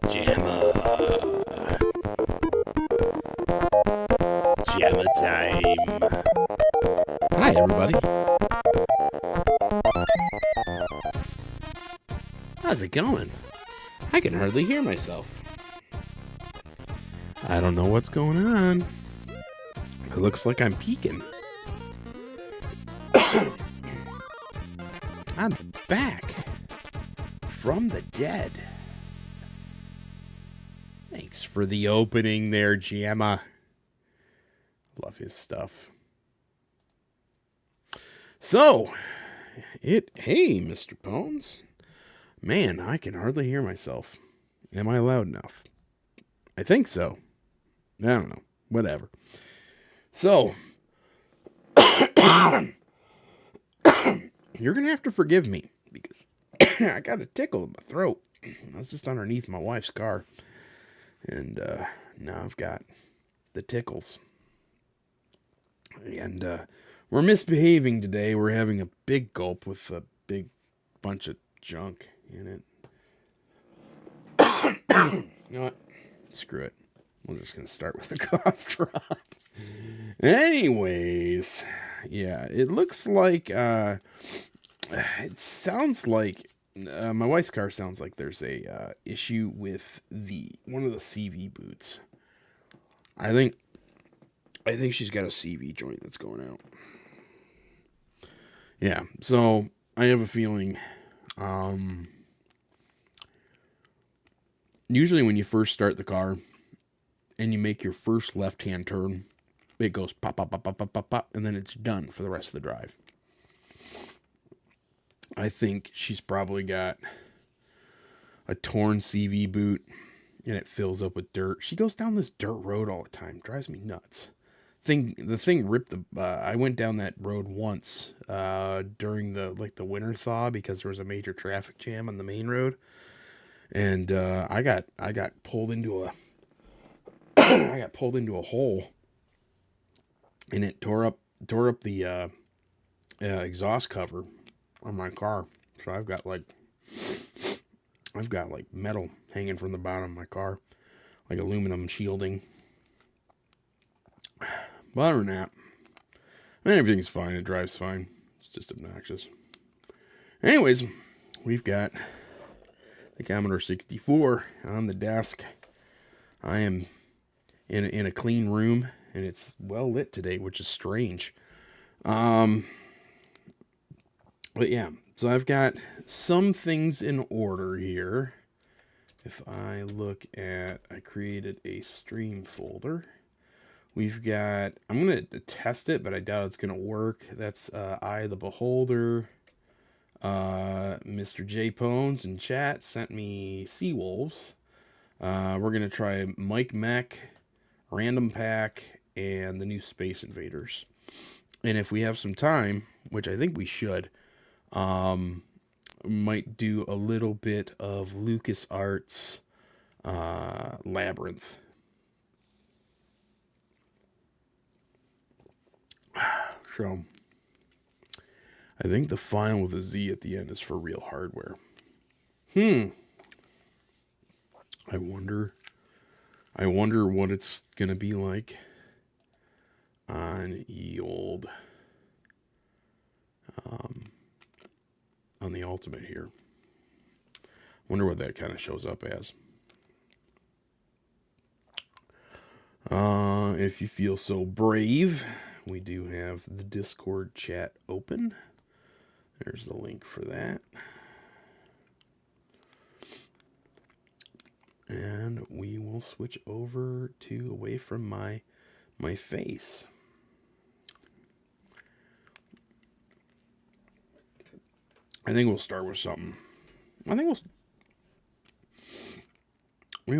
Jamma. Jamma time. Hi, everybody. How's it going? I can hardly hear myself. I don't know what's going on. It looks like I'm peeking. I'm back from the dead. Thanks for the opening there, Jamma. Love his stuff. So, hey, Mr. Bones. Man, I can hardly hear myself. Am I loud enough? I think so. I don't know. Whatever. So, you're going to have to forgive me because I got a tickle in my throat. I was just underneath my wife's car. And now I've got the tickles. And we're misbehaving today. We're having a big gulp with a big bunch of junk in it. You know what? Screw it. We're just going to start with a cough drop. Anyways, yeah, it looks like, it sounds like, my wife's car sounds like there's a issue with one of the CV boots. I think she's got a CV joint that's going out. Yeah, so I have a feeling, usually when you first start the car and you make your first left-hand turn, it goes pop, pop, pop, pop, pop, pop, pop, and then it's done for the rest of the drive. I think she's probably got a torn CV boot and it fills up with dirt. She goes down this dirt road all the time. Drives me nuts. The thing ripped I went down that road once during the winter thaw because there was a major traffic jam on the main road. And I got pulled into a hole, and it tore up the exhaust cover on my car. So I've got like metal hanging from the bottom of my car, like aluminum shielding. But other than that, everything's fine. It drives fine. It's just obnoxious. Anyways, we've got the Commodore 64 on the desk. I am in a clean room, and it's well lit today, which is strange. But yeah, so I've got some things in order here. If I look at, I created a stream folder. We've got, I'm going to test it, but I doubt it's going to work. That's Eye the Beholder. Mr. J. Pones in chat sent me Seawolves. We're going to try Mike Mech, Random Pack, and the new Space Invaders. And if we have some time, which I think we should, might do a little bit of LucasArts Labyrinth. So, I think the final with a Z at the end is for Real Hardware. I wonder what it's gonna be like on ye old on the Ultimate here. Wonder what that kind of shows up as. If you feel so brave, we do have the Discord chat open. There's the link for that. And we will switch over to away from my face. I think we'll start with something. What do you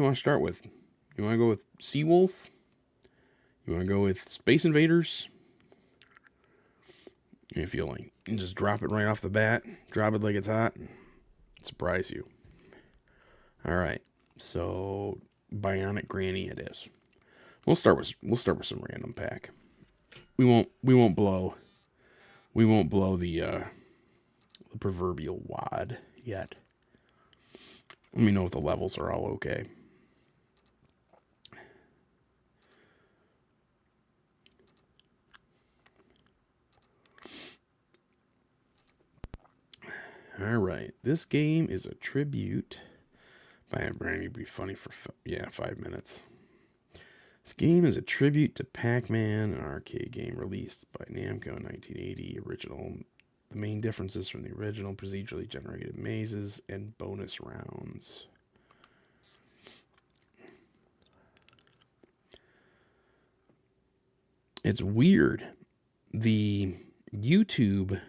want to start with? You want to go with Seawolf? You want to go with Space Invaders? You feel like you can just drop it right off the bat, drop it like it's hot, and surprise you. All right, so Bionic Granny it is. We'll start with some Random Pack. We won't blow the proverbial wad yet. Let me know if the levels are all okay. All right. This game is a tribute by Brandy. Be funny for 5 minutes. This game is a tribute to Pac-Man, an arcade game released by Namco in 1980. Original. The main differences from the original: procedurally generated mazes and bonus rounds. It's weird. The YouTube,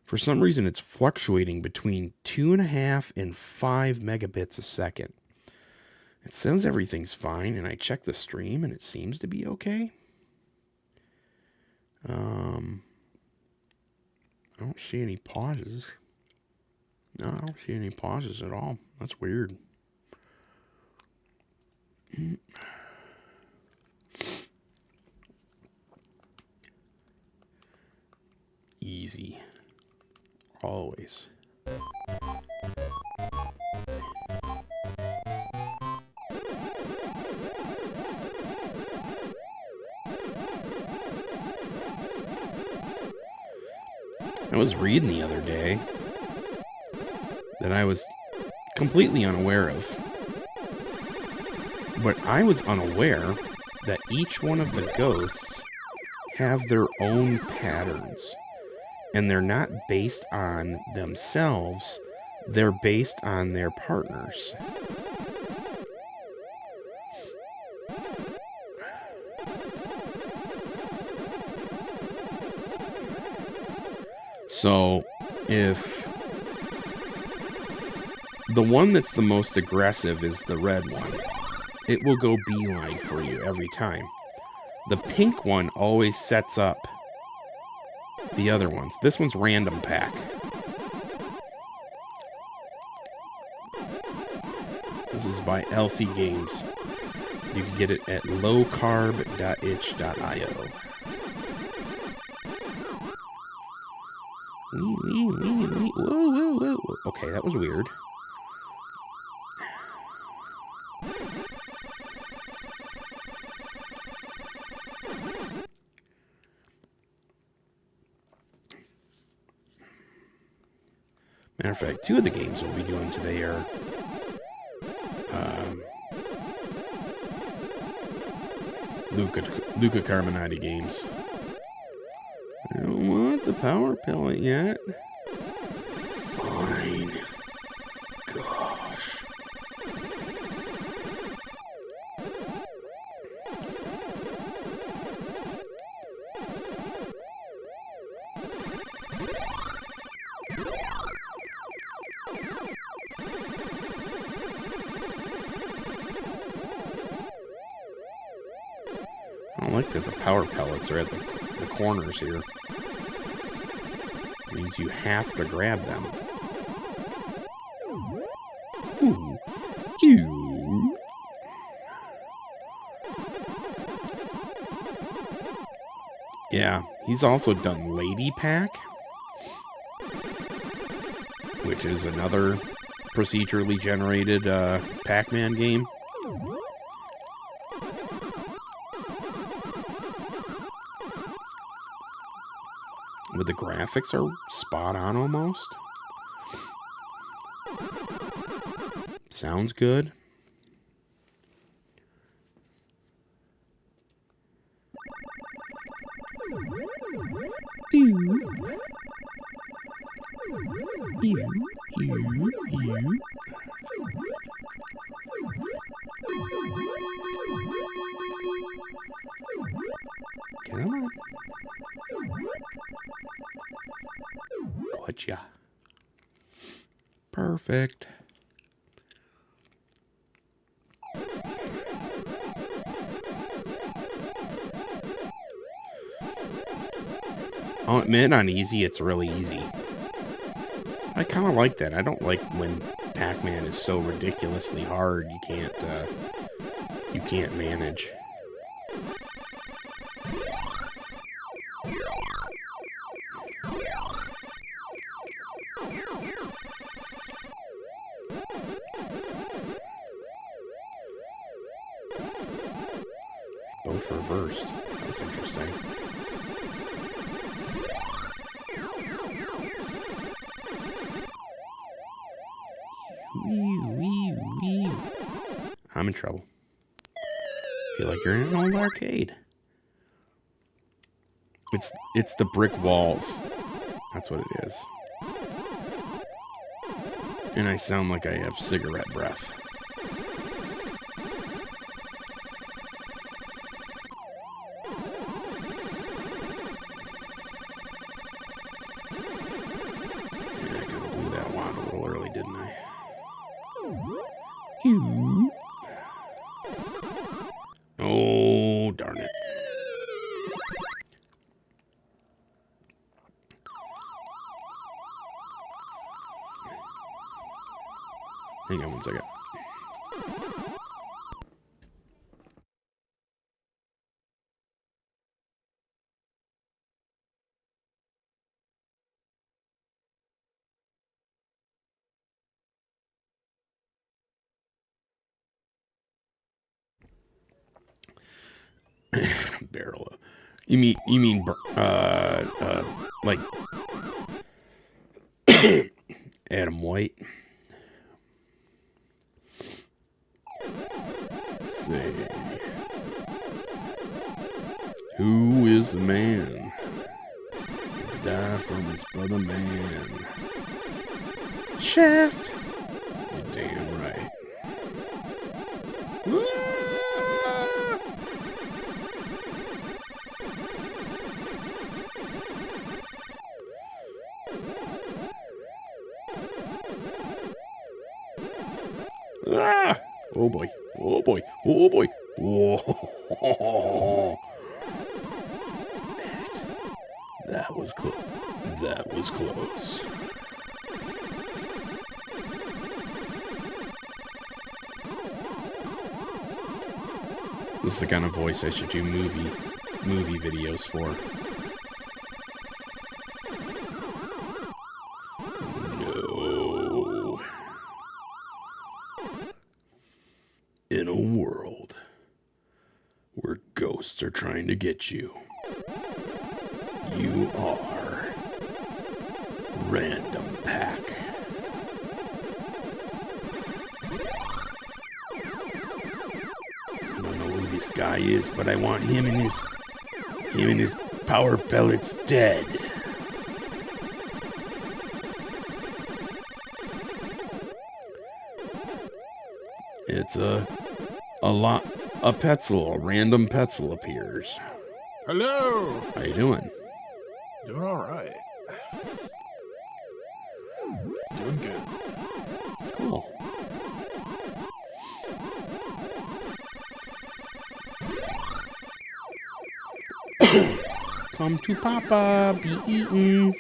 for some reason, it's fluctuating between 2.5 and 5 megabits a second. It says everything's fine, and I check the stream, and it seems to be okay. I don't see any pauses. No, I don't see any pauses at all. That's weird. Easy. Always. I was reading the other day that I was completely unaware of. But I was unaware that each one of the ghosts have their own patterns. And they're not based on themselves. They're based on their partners. So, if the one that's the most aggressive is the red one, it will go beeline for you every time. The pink one always sets up the other ones. This one's random pack. This is by LC Games. You can get it at lowcarb.itch.io. Whoa. Okay, that was weird. Matter of fact, 2 of the games we'll be doing today are Luca Carbonati games. I don't want the power pellet yet. Fine. Gosh. I don't like that the power pellets are at the corners here. It means you have to grab them. Ooh. Ew. Yeah, he's also done Lady Pack, which is another procedurally generated Pac-Man game. But the graphics are spot on almost. Sounds good. Come on. Gotcha. Perfect. I'll admit on easy, it's really easy. I kind of like that. I don't like when Pac-Man is so ridiculously hard you can't manage. Both reversed. That's interesting. Wee. I'm in trouble. Feel like you're in an old arcade. It's the brick walls. That's what it is. And I sound like I have cigarette breath. Yeah, I kind of blew that wand a little early, didn't I? Oh, darn it. Hang on one second. Barrel of... You mean like Adam White? Let's see. Who is the man? Die from his brother man. Shaft. You're damn right. Ah! Oh boy. Oh boy. Oh boy. Whoa. That was close. That was close. This is the kind of voice I should do movie videos for. No. In a world where ghosts are trying to get you, you are Random Pack. I don't know who this guy is, but I want him and his power pellets dead. It's a Petzel, a random Petzel appears. Hello. How you doing? Doing all right. Doing good. Cool. Come to Papa, be eaten.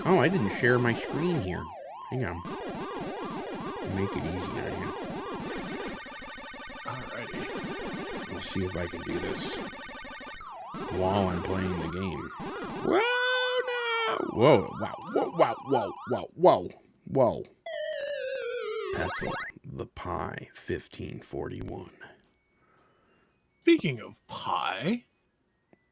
Oh, I didn't share my screen here. Hang on. Make it easier here. Alrighty. Let's see if I can do this while I'm playing the game. Whoa, no! Whoa, wow, whoa. Petzel, the Pie, 1541. Speaking of pie,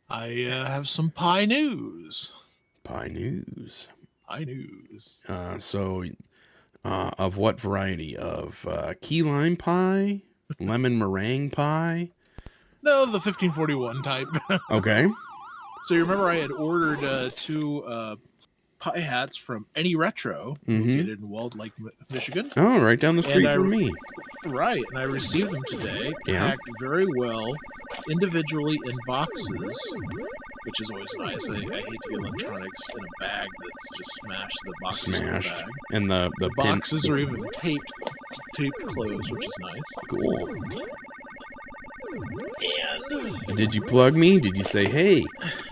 I have some pie news. Pie news. Pie news. Of what variety? Of key lime pie? Lemon meringue pie? No, the 1541 type. Okay. So you remember I had ordered 2 pie hats from Any Retro, located in Walled Lake, Michigan. Oh, right down the street from me. Right, and I received them today, packed very well, individually in boxes, which is always nice. I hate to get electronics in a bag that's just smashed. The boxes Smashed. in the bag. And the Boxes are even taped closed, which is nice. Cool. And Did you plug me? Did you say, hey,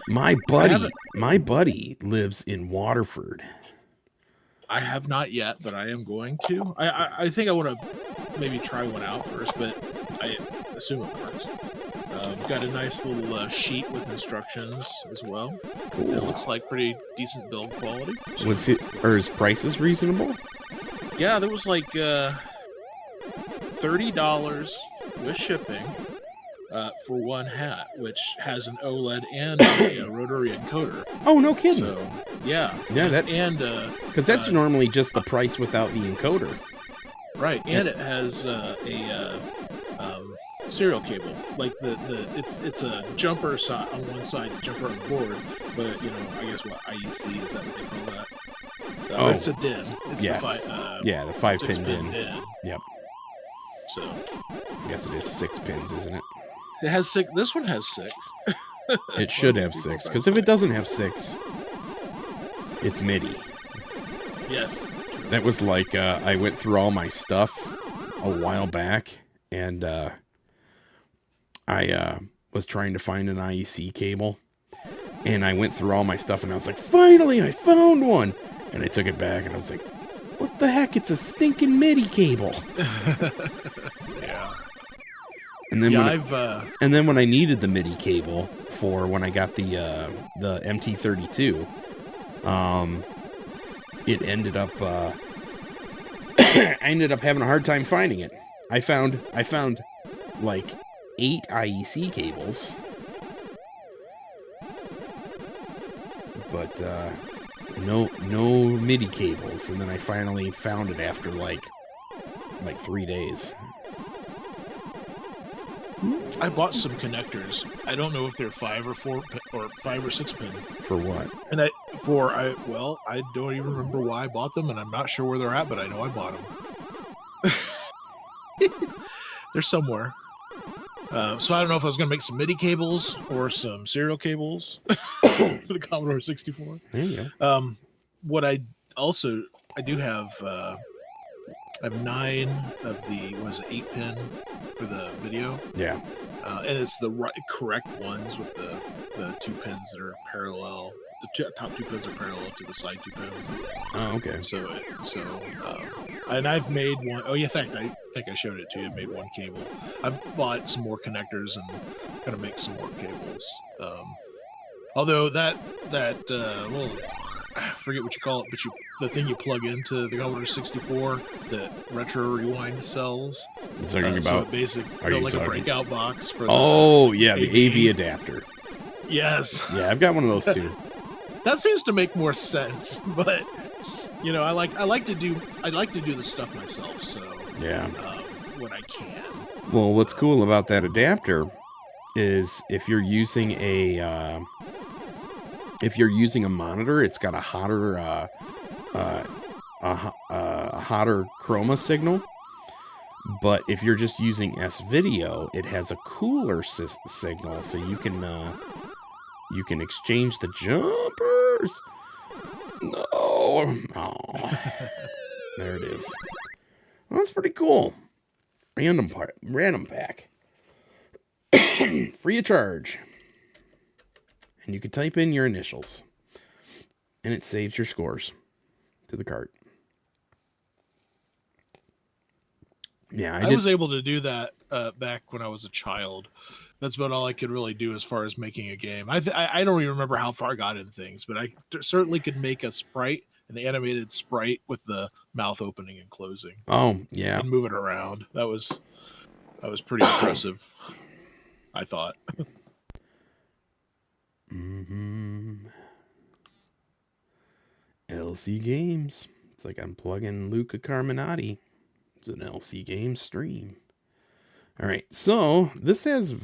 my buddy lives in Waterford? I have not yet, but I am going to. I think I want to maybe try one out first, but I assume it works. We've got a nice little sheet with instructions as well. Cool. It looks like pretty decent build quality. Are his prices reasonable? Yeah, there was like $30 with shipping for one hat, which has an OLED and a rotary encoder. Oh, no kidding. So yeah, Yeah, that and because that's normally just the price without the encoder. right, and it has serial cable. Like it's a jumper side on one side, the jumper on the board, but I guess what IEC is that what they call that? Oh, it's a DIN. It's yes. The 5-pin DIN. Yep. So I guess it is 6 pins, isn't it? it has 6. This one has 6. It should have 6, because if it doesn't have 6, it's MIDI. Yes. That was like, I went through all my stuff a while back, and I was trying to find an IEC cable, and I went through all my stuff, and I was like, finally, I found one! And I took it back, and I was like, what the heck? It's a stinking MIDI cable. Yeah. And then and then when I needed the MIDI cable for when I got the MT32, it ended up I ended up having a hard time finding it. I found like 8 IEC cables, but no MIDI cables, and then I finally found it after like 3 days. I bought some connectors. I don't know if they're 5 or 4 or 5 or 6 pin. For what? And I don't even remember why I bought them, and I'm not sure where they're at, but I know I bought them. They're somewhere. So I don't know if I was going to make some MIDI cables or some serial cables for the Commodore 64. There you go. What I do have. I have 9 of the 8-pin for the video. Yeah. And it's the correct ones with the 2 pins that are parallel. The top 2 pins are parallel to the side 2 pins. Oh, okay. And I've made one. Oh, yeah, in fact, I think I showed it to you. I made one cable. I've bought some more connectors and going to make some more cables. Although that well, I forget what you call it, but the thing you plug into the Commodore 64 that retro rewind cells. Talking about so like a breakout box for. The AV adapter. Yes. Yeah, I've got one of those too. That seems to make more sense, but I like to do the stuff myself. So yeah, when I can. Well, what's cool about that adapter is if you're using a monitor, it's got a hotter hotter chroma signal. But if you're just using S-Video, it has a cooler signal, so you can exchange the jumpers. No, oh. There it is. Well, that's pretty cool. Random pack, free of charge. And you can type in your initials, and it saves your scores to the cart. Yeah, I was able to do that back when I was a child. That's about all I could really do as far as making a game. I don't even remember how far I got in things, but I certainly could make a sprite, an animated sprite with the mouth opening and closing. Oh, yeah. And move it around. That was pretty impressive, I thought. LC Games. It's like I'm plugging Luca Carminati. It's an LC Games stream. All right, so this has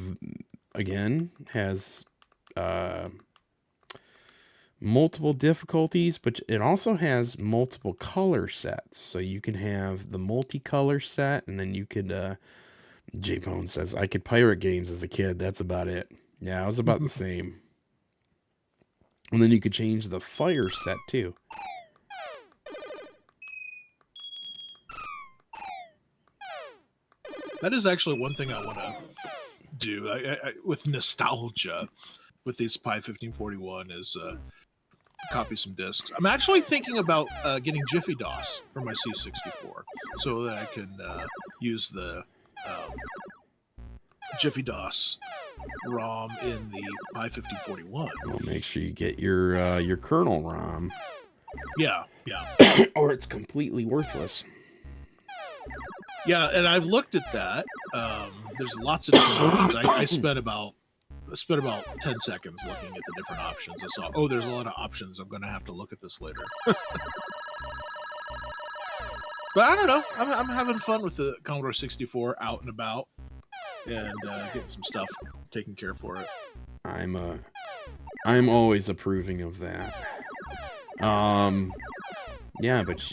multiple difficulties, but it also has multiple color sets. So you can have the multicolor set, and then you could, J-Pone says, I could pirate games as a kid. That's about it. Yeah, it was about the same. And then you could change the fire set, too. That is actually one thing I want to do I with nostalgia with these Pi 1541 is copy some discs. I'm actually thinking about getting Jiffy DOS for my C64 so that I can use the Jiffy DOS ROM in the Pi 1541. Well, make sure you get your kernel ROM. Yeah. Or it's completely worthless. Yeah, and I've looked at that. There's lots of different options. I spent about 10 seconds looking at the different options. I saw, oh, there's a lot of options. I'm going to have to look at this later. But I don't know. I'm having fun with the Commodore 64 out and about and getting some stuff taken care for it. I'm always approving of that. Yeah, but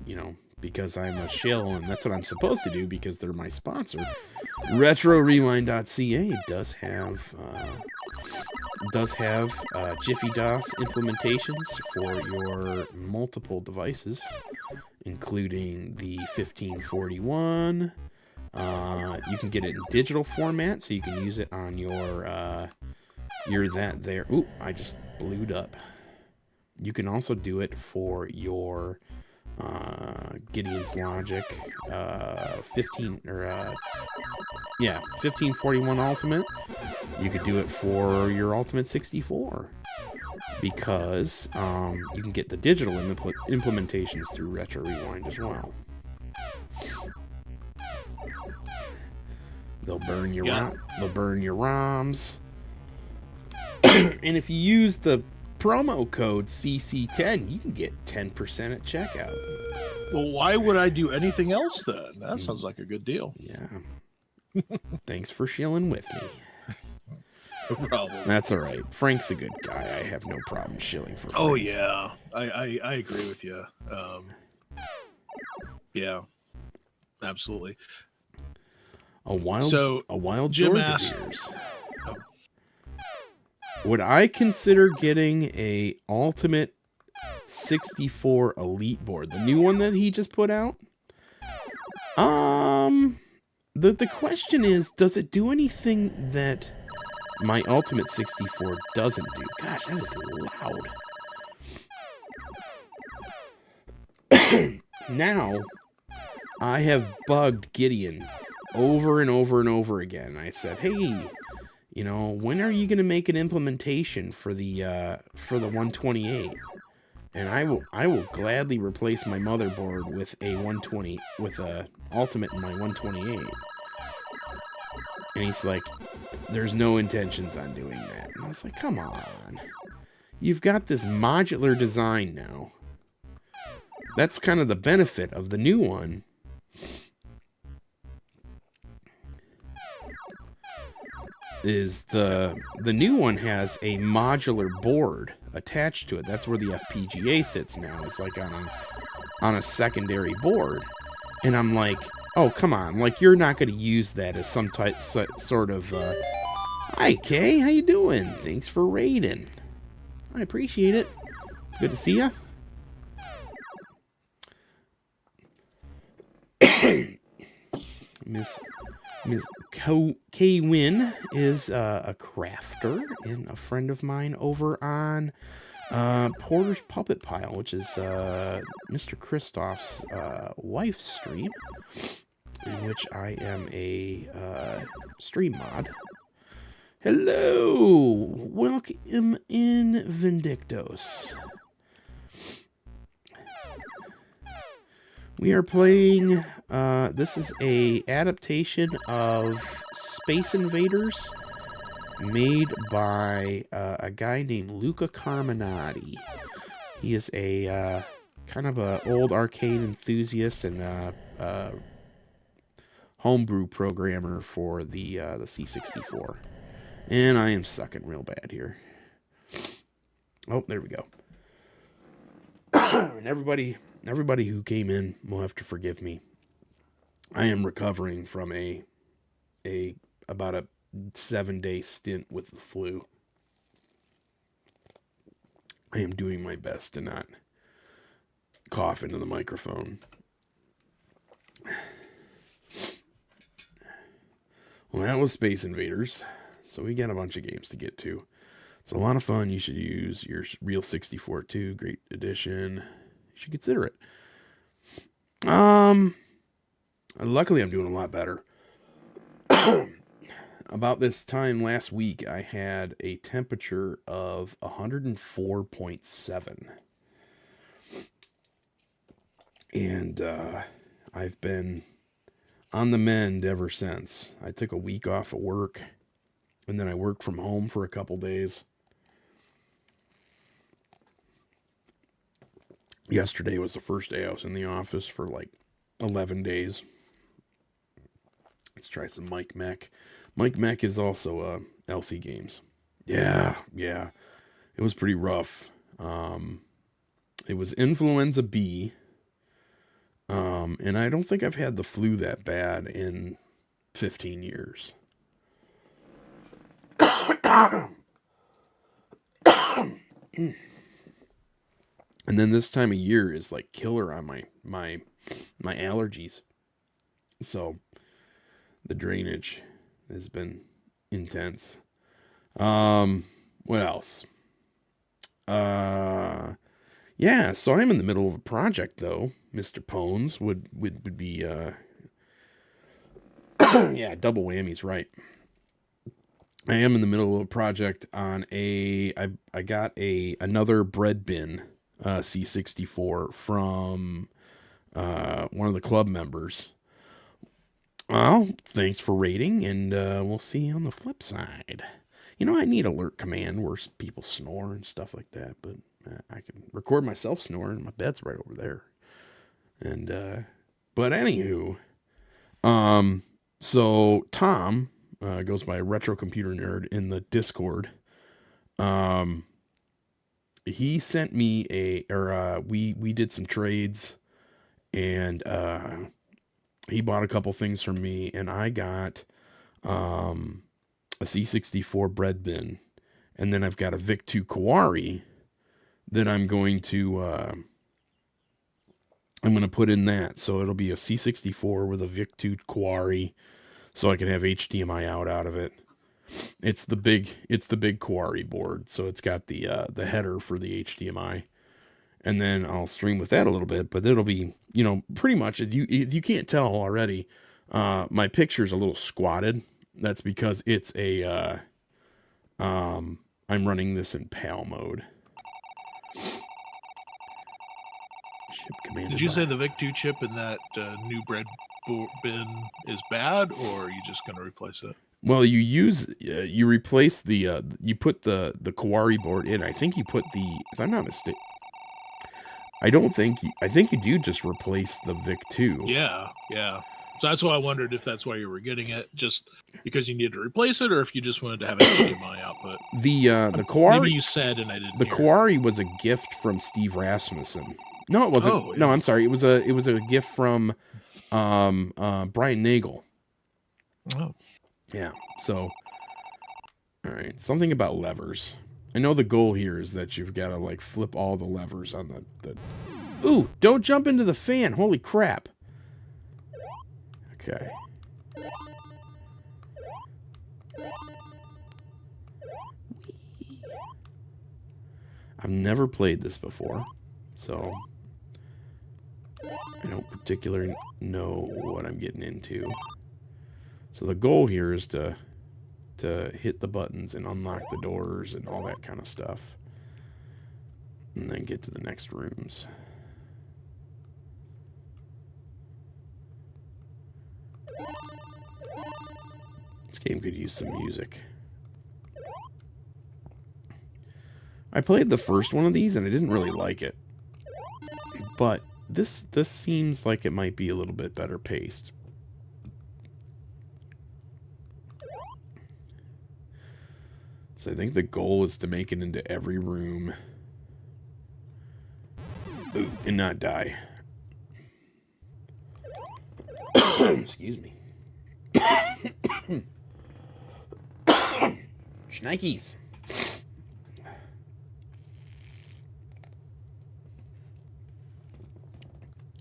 you know, because I'm a shill and that's what I'm supposed to do because they're my sponsor. RetroRewind.ca does have Jiffy DOS implementations for your multiple devices, including the 1541. You can get it in digital format, so you can use it on your that there. Ooh, I just blew up. You can also do it for your Gideon's Logic 1541 Ultimate. You could do it for your Ultimate 64 because you can get the digital implementations through Retro Rewind as well. They'll burn your ROMs. And if you use the promo code CC10, you can get 10% at checkout. Well, why would I do anything else then? That sounds like a good deal. Yeah. Thanks for shilling with me. No problem. That's all right. Frank's a good guy. I have no problem shilling for Frank. Oh, yeah. I agree with you. Yeah. Absolutely. A wild Jim Georgia asked, beers. Would I consider getting a Ultimate 64 Elite board, the new one that he just put out? The question is, does it do anything that my Ultimate 64 doesn't do? Gosh, that is loud. Now, I have bugged Gideon over and over and over again. I said, hey, you know, when are you going to make an implementation for the 128? And I will gladly replace my motherboard with a 120 with a Ultimate in my 128. And he's like, there's no intentions on doing that. And I was like, come on. You've got this modular design now. That's kind of the benefit of the new one. Is the new one has a modular board attached to it. That's where the FPGA sits now. It's like on a secondary board. And I'm like, oh, come on. Like, you're not going to use that as some type sort of hi, Kay, how you doing? Thanks for raiding. I appreciate it. It's good to see ya. Miss K-Win is a crafter and a friend of mine over on Porter's Puppet Pile, which is Mr. Christoph's wife's stream, in which I am a stream mod. Hello! Welcome in, Vindictos. We are playing, this is a adaptation of Space Invaders made by a guy named Luca Carminati. He is a kind of a old arcade enthusiast and homebrew programmer for the C64. And I am sucking real bad here. Oh, there we go. And everybody who came in will have to forgive me. I am recovering from about a 7-day stint with the flu. I am doing my best to not cough into the microphone. Well, that was Space Invaders. So we got a bunch of games to get to. It's a lot of fun. You should use your Real 64 too. Great edition. You should consider it. Luckily I'm doing a lot better. About this time last week, I had a temperature of 104.7. And I've been on the mend ever since. I took a week off of work, and then I worked from home for a couple days. Yesterday was the first day I was in the office for like 11 days. Let's try some Mike Mech. Mike Mech is also LC Games. Yeah. It was pretty rough. It was influenza B. And I don't think I've had the flu that bad in 15 years. And then this time of year is like killer on my allergies. So the drainage has been intense. What else? Yeah, so I'm in the middle of a project though. Mr. Pones would be yeah, double whammies, right. I am in the middle of a project on I got another bread bin C64 from one of the club members. Well, thanks for rating, and we'll see you on the flip side. You know, I need alert command where people snore and stuff like that, but I can record myself snoring. My bed's right over there. And but anywho, so Tom goes by Retro Computer Nerd in the Discord. He sent me we did some trades, and he bought a couple things from me, and I got a C64 bread bin, and then I've got a VIC-2 Kawari that I'm going to put in that. So it'll be a C64 with a VIC-2 Kawari, so I can have HDMI out of it. It's the big Kawari board, so it's got the header for the HDMI, and then I'll stream with that a little bit. But it'll be, you know, pretty much, if you can't tell already, my picture's a little squatted. That's because it's I'm running this in PAL mode. Did you say the VIC-2 chip in that new bread bin is bad, or are you just going to replace it? Well, you replace you put the Kawari board in. I think you put if I'm not mistaken, I think you do just replace the VIC-2. Yeah. So that's why I wondered if that's why you were getting it, just because you needed to replace it, or if you just wanted to have HDMI output. The Kawari, maybe you said and I didn't. The Kawari was a gift from Steve Rasmussen. No, it wasn't. Oh, yeah. No, I'm sorry. It was a gift from Brian Nagel. Oh. Yeah. So, all right. Something about levers. I know the goal here is that you've got to like flip all the levers on the. Ooh! Don't jump into the fan! Holy crap! Okay. I've never played this before, so I don't particularly know what I'm getting into. So the goal here is to hit the buttons and unlock the doors and all that kind of stuff, and then get to the next rooms. This game could use some music. I played the first one of these and I didn't really like it, but this seems like it might be a little bit better paced. So I think the goal is to make it into every room. Ooh, and not die. Excuse me. Schnikes.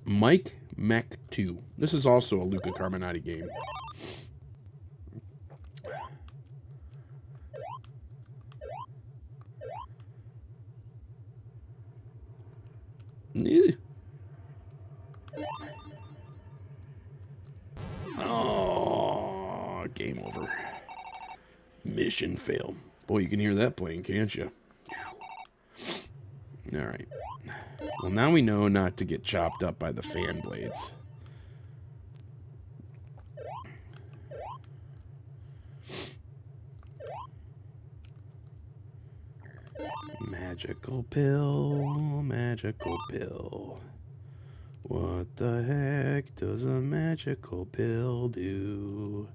Mike Mech 2. This is also a Luca Carminati game. Oh, game over. Mission failed. Boy, you can hear that playing, can't you? All right. Well, now we know not to get chopped up by the fan blades. Magical pill, magical pill. What the heck does a magical pill do?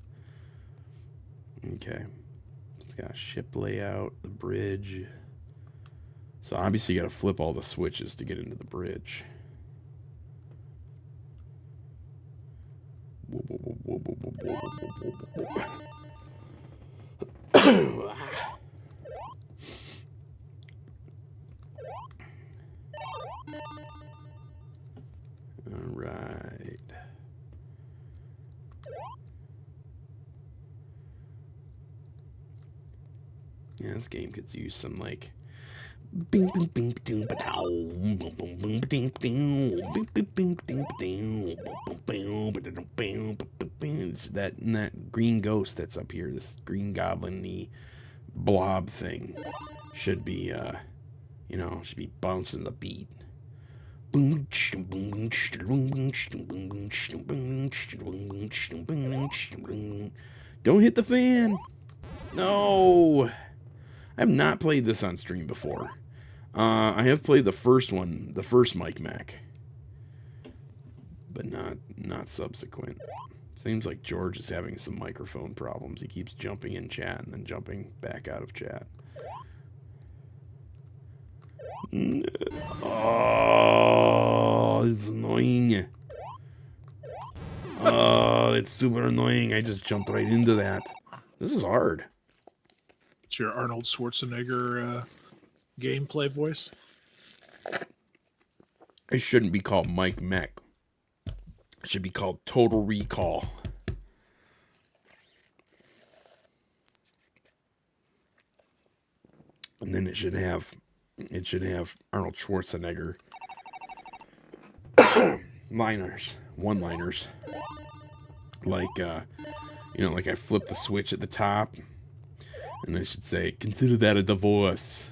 Okay. It's got a ship layout, the bridge. So obviously you got to flip all the switches to get into the bridge. All right. Yeah, this game could use some like bing bing bing bing ba-dow, boom boom bing bing bing bing bing bing bing bing bing that green ghost that's up here, this green goblin-y blob thing should be should be bouncing the beat. Don't hit the fan. No. I have not played this on stream before. I have played the first one, the first Mike Mac, but not subsequent. Seems like George is having some microphone problems. He keeps jumping in chat and then jumping back out of chat. Oh, it's annoying. Oh, it's super annoying. I just jumped right into that. This is hard. It's your Arnold Schwarzenegger gameplay voice. It shouldn't be called Mike Mech. It should be called Total Recall. And then it should have Arnold Schwarzenegger one-liners. Like like I flip the switch at the top and I should say, consider that a divorce.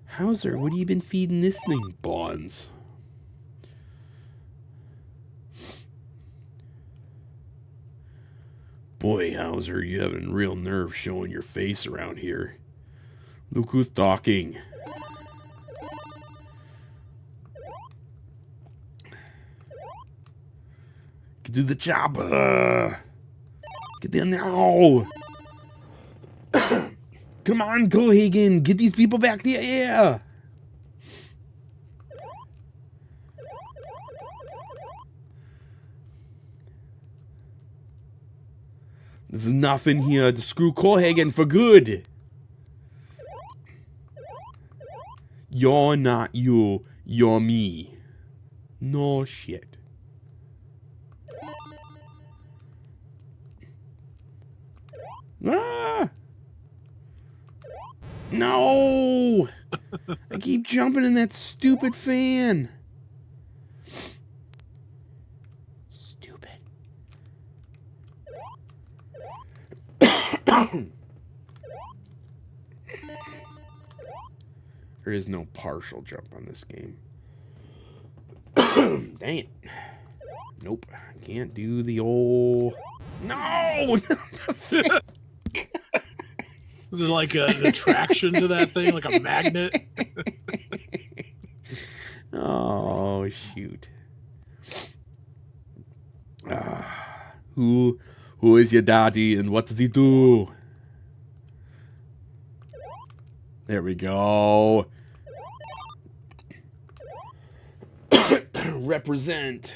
Hauser, what have you been feeding this thing, Bonds? Boy, Hauser, you having real nerve showing your face around here. Look who's talking. Get to the chopper. Get there now. Come on, Cohagen. Get these people back to the air. There's enough in here to screw Cohagen for good. You're not you. You're me. No shit. Ah! No! I keep jumping in that stupid fan. Stupid. There is no partial jump on this game. Dang it. Nope. Can't do the old... No! Is there like an attraction to that thing, like a magnet? Oh, shoot. Who is your daddy and what does he do? There we go. Represent.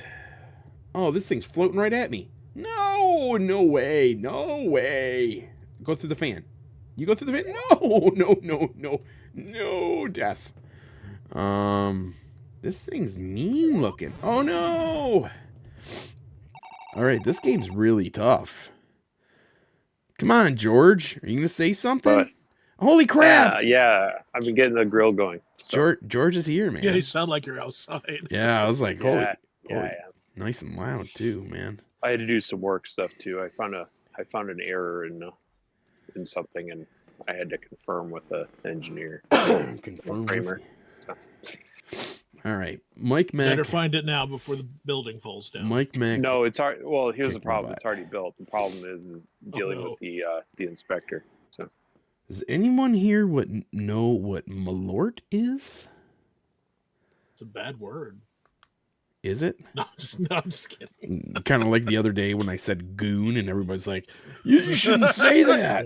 Oh, this thing's floating right at me. No, no way, no way. Go through the fan. You go through the fan. No, death. This thing's mean looking. Oh no. All right, this game's really tough. Come on, George. Are you gonna say something? But, holy crap! Yeah. I've been getting the grill going. So. George is here, man. Yeah, you sound like you're outside. Yeah, I was like, holy, yeah. Nice and loud too, man. I had to do some work stuff too. I found an error in something, and I had to confirm with the engineer. Confirm. Kramer. All right. Mike Mack. Better find it now before the building falls down. Mike Mack. No, it's already. Well, here's the Kick my problem. butt. It's already built. The problem is dealing no. with the inspector. So Does anyone here know what malort is? It's a bad word. Is it? No, I'm just kidding. Kind of like the other day when I said goon and everybody's like, you shouldn't say that.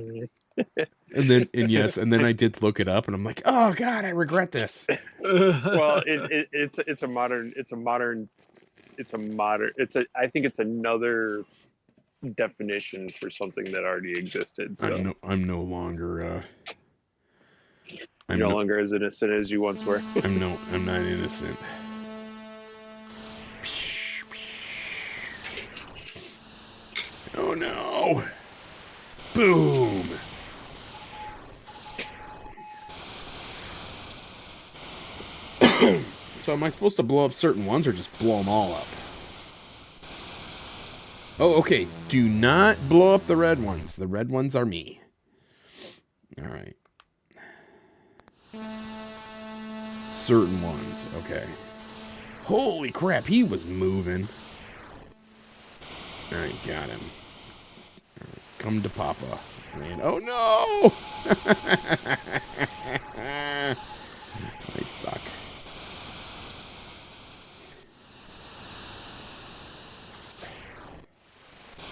And then I did look it up and I'm like, oh God, I regret this. well, it's I think it's another definition for something that already existed. So I'm no longer you're no longer as innocent as you once were. I'm not innocent. Oh no. Boom. So am I supposed to blow up certain ones or just blow them all up? Oh, okay. Do not blow up the red ones. The red ones are me. All right. Certain ones. Okay. Holy crap, he was moving. All right, got him. All right, come to Papa. Man, oh no! I suck.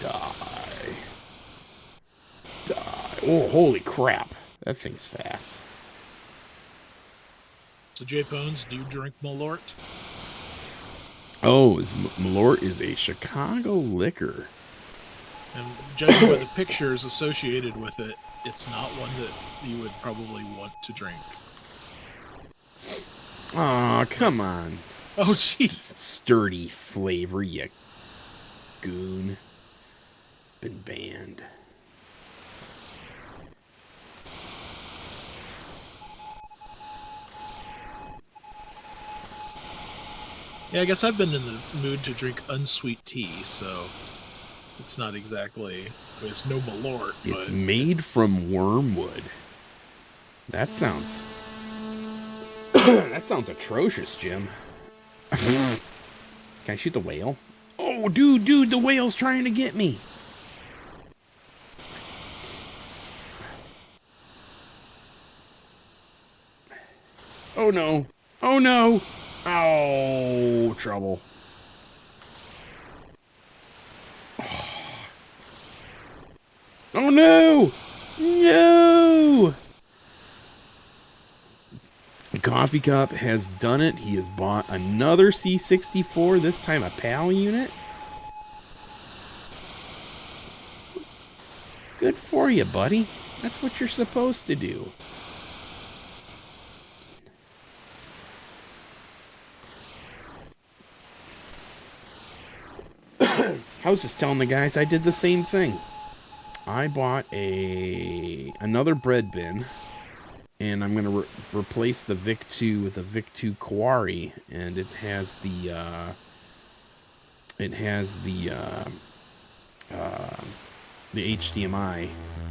Die. Oh, holy crap. That thing's fast. So, J Bones, do you drink Malort? Oh, Malort is a Chicago liquor. And judging by the pictures associated with it, it's not one that you would probably want to drink. Aw, come on. Oh, jeez. Sturdy flavor, you goon. Been banned. Yeah, I guess I've been in the mood to drink unsweet tea, so it's not exactly... It's no Malort, It's but made from wormwood. That sounds... that sounds atrocious, Jim. Can I shoot the whale? Oh, dude, the whale's trying to get me. Oh, no. Oh, no. Oh, trouble. Oh, no. No. The coffee cup has done it. He has bought another C64, this time a PAL unit. Good for you, buddy. That's what you're supposed to do. I was just telling the guys I did the same thing. I bought another bread bin, and I'm going to replace the VIC-2 with a VIC-2 Quarry, and it has the HDMI.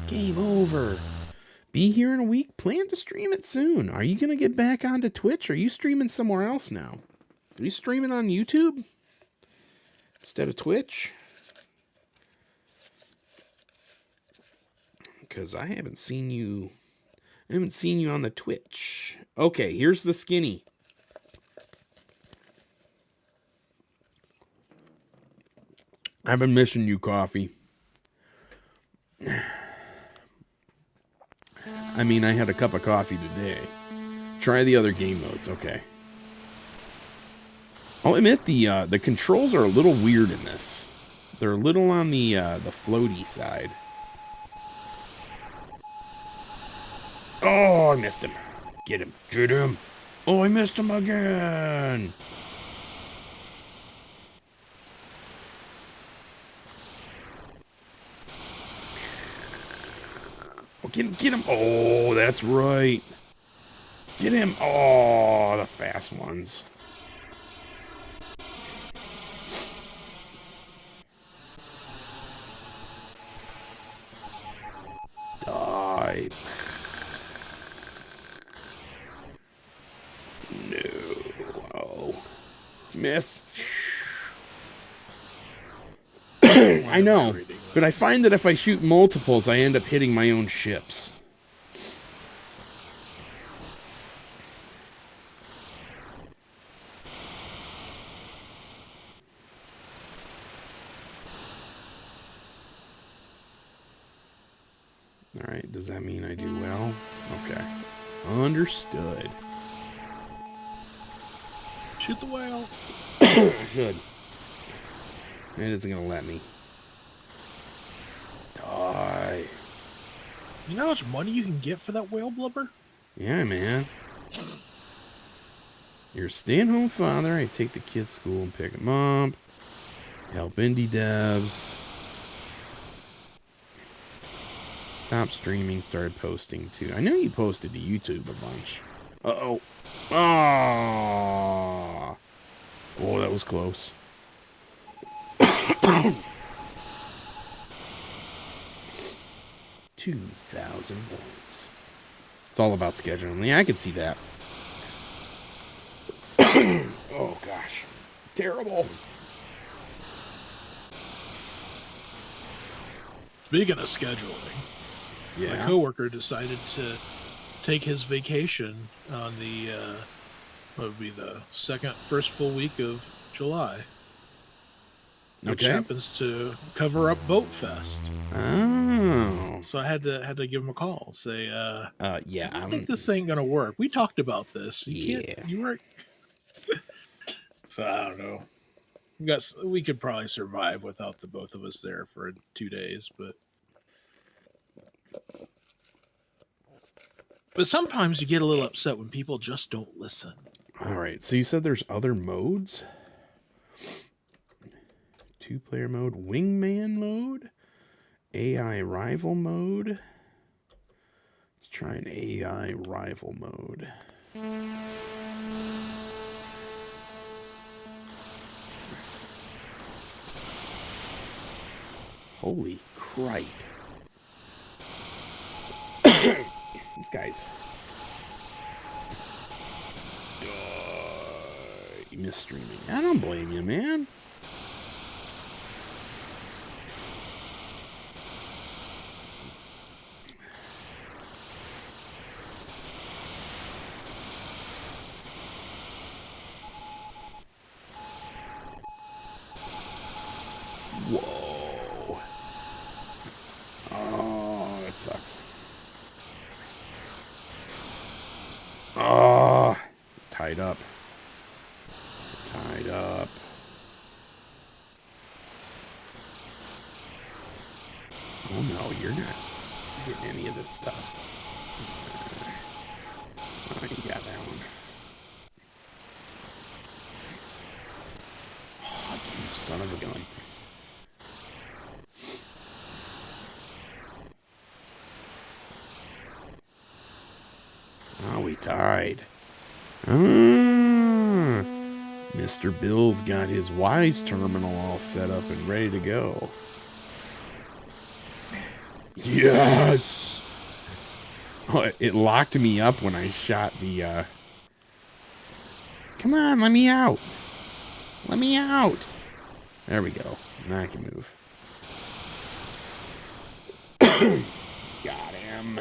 Game over. Be here in a week. Plan to stream it soon. Are you going to get back onto Twitch? Or are you streaming somewhere else now? Are you streaming on YouTube instead of Twitch? Because I haven't seen you on the Twitch. Okay, here's the skinny. I've been missing you, coffee. I mean, I had a cup of coffee today. Try the other game modes, okay. I'll admit the controls are a little weird in this. They're a little on the floaty side. Oh, I missed him. Get him. Get him. Oh, I missed him again. Oh, get him. Oh, that's right. Get him. Oh, the fast ones. Die. No. Oh. Miss. I know, but I find that if I shoot multiples, I end up hitting my own ships. All right, does that mean I do well? Okay. Understood. Shoot the whale. I should. It isn't going to let me. Die. You know how much money you can get for that whale blubber? Yeah, man. You're a stay-at-home father. I take the kids to school and pick them up. Help indie devs. Stop streaming, started posting too. I know you posted to YouTube a bunch. Uh-oh. Ah. Oh, that was close. 2,000 points. It's all about scheduling. Yeah, I can see that. Oh, gosh. Terrible. Speaking of scheduling, Yeah. my coworker decided to take his vacation on the what would be the first full week of July, which Okay. happens to cover up Boat Fest. Oh. So I had to give him a call, say, Yeah. I think this ain't gonna work. We talked about this. You Yeah. can't. You were. So I don't know. We could probably survive without the both of us there for 2 days, but sometimes you get a little upset when people just don't listen. All right. So you said there's other modes? 2-player mode, wingman mode, AI rival mode. Let's try an AI rival mode. Holy cripe. These guys. You miss streaming. I don't blame you, man. Whoa. Oh, that sucks. Oh, tied up. Tied up. Oh no, you're not getting any of this stuff. Oh, you got that one. Oh, you son of a gun. Oh, we tied. Mr. Bill's got his Wise terminal all set up and ready to go. Yes! Oh, it locked me up when I shot the, Come on, let me out. Let me out. There we go. Now I can move. Got him.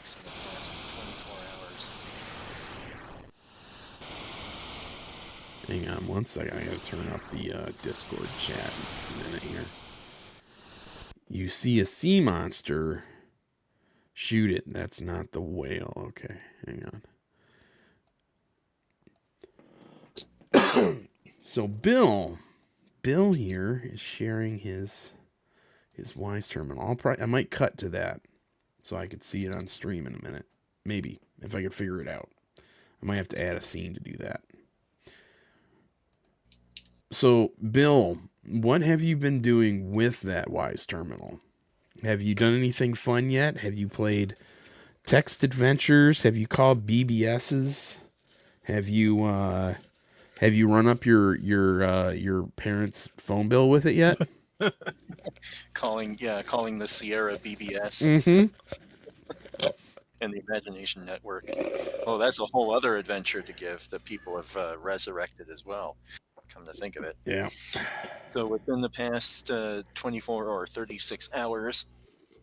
In the past 24 hours. Hang on one second. I gotta turn up the Discord chat in a minute here. You see a sea monster, shoot it. That's not the whale. Okay, hang on. So Bill here is sharing his Wise terminal. I might cut to that so I could see it on stream in a minute. Maybe, if I could figure it out. I might have to add a scene to do that. So, Bill, what have you been doing with that Wise terminal? Have you done anything fun yet? Have you played text adventures? Have you called BBSs? Have you run up your parents' phone bill with it yet? calling the Sierra BBS Mm-hmm. and the Imagination Network. Oh, that's a whole other adventure to give that people have resurrected as well. Come to think of it. Yeah. So within the past 24 or 36 hours,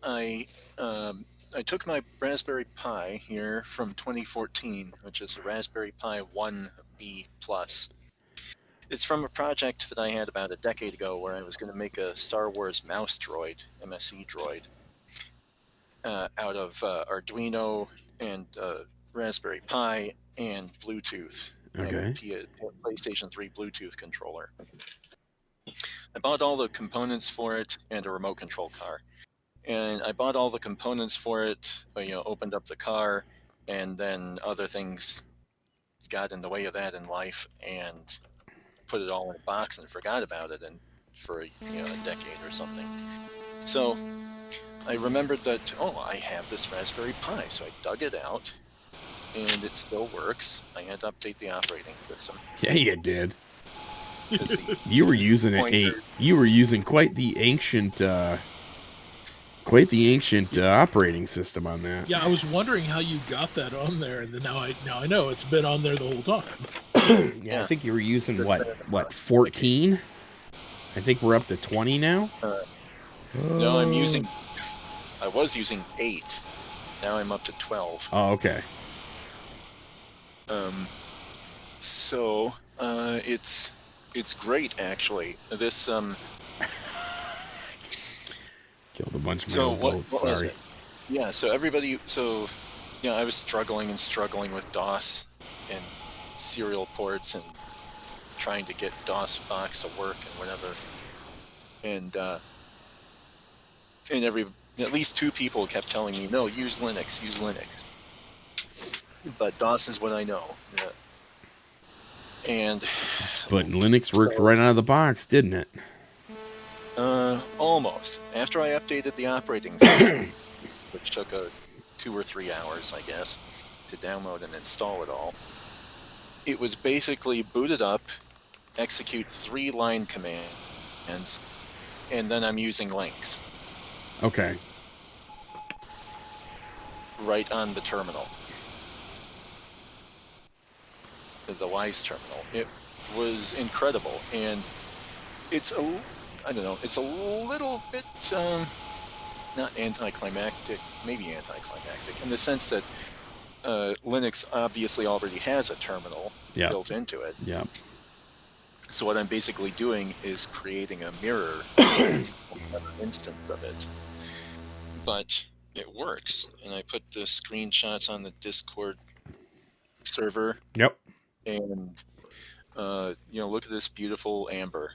I um, I took my Raspberry Pi here from 2014, which is a Raspberry Pi 1B Plus. It's from a project that I had about a decade ago where I was going to make a Star Wars mouse droid, MSE droid, out of Arduino and Raspberry Pi and Bluetooth, Okay. PlayStation 3 Bluetooth controller. I bought all the components for it and a remote control car. And I bought all the components for it, opened up the car, and then other things got in the way of that in life and put it all in a box and forgot about it and for a decade or something. So I remembered that, I have this Raspberry Pi. So I dug it out and it still works. I had to update the operating system. Yeah, you did. 'Cause You were using you were using quite the ancient operating system on that. Yeah, I was wondering how you got that on there, and then now I know it's been on there the whole time. Yeah, I think you were using what 14? I think we're up to 20 now. No, I was using 8. Now I'm up to 12. Oh, okay. So it's great actually. This Killed a bunch of my so old what boats. was Sorry. it? Yeah, so I was struggling with DOS and serial ports and trying to get DOS box to work and whatever. And at least 2 people kept telling me, no, use Linux. But DOS is what I know. Yeah. And But Linux worked right out of the box, didn't it? almost. After I updated the operating system, which took 2 or 3 hours, I guess, to download and install it all, it was basically booted up, execute 3 line commands, and then I'm using links Okay. right on the terminal. The Wise terminal. It was incredible, and it's a little bit not anticlimactic, maybe anticlimactic, in the sense that Linux obviously already has a terminal built into it. Yeah. So what I'm basically doing is creating a mirror instance of it. But it works, and I put the screenshots on the Discord server. Yep. And look at this beautiful amber.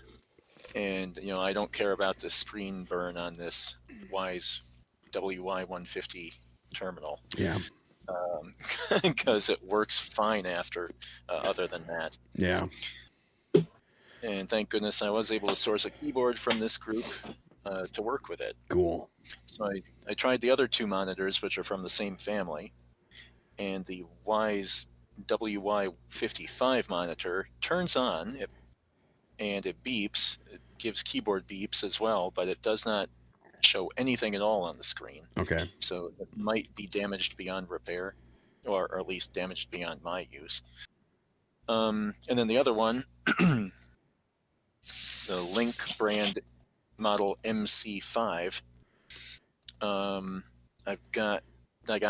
And I don't care about the screen burn on this Wise WY150 terminal. Yeah. Because it works fine after, other than that. Yeah. And thank goodness I was able to source a keyboard from this group to work with it. Cool. So I tried the other 2 monitors, which are from the same family, and the Wise WY55 monitor turns on and it beeps. It gives keyboard beeps as well, but it does not show anything at all on the screen. Okay. So it might be damaged beyond repair, or at least damaged beyond my use. And then the other one, the Link brand model MC5, I got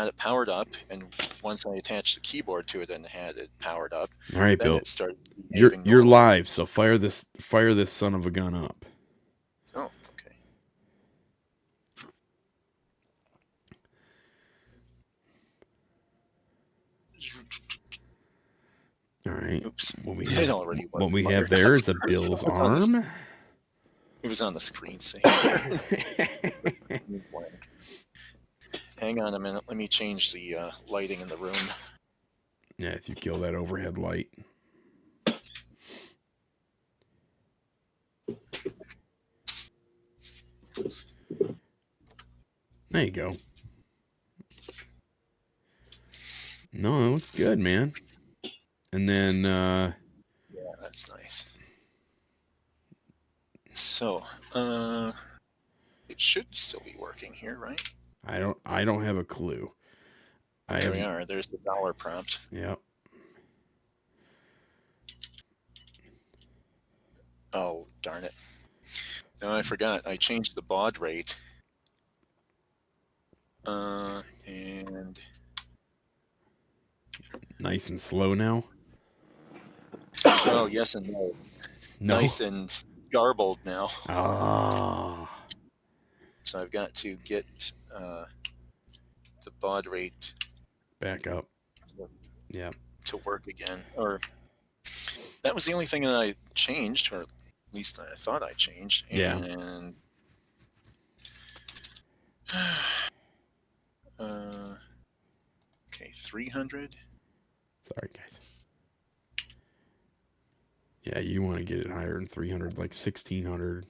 it powered up, and once I attached the keyboard to it and had it powered up, All right, then Bill. it started You're behaving live, so fire this son of a gun up. Oh, okay. All right. Oops. What we It already was. what we have there is a Bill's arm. It was on the screensaver. Hang on a minute. Let me change the lighting in the room. Yeah, if you kill that overhead light. There you go. No, it looks good, man. And then yeah, that's nice. So, It should still be working here, right? I don't have a clue. There we are. There's the dollar prompt. Yep. Oh, darn it. No, I forgot. I changed the baud rate. And Nice and slow now. oh, yes and no. No. Nice and garbled now. Ah. So I've got to get the baud rate Back up. Yeah. to work again. Or that was the only thing that I changed, or at least I thought I changed. Yeah. And okay, 300. Sorry, guys. Yeah, you want to get it higher than 300, like 1600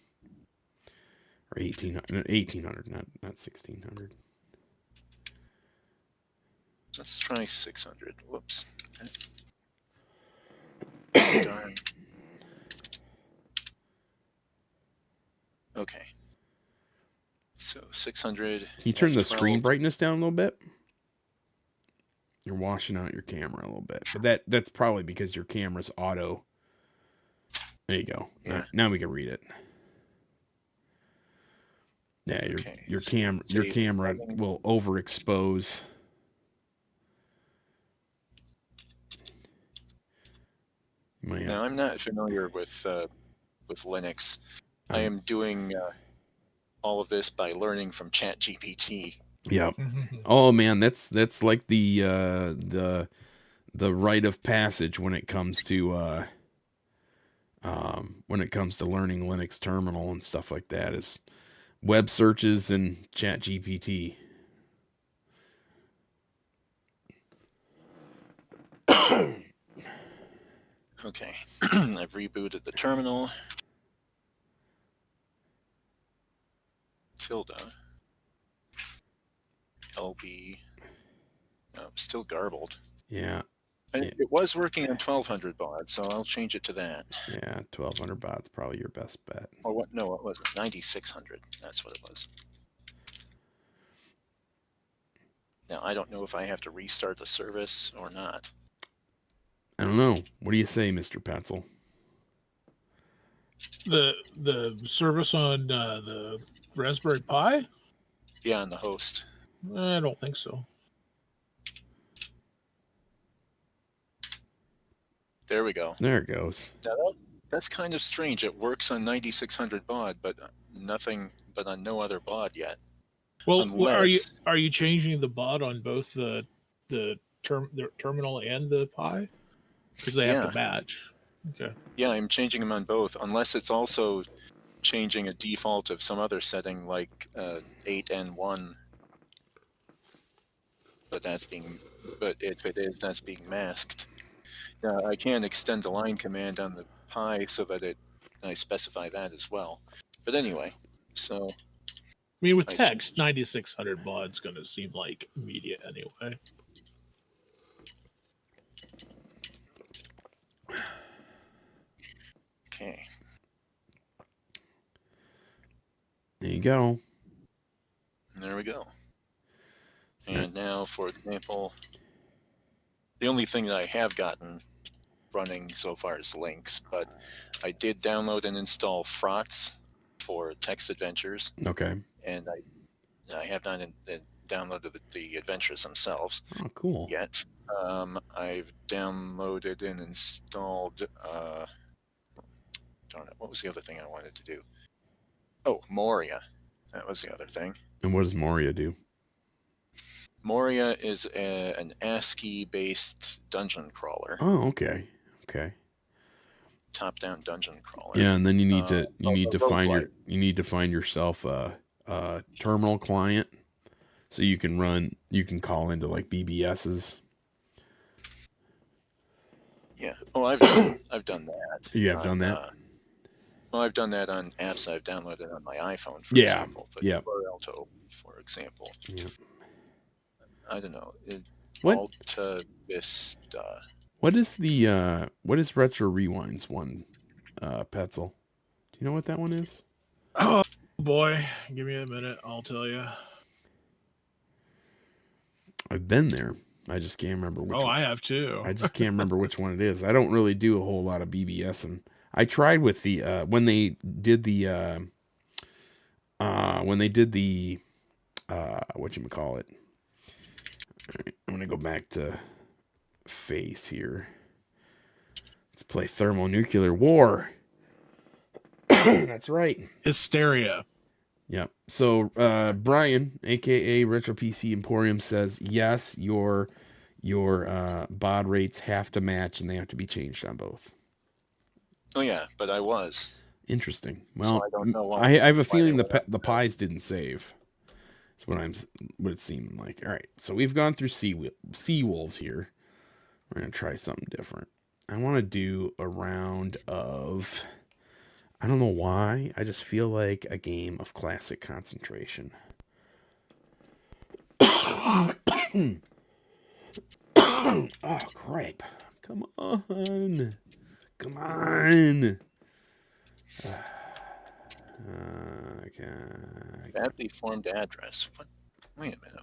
or 1800. 1800, not 1600. Let's try 600. Whoops. Darn. Okay. So 600. Can you turn the F12. screen brightness down a little bit? You're washing out your camera a little bit, but that's probably because your camera's auto. There you go. Yeah. Now we can read it. Yeah, your camera will overexpose. Now, I'm not familiar with Linux. I am doing all of this by learning from ChatGPT. Yeah. Oh man, that's like the rite of passage when it comes to learning Linux terminal and stuff like that is web searches and ChatGPT. Okay, I've rebooted the terminal. Tilde. LB. No, still garbled. Yeah. And it was working on 1200 baud, so I'll change it to that. Yeah, 1200 baud's probably your best bet. Or what? No, what was it? 9600. That's what it was. Now, I don't know if I have to restart the service or not. I don't know. What do you say, Mr. Petzl? The service on the Raspberry Pi? Yeah, on the host. I don't think so. There we go. There it goes. Now that's kind of strange. It works on 9600 baud, but on no other baud yet. Well, Unless, are you changing the baud on both the terminal and the Pi? Because they have to match. Okay. Yeah, I'm changing them on both, unless it's also changing a default of some other setting like 8N1. But if it is, that's being masked. I can extend the line command on the Pi so that I specify that as well. But anyway, so. I mean, with text, 9600 baud's going to seem like media anyway. Okay. There you go. There we go. And now, for example, the only thing that I have gotten running so far is links, but I did download and install Frotz for text adventures. Okay. And I have not downloaded the adventures themselves. Oh, cool. Yet. I've downloaded and installed. Darn it! What was the other thing I wanted to do? Oh, Moria. That was the other thing. And what does Moria do? Moria is an ASCII-based dungeon crawler. Oh, okay. Okay. Top-down dungeon crawler. Yeah, and then you need to find yourself a terminal client so you can call into like BBSs. Yeah. Oh, I've done that. You have done that? Well, I've done that on apps I've downloaded on my iPhone, for Yeah. example. But Yeah. Alto, for example. Yeah. I don't know. What? Alta Vista. What is Retro Rewinds one, Petzl? Do you know what that one is? Oh boy, give me a minute. I'll tell you. I've been there. I just can't remember which Oh, one. I have too. I just can't remember which one it is. I don't really do a whole lot of BBSing. I tried with the when they did the whatchamacallit. All right, I'm gonna go back to face here. Let's play thermonuclear war. That's right. Hysteria. Yep. So Brian, aka Retro PC Emporium, says yes, your baud rates have to match and they have to be changed on both. Oh yeah, but I was. Interesting. So Well, I don't know I have a why they feeling went up the to- pies didn't save. That's what it seemed like. All right, so we've gone through sea wolves here. We're gonna try something different. I want to do a round of. I don't know why. I just feel like a game of classic concentration. Oh, crap. Come on. Come on. Okay. Badly formed address. What? Wait a minute.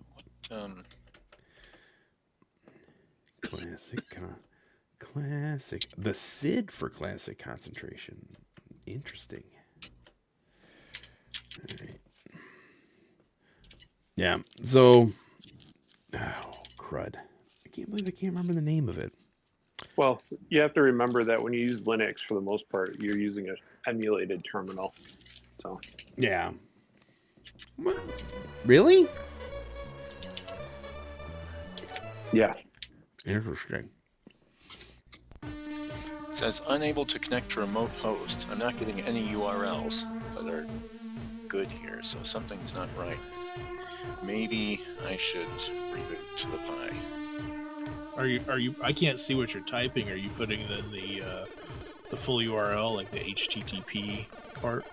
What? Classic. The SID for classic concentration. Interesting. All right. Yeah. So. Oh, crud. I can't believe I can't remember the name of it. Well, you have to remember that when you use Linux, for the most part, you're using an emulated terminal. So Yeah. What? Really? yeah, Interesting. It says unable to connect to remote host. I'm not getting any URLs that are good here, so something's not right. Maybe I should reboot to the Pi. Are you? I can't see what you're typing. Are you putting in the full URL, like the HTTP part?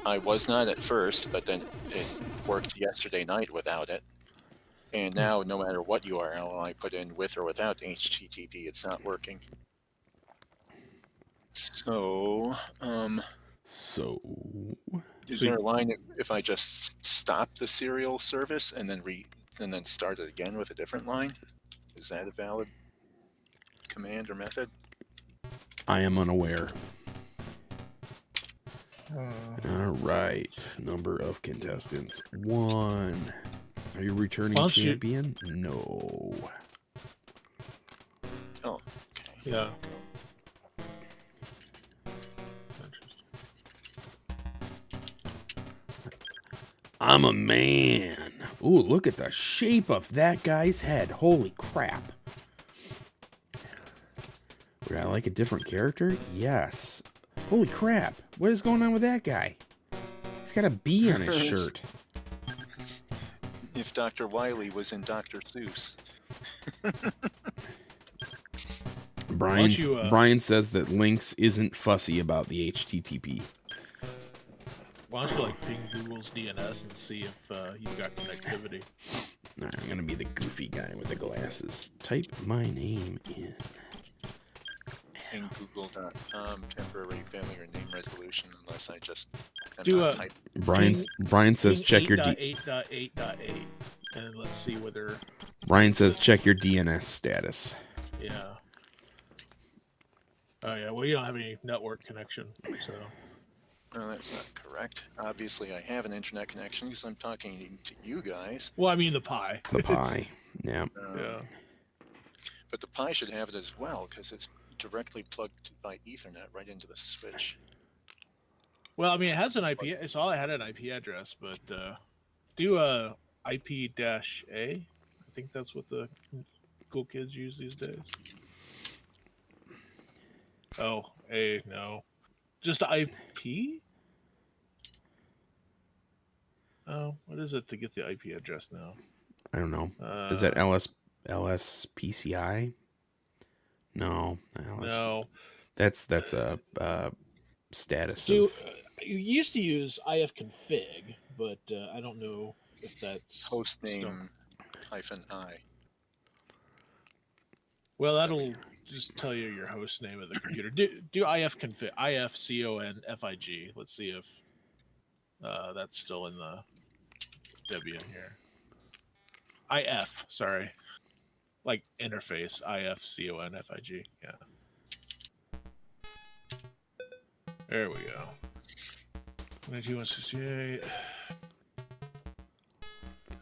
I was not at first, but then it worked yesterday night without it. And now, no matter what URL I put in with or without HTTP, it's not working. So, is there a line if I just stop the serial service and then start it again with a different line? Is that a valid command or method? I am unaware. All right. Number of contestants. 1. Are you returning champion? No. Oh, okay. Yeah. I'm a man. Ooh, look at the shape of that guy's head. Holy crap. Would I like a different character? Yes. Holy crap. What is going on with that guy? He's got a bee on his shirt. If Dr. Wily was in Dr. Seuss. Brian says that Lynx isn't fussy about the HTTP. Why don't you like ping Google's DNS and see if you've got connectivity? All right, I'm gonna be the goofy guy with the glasses. Type my name in. In Google.com, temporary failure name resolution, unless I just type. Brian says check your 8.8.8.8, and let's see whether. Brian says check your DNS status. Yeah. Oh yeah. Well, you don't have any network connection, so. No, that's not correct. Obviously, I have an internet connection because I'm talking to you guys. Well, I mean the Pi. The Pi. Yeah. Yeah. But the Pi should have it as well because it's directly plugged by Ethernet right into the switch. Well, I mean, it has an IP. It's all I had an IP address, but do a IP-A. I think that's what the cool kids use these days. Oh, A, no. Just IP? Oh, what is it to get the IP address now? I don't know. Is that LSPCI? No. No. That's a status You used to use ifconfig, but I don't know if that's hostname -I. Well, that'll just tell you your host name of the computer. Do ifconfig, ifconfig. Let's see if That's still in the Debian here. IF, sorry. Like interface, IFCONFIG. Yeah. There we go. 168.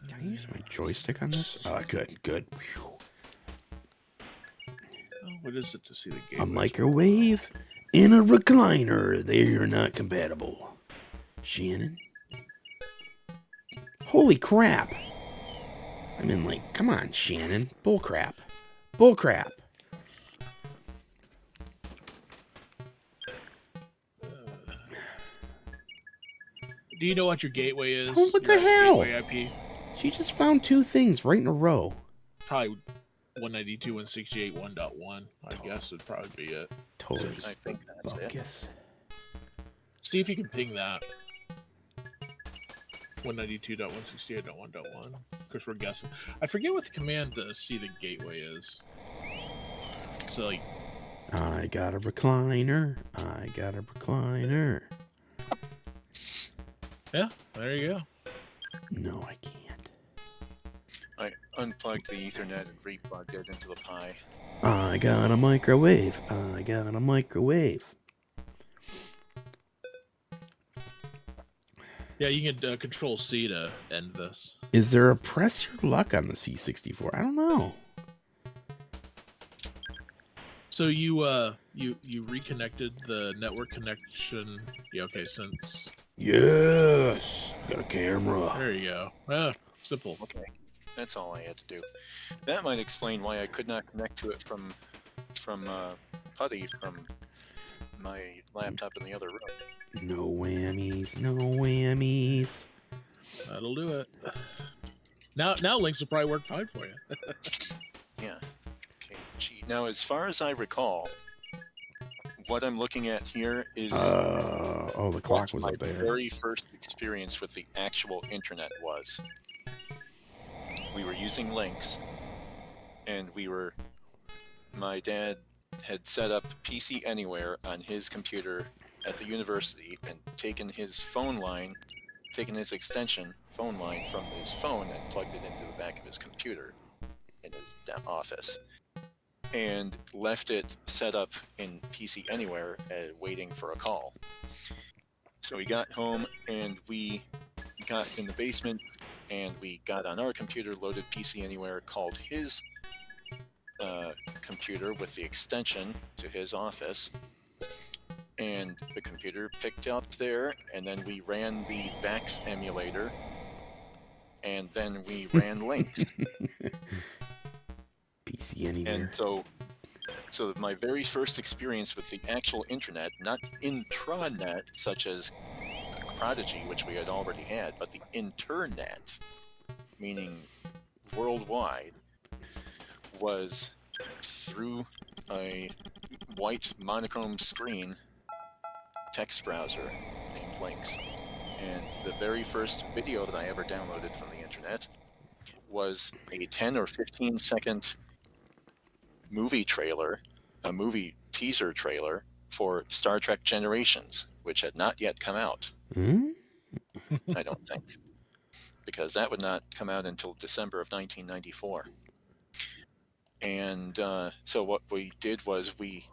Can I use my joystick on this? Oh, good. Whew. Oh, what is it to see the game? A microwave and a recliner. They are not compatible. Shannon? Holy crap. I mean, like, come on, Shannon. Bullcrap. Do you know what your gateway is? Oh, what the Your hell? Gateway IP? She just found two things right in a row. Probably 192.168.1.1. I guess would probably be it. Totally. I think that's it. Bogus. See if you can ping that. 192.168.1.1. Because we're guessing. I forget what the command to see the gateway is. It's like. I got a recliner. Yeah, there you go. No, I can't. I unplugged the Ethernet and replugged it into the Pi. I got a microwave. Yeah, you can Control C to end this. Is there a press your luck on the C64? I don't know. So you reconnected the network connection. Yeah, okay, since. Yes. Got a camera. There you go. Ah, simple. Okay, that's all I had to do. That might explain why I could not connect to it from PuTTY from my laptop in the other room. No whammies. That'll do it. Now links will probably work fine for you. Yeah. Okay. Gee. Now, as far as I recall, what I'm looking at here is the clock what was my up there. very first experience with the actual internet was. We were using links, and my dad had set up PC Anywhere on his computer at the university and taken his extension phone line from his phone and plugged it into the back of his computer in his office, and left it set up in PC Anywhere waiting for a call. So we got home and we got in the basement and we got on our computer, loaded PC Anywhere, called his computer with the extension to his office, and the computer picked up there, and then we ran the VAX emulator, and then we ran links. PC Anywhere. And so my very first experience with the actual internet, not intranet such as Prodigy, which we had already had, but the internet, meaning worldwide, was through a white monochrome screen text browser named Lynx. And the very first video that I ever downloaded from the internet was a 10 or 15 second movie teaser trailer for Star Trek Generations, which had not yet come out. I don't think, because that would not come out until December of 1994. And so what we did was we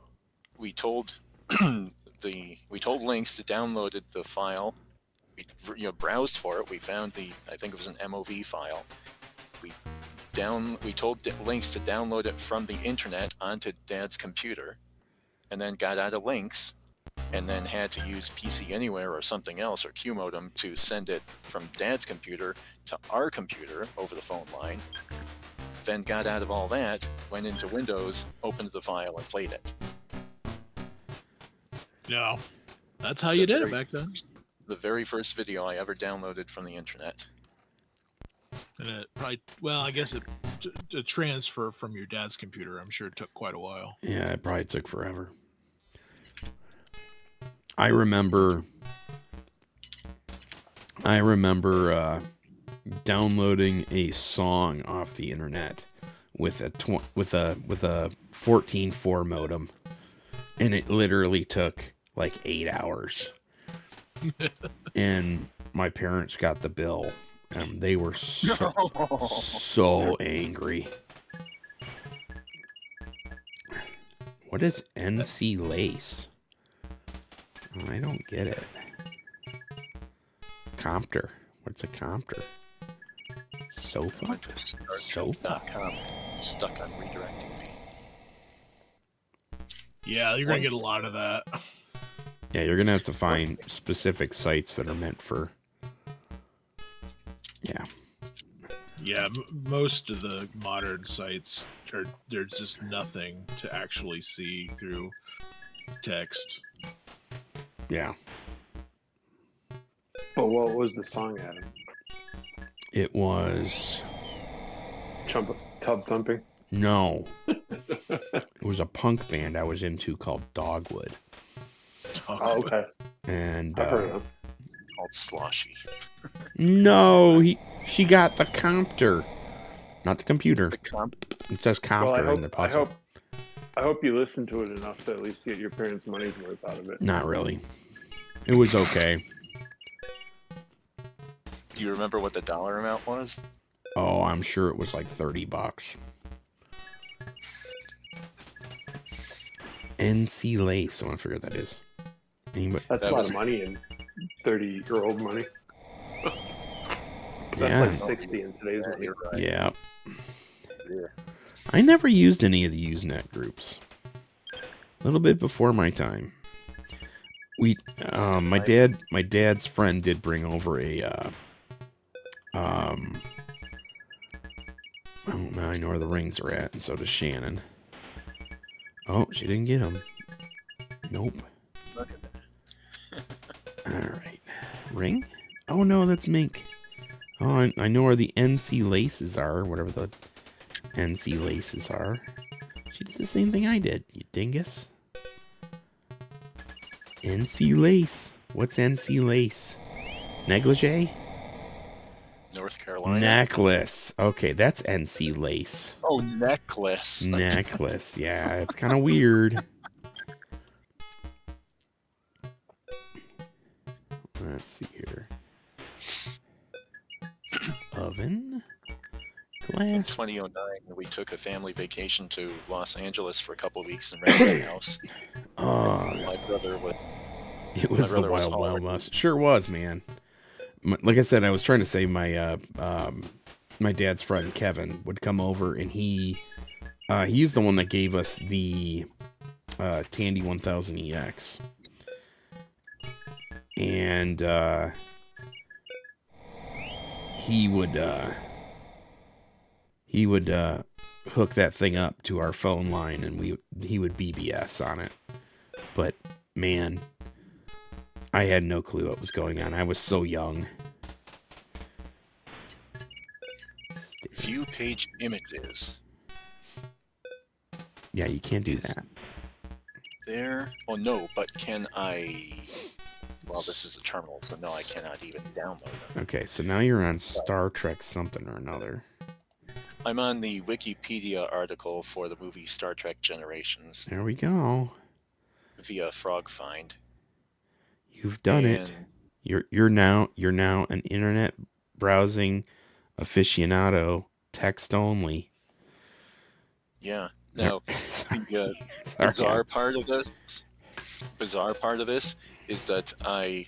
told Lynx to download the file. We browsed for it. We found I think it was an MOV file. We told Lynx to download it from the internet onto Dad's computer, and then got out of Lynx, and then had to use PC Anywhere or something else, or Q modem, to send it from Dad's computer to our computer over the phone line. Then got out of all that, went into Windows, opened the file, and played it. No, that's how you did it back then. The very first video I ever downloaded from the internet. And it probably, well, I guess to transfer from your dad's computer, I'm sure it took quite a while. Yeah, it probably took forever. I remember downloading a song off the internet with a 14.4 modem, and it literally took like 8 hours. And my parents got the bill, and they were so angry. What is NC Lace? I don't get it. Compter. What's a compter? Sofa? Sofa? Stuck on redirecting me. Yeah, you're gonna get a lot of that. Yeah, you're gonna have to find specific sites that are meant for. Yeah. Yeah, most of the modern sites there's just nothing to actually see through text. Yeah. But what was the song, Adam? It was. Tub thumping? No. It was a punk band I was into called Dogwood. Oh, okay. And I've heard of them. Called Sloshy. no, she got the compter, not the computer. The comp. It says compter in the puzzle. I hope you listen to it enough to at least get your parents' money's worth out of it. Not really. It was okay. Do you remember what the dollar amount was? Oh, I'm sure it was like $30. NC Lace. I want to figure what that is. Anybody? That's That a lot was- of money in 30-year-old money. That's Yeah. like 60 in today's money. You're right. Yeah. Yeah. I never used any of the Usenet groups. A little bit before my time. My dad's friend did bring over a, oh, now I know where the rings are at, and so does Shannon. Oh, she didn't get them. Nope. Look at that. Alright. Ring? Oh no, that's Mink. Oh, I know where the NC laces are, whatever the NC laces are. She did the same thing I did, you dingus. NC lace. What's NC lace? Negligee? North Carolina. Necklace. Okay, that's NC lace. Oh, necklace. Necklace. Yeah, it's kind of weird. Let's see here. Oven. In Glass. 2009, we took a family vacation to Los Angeles for a couple of weeks and rented a house. Oh, My brother would. it was the brother was Wild Wild already- West. Sure was, man. Like I said, I was trying to say my my dad's friend Kevin would come over, and he's the one that gave us the Tandy 1000 EX, and he would hook that thing up to our phone line, and he would BBS on it. But man, I had no clue what was going on. I was so young. View page images. Yeah, you can't do that. There. Oh no, but can I? Well, this is a terminal, so no, I cannot even download them. Okay, so now you're on Star Trek something or another. I'm on the Wikipedia article for the movie Star Trek Generations There we go. via Frog Find. You've done it. And You're now an internet browsing aficionado, text only. Yeah. Now, Sorry. the Sorry. bizarre part of this is that I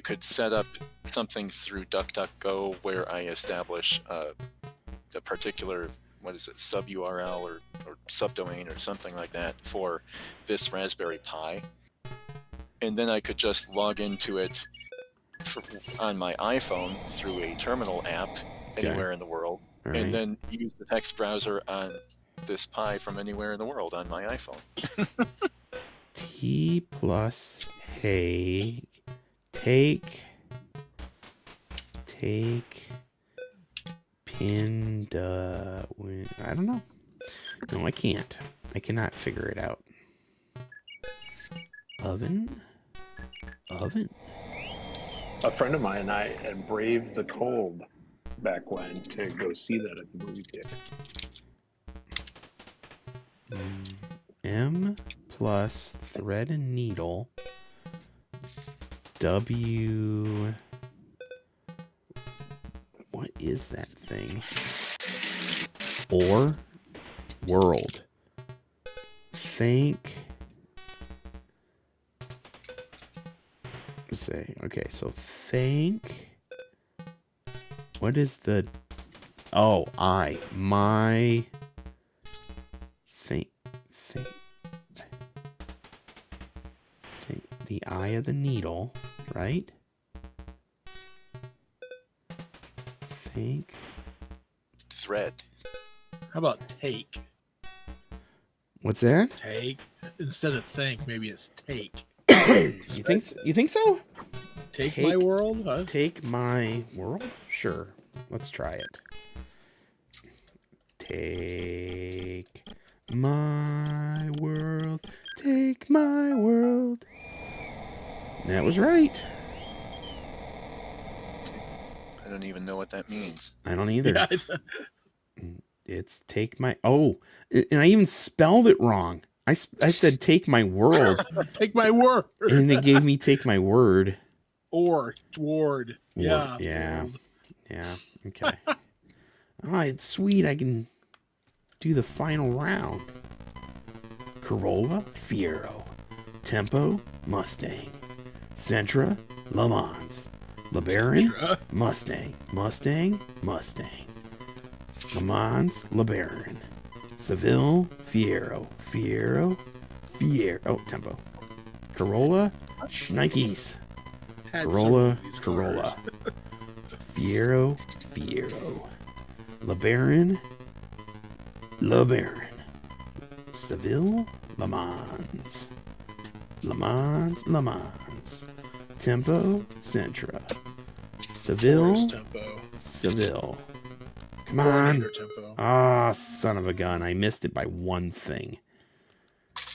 could set up something through DuckDuckGo where I establish a particular, what is it, sub URL or subdomain or something like that for this Raspberry Pi, and then I could just log into it on my iPhone through a terminal app anywhere in the world, All right. and then use the text browser on this Pi from anywhere in the world on my iPhone. T plus take pinned I don't know. No, I can't. I cannot figure it out. Oven. A friend of mine and I had braved the cold back when to go see that at the movie theater. M plus thread and needle. W. What is that thing? Or world. Think. Let's say, okay, so think. What is the. Oh, my. Think. The eye of the needle, right? Think. Thread. How about take? What's that? Take instead of think. Maybe it's take. You think so? Take my world? Huh? Take my world? Sure. Let's try it. Take my world. Take my world. That was right. I don't even know what that means. I don't either. Yeah. It's take my... Oh, and I even spelled it wrong. I said take my world. Take my word. And it gave me take my word. Or ward. Yeah. Yeah. World. Yeah. Okay. Oh, it's sweet. I can do the final round. Corolla, Fiero. Tempo, Mustang. Sentra, Le Mans. LeBaron, Sentra. Mustang. Le Mans, LeBaron. Seville, Fiero. Oh, Tempo. Corolla, Nikes. Had Corolla, some of these Corolla. cars. Fiero. LeBaron. Seville, Le Mans. Tempo, Sentra. Forest Tempo. Seville. Come on. Coordinator Tempo. Ah, son of a gun. I missed it by one thing.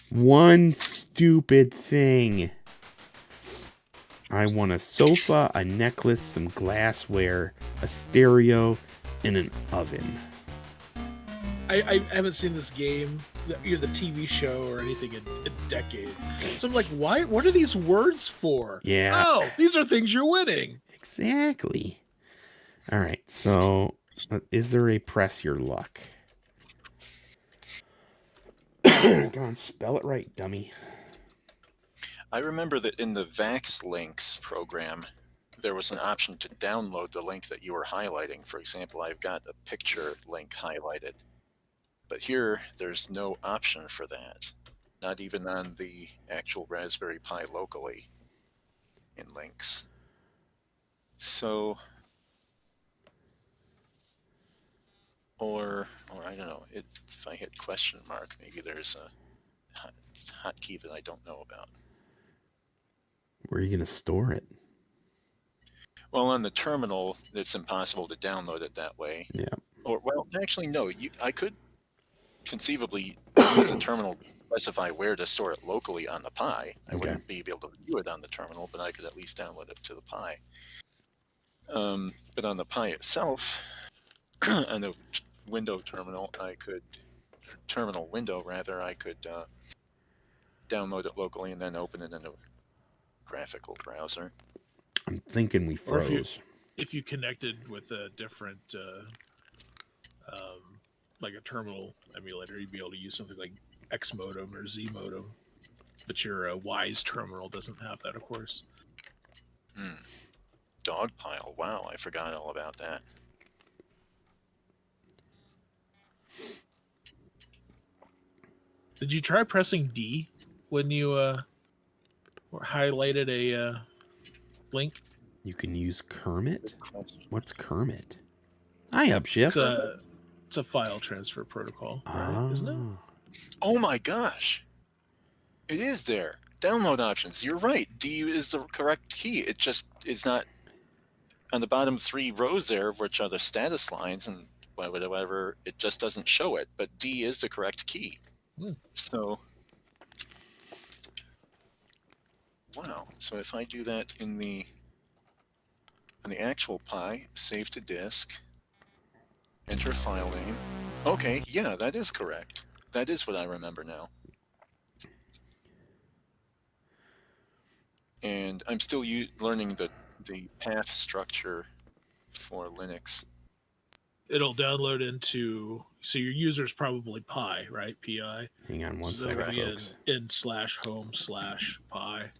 One stupid thing. I won a sofa, a necklace, some glassware, a stereo, and an oven. I haven't seen this game, either the TV show or anything in decades. So I'm like, why? What are these words for? Yeah. Oh, these are things you're winning. Exactly. All right. So, is there a press your luck? Come on, spell it right, dummy. I remember that in the Vax Links program, there was an option to download the link that you were highlighting. For example, I've got a picture link highlighted. But here, there's no option for that. Not even on the actual Raspberry Pi locally in links. So, or I don't know, if I hit question mark, maybe there's a hotkey that I don't know about. Where are you going to store it? Well, on the terminal, it's impossible to download it that way. Yeah. Or, well, actually, no. I could conceivably use the terminal to specify where to store it locally on the Pi. I wouldn't be able to view it on the terminal, but I could at least download it to the Pi. But on the Pi itself, on the window terminal, I could download it locally and then open it in a graphical browser. I'm thinking we Or froze. if you connected with a different, like a terminal emulator, you'd be able to use something like X modem or Z modem. But your Wise terminal doesn't have that, of course. Dogpile. Wow, I forgot all about that. Did you try pressing D when you highlighted a link? You can use Kermit? What's Kermit? Hi, Upshift. It's a file transfer protocol, right? Isn't it? Oh my gosh. It is there. Download options. You're right. D is the correct key. It just is not on the bottom 3 rows there, which are the status lines and whatever. It just doesn't show it. But D is the correct key. So, wow. So if I do that on the actual Pi, save to disk, enter file name. Okay, yeah, that is correct. That is what I remember now. and I'm still learning the path structure for Linux. It'll download into, so your user's probably Pi, right? Pi. Hang on one So it'll second, be folks. in /home/Pi.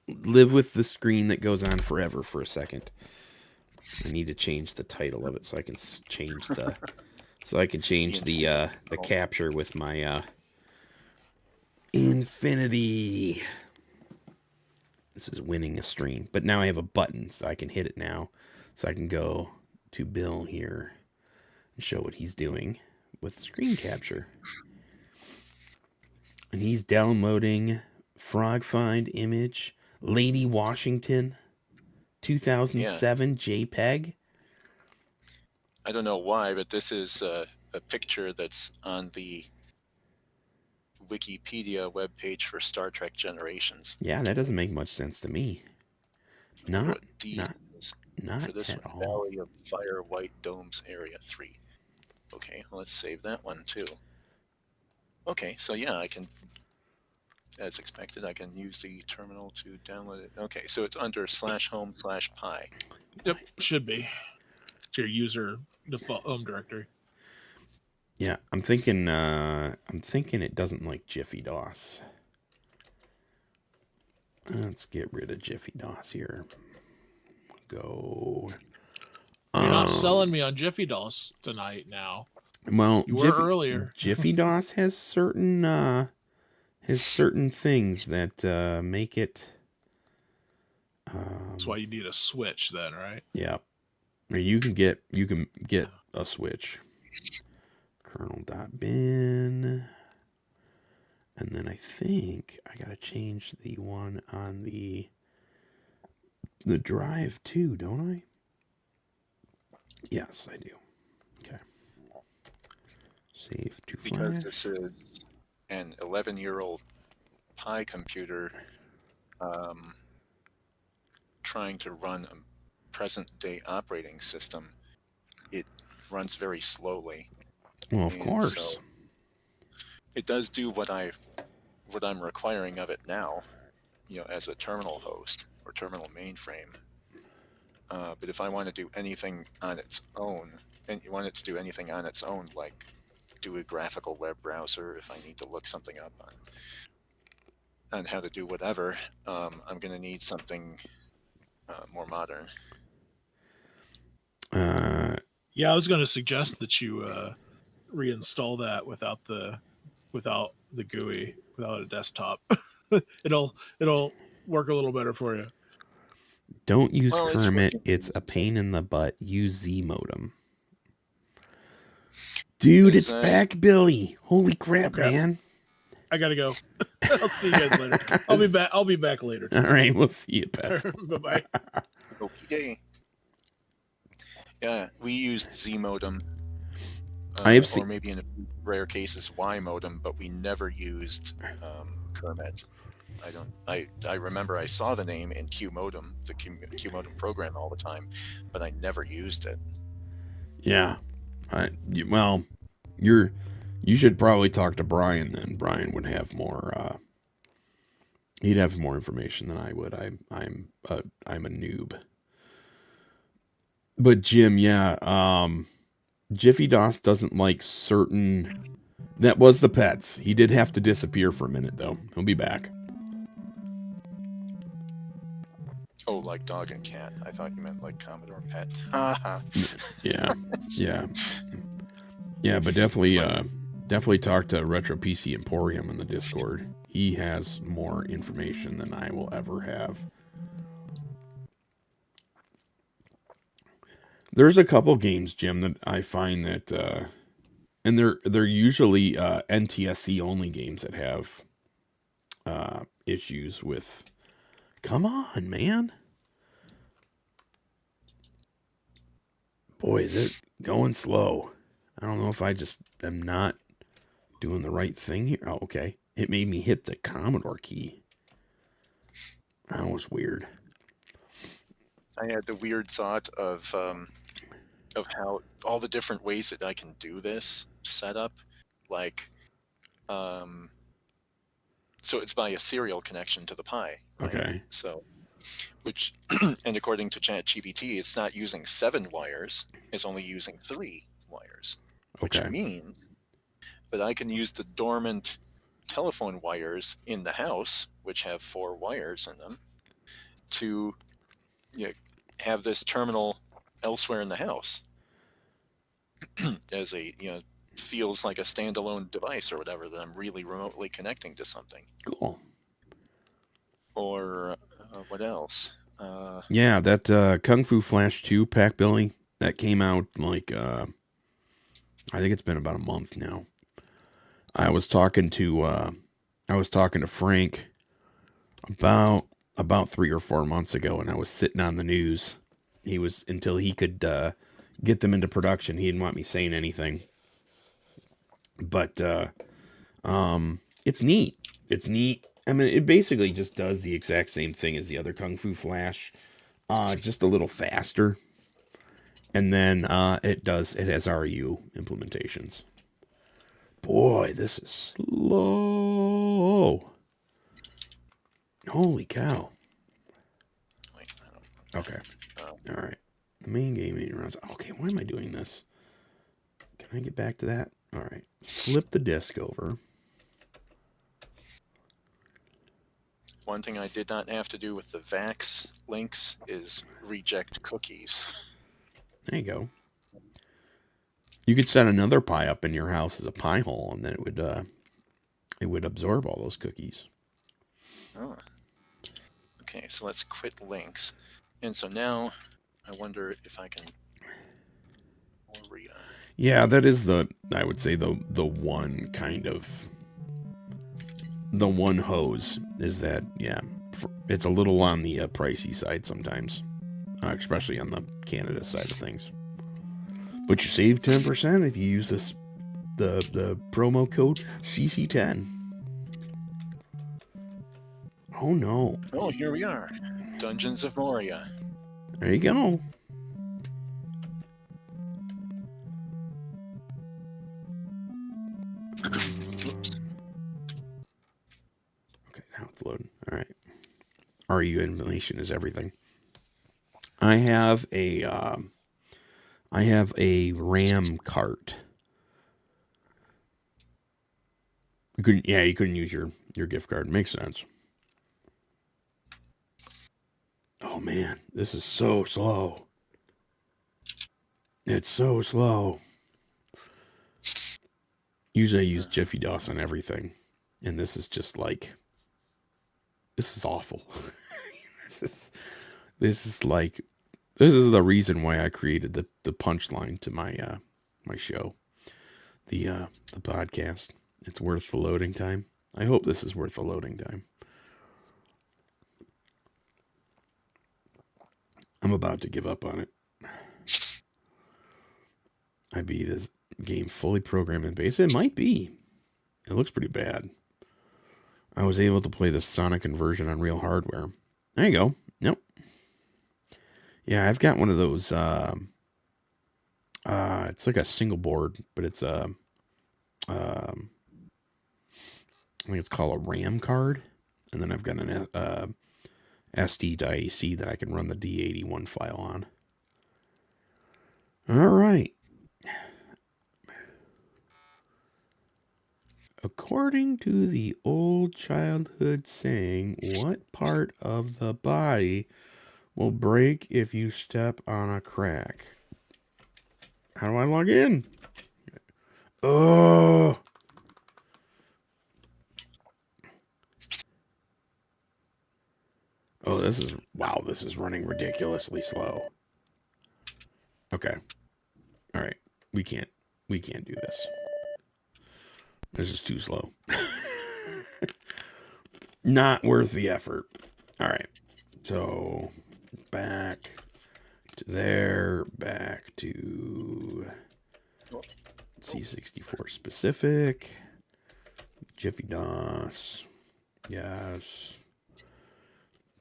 Live with the screen that goes on forever for a second. I need to change the title of it so I can change the the capture with my Infinity. This is winning a stream, but now I have a button, so I can hit it now, so I can go to Bill here and show what he's doing with screen capture. And he's downloading Frog Find image, Lady Washington, 2007 JPEG. I don't know why, but this is a picture that's on the Wikipedia webpage for Star Trek Generations. Yeah, that doesn't make much sense to me. Not for this at one, all. Valley of Fire White Domes Area 3. Okay, let's save that one too. Okay, so yeah, I can, as expected, I can use the terminal to download it. Okay, so it's under /home/Pi. Yep, should be. It's your user default home directory. Yeah, I'm thinking it doesn't like Jiffy DOS. Let's get rid of Jiffy DOS here. Go. You're not selling me on Jiffy DOS tonight now. Well, you were earlier. Jiffy DOS has certain things that make it. That's why you need a switch, then, right? Yeah, you can get a switch. Kernel.bin, and then I think I gotta change the one on the drive too, don't I? Yes, I do. Okay. Save to flash. Because this is an 11-year-old Pi computer trying to run a present-day operating system, it runs very slowly. Well, of course. So it does do what I'm requiring of it now, as a terminal host or terminal mainframe. But if I want to do anything on its own, and you want it to do anything on its own, like do a graphical web browser, if I need to look something up on how to do whatever, I'm going to need something more modern. Yeah, I was going to suggest that you reinstall that without the GUI, without a desktop. it'll work a little better for you. Don't use Kermit. It's a pain in the butt. Use Z modem. Dude, it's back, Billy. Holy crap, man. I gotta go. I'll see you guys later. I'll be back later. All right, we'll see you, Pets. Bye-bye. Okay. Yeah, we used Z modem. I have seen, or maybe in rare cases Y modem, but we never used Kermit. I remember I saw the name in Q modem, the Q modem program all the time, but I never used it. Yeah. Well, you should probably talk to Brian then. Brian would have more he'd have more information than I would. I'm a noob. But Jim, yeah, Jiffy DOS doesn't like certain. That was the Pets. He did have to disappear for a minute though. He'll be back. Oh, like dog and cat. I thought you meant like Commodore Pet. Yeah. But definitely talk to Retro PC Emporium in the Discord. He has more information than I will ever have. There's a couple games, Jim, that I find that, and they're usually NTSC only games that have issues with. Come on, man. Boy, is it going slow. I don't know if I just am not doing the right thing here. Oh, okay. It made me hit the Commodore key. That was weird. I had the weird thought of how all the different ways that I can do this setup, like, so it's by a serial connection to the Pi. Right? Okay. So which, and according to ChatGPT, it's not using 7 wires, it's only using 3 wires, which Okay. means that I can use the dormant telephone wires in the house, which have 4 wires in them, to have this terminal elsewhere in the house as a, feels like a standalone device or whatever, that I'm really remotely connecting to something. Cool. Or what else? Yeah, that Kung Fu Flash 2 pack, Billy, that came out like, I think it's been about a month now. I was talking to Frank about 3 or 4 months ago, and I was sitting on the news. Until he could get them into production, he didn't want me saying anything. But it's neat. It's neat. I mean, it basically just does the exact same thing as the other Kung Fu Flash, just a little faster. And then it has RU implementations. Boy, this is slow. Holy cow. Wait, Okay. All right. The main game runs. Okay, why am I doing this? Can I get back to that? All right. Flip the disc over. one thing I did not have to do with the VAX links is reject cookies. There you go. You could set another pie up in your house as a pie hole, and then it would absorb all those cookies. Oh. Okay, so let's quit links. And so now I wonder if I can Yeah, that is I would say the one kind of, the one hose is that, yeah, it's a little on the pricey side sometimes, especially on the Canada side of things. But you save 10% if you use the promo code CC10. Oh no. Oh, here we are. Dungeons of Moria. There you go. Okay, now it's loading. All right. RU information is everything. I have a RAM cart. You couldn't use your gift card. Makes sense. Oh man, this is so slow. It's so slow. Usually I use Jiffy DOS on everything, and this is just like, this is awful. This is the reason why I created the punchline to my my show, the podcast. It's worth the loading time. I hope this is worth the loading time. I'm about to give up on it. I beat this game fully programmed in base. It might be. It looks pretty bad. I was able to play the Sonic conversion on real hardware. There you go. Yep. Yeah, I've got one of those. It's like a single board, but it's I think it's called a RAM card, and then I've got an SD to AC that I can run the D81 file on. All right. According to the old childhood saying, what part of the body will break if you step on a crack? How do I log in? Oh. Oh, this is running ridiculously slow. Okay. All right. We can't do this. This is too slow. Not worth the effort. All right. So back to there, back to C64 specific, Jiffy DOS. Yes.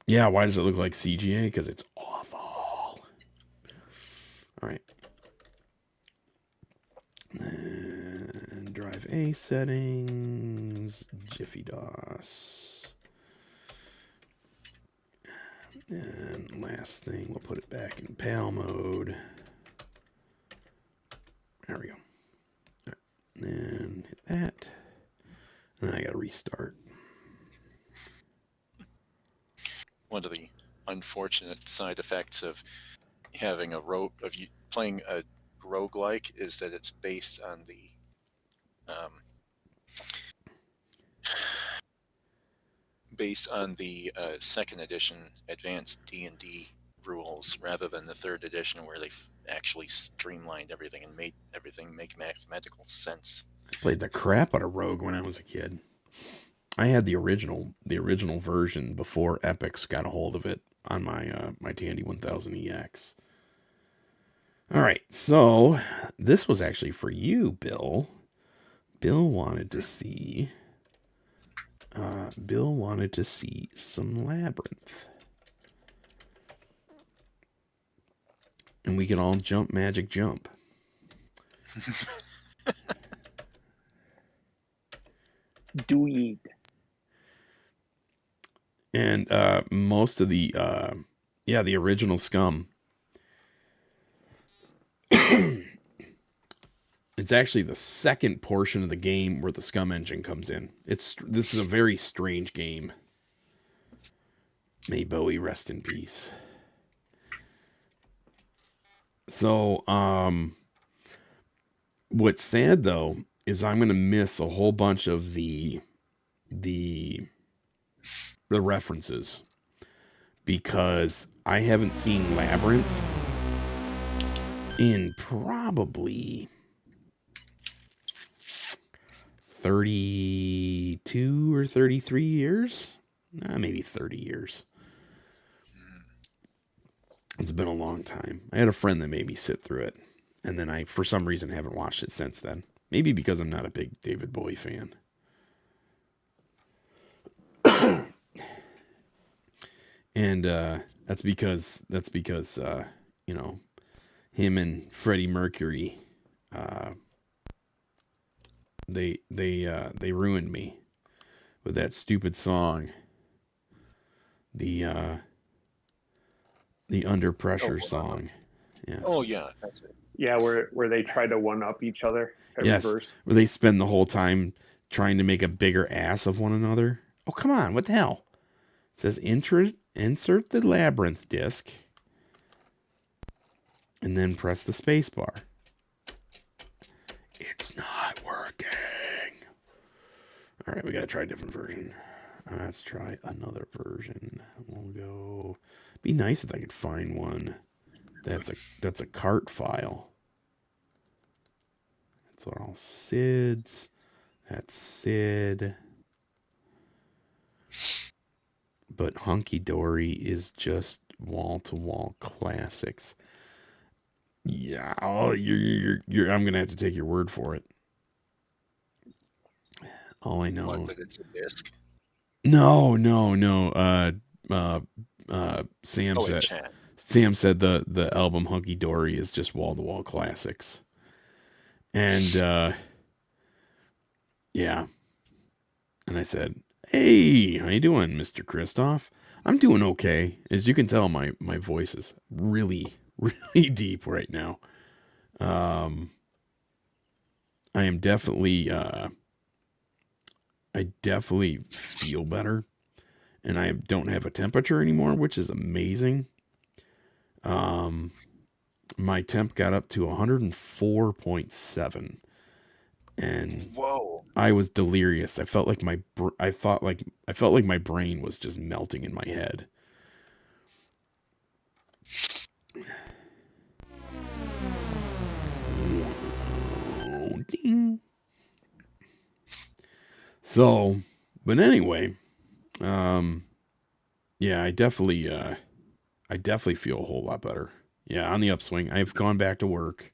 Yeah, why does it look like CGA? Because it's awful. All right. And drive A settings, Jiffy DOS. And last thing, we'll put it back in PAL mode. There we go. Right. And hit that. And I got to restart. One of the unfortunate side effects of having playing a roguelike is that it's based on the second edition advanced D&D rules rather than the third edition where they've actually streamlined everything and made everything make mathematical sense. I played the crap out of Rogue when I was a kid. I had the original version before Epix got a hold of it on my Tandy 1000EX. All right, so this was actually for you, Bill. Bill wanted to see some Labyrinth. And we can all jump magic jump. Do eat. And most of the original Scum. It's actually the second portion of the game where the Scum engine comes in. This is a very strange game. May Bowie rest in peace. So, what's sad though is I'm gonna miss a whole bunch of the references because I haven't seen Labyrinth in probably 32 or 33 years. Maybe 30 years. It's been a long time. I had a friend that made me sit through it. And then I, for some reason, haven't watched it since then. Maybe because I'm not a big David Bowie fan. And that's because him and Freddie Mercury, they ruined me with that stupid song. The Under Pressure song. Yes. Oh yeah, that's it. Yeah, where they try to one up each other every verse. Where they spend the whole time trying to make a bigger ass of one another. Oh, come on, what the hell? It says insert the Labyrinth disc and then press the space bar. It's not working. All right, we got to try a different version. Let's try another version. We'll go. Be nice if I could find one that's a cart file. That's all SIDs. That's SID. But Hunky Dory is just wall-to-wall classics. Yeah, I'm gonna have to take your word for it. All I know. What, that it's a disc? No. Sam said the album Hunky Dory is just wall-to-wall classics. And yeah. And I said, "Hey, how you doing, Mr. Christoph? I'm doing okay." As you can tell, my voice is really, really deep right now. I am definitely I definitely feel better. And I don't have a temperature anymore, which is amazing. My temp got up to 104.7, and whoa, I was delirious. I felt like my brain was just melting in my head. Ding. So, but anyway. Yeah, I definitely feel a whole lot better. Yeah, on the upswing. I've gone back to work.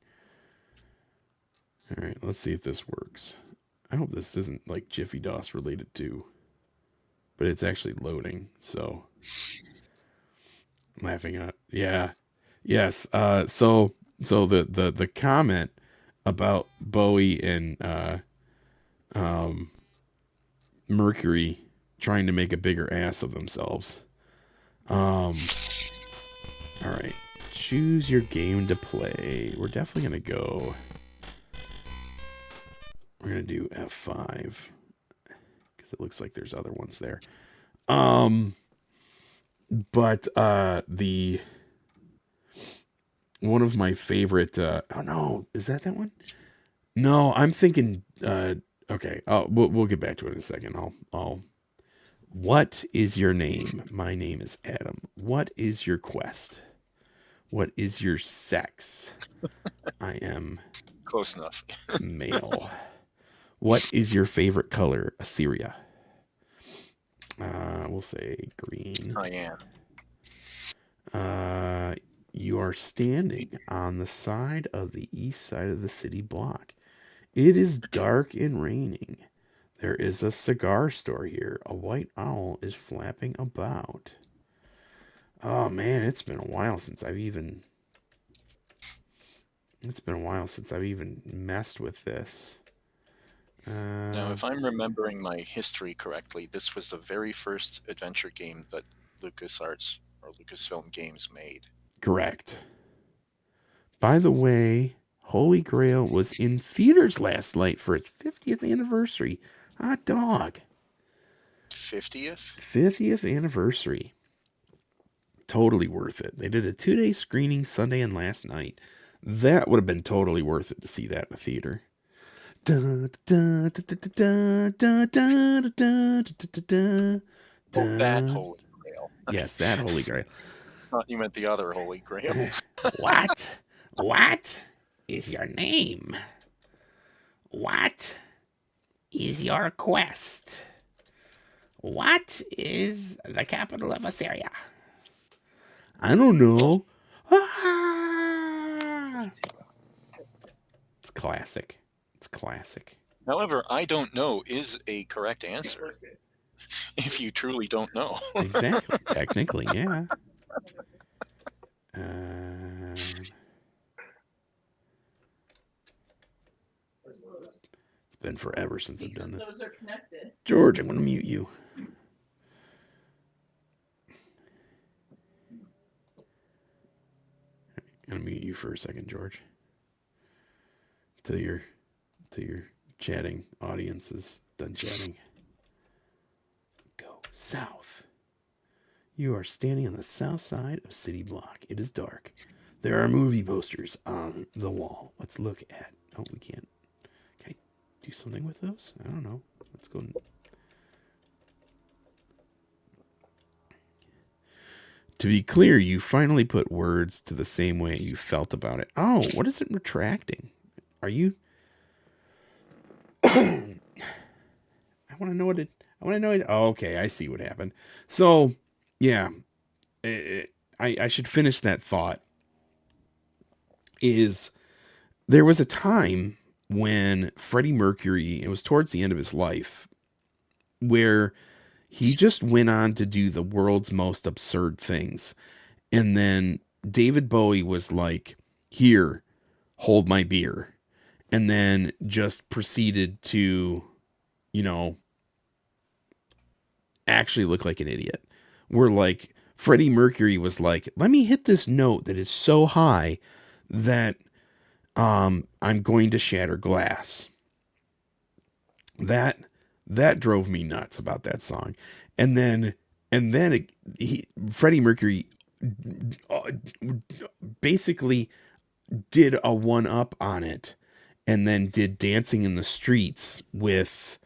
All right, let's see if this works. I hope this isn't like Jiffy DOS related too, but it's actually loading. So, laughing at yes. So the comment about Bowie and Mercury trying to make a bigger ass of themselves. All right. Choose your game to play. We're definitely going to go. We're going to do F5 because it looks like there's other ones there. But the one of my favorite oh no, is that one? No, I'm thinking okay. We'll get back to it in a second. I'll What is your name? My name is Adam. What is your quest? What is your sex? I am Close enough. male. What is your favorite color? Assyria. We'll say green. I am. You are standing on the side of the east side of the city block. It is dark and raining. There is a cigar store here. A white owl is flapping about. Oh man, it's been a while since I've even messed with this. Now, if I'm remembering my history correctly, this was the very first adventure game that LucasArts or Lucasfilm Games made. Correct. By the way, Holy Grail was in theaters last night for its 50th anniversary. Hot dog. 50th? 50th anniversary. Totally worth it. They did a 2-day screening Sunday and last night. That would have been totally worth it to see that in the theater. Oh, that Holy Grail. Yes, that Holy Grail. Thought you meant the other Holy Grail. What? What is your name? What is your quest? What is the capital of Assyria? I don't know. Ah! It's classic. It's classic. However, I don't know is a correct answer. If you truly don't know. Exactly. Technically, yeah. It's been forever since I've done this. Those are connected. George, I'm going to mute you. I'm going to mute you for a second, George. Till your chatting audience is done chatting. Go south. You are standing on the south side of City Block. It is dark. There are movie posters on the wall. Let's look at... Oh, we can't... Can I do something with those? I don't know. Let's go... To be clear, you finally put words to the same way you felt about it. Oh, what is it retracting? Are you... I want to know what it... I want to know it... Oh, okay, I see what happened. So, yeah. I should finish that thought. There was a time when Freddie Mercury, it was towards the end of his life, where he just went on to do the world's most absurd things. And then David Bowie was like, here, hold my beer. And then just proceeded to, actually look like an idiot. Where like Freddie Mercury was like, let me hit this note that is so high that I'm going to shatter glass. That drove me nuts about that song. And then Freddie Mercury basically did a one-up on it, and then did Dancing in the Streets with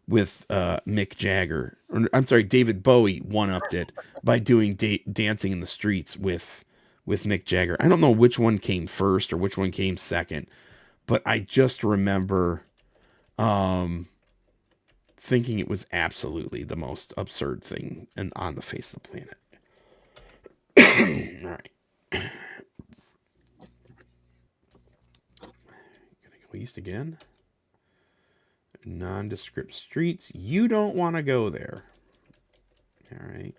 Mick Jagger. I'm sorry, David Bowie one-upped it by doing Dancing in the Streets with Mick Jagger. I don't know which one came first or which one came second, but I just remember thinking it was absolutely the most absurd thing on the face of the planet. All right. Gonna go east again. Nondescript streets. You don't want to go there. All right.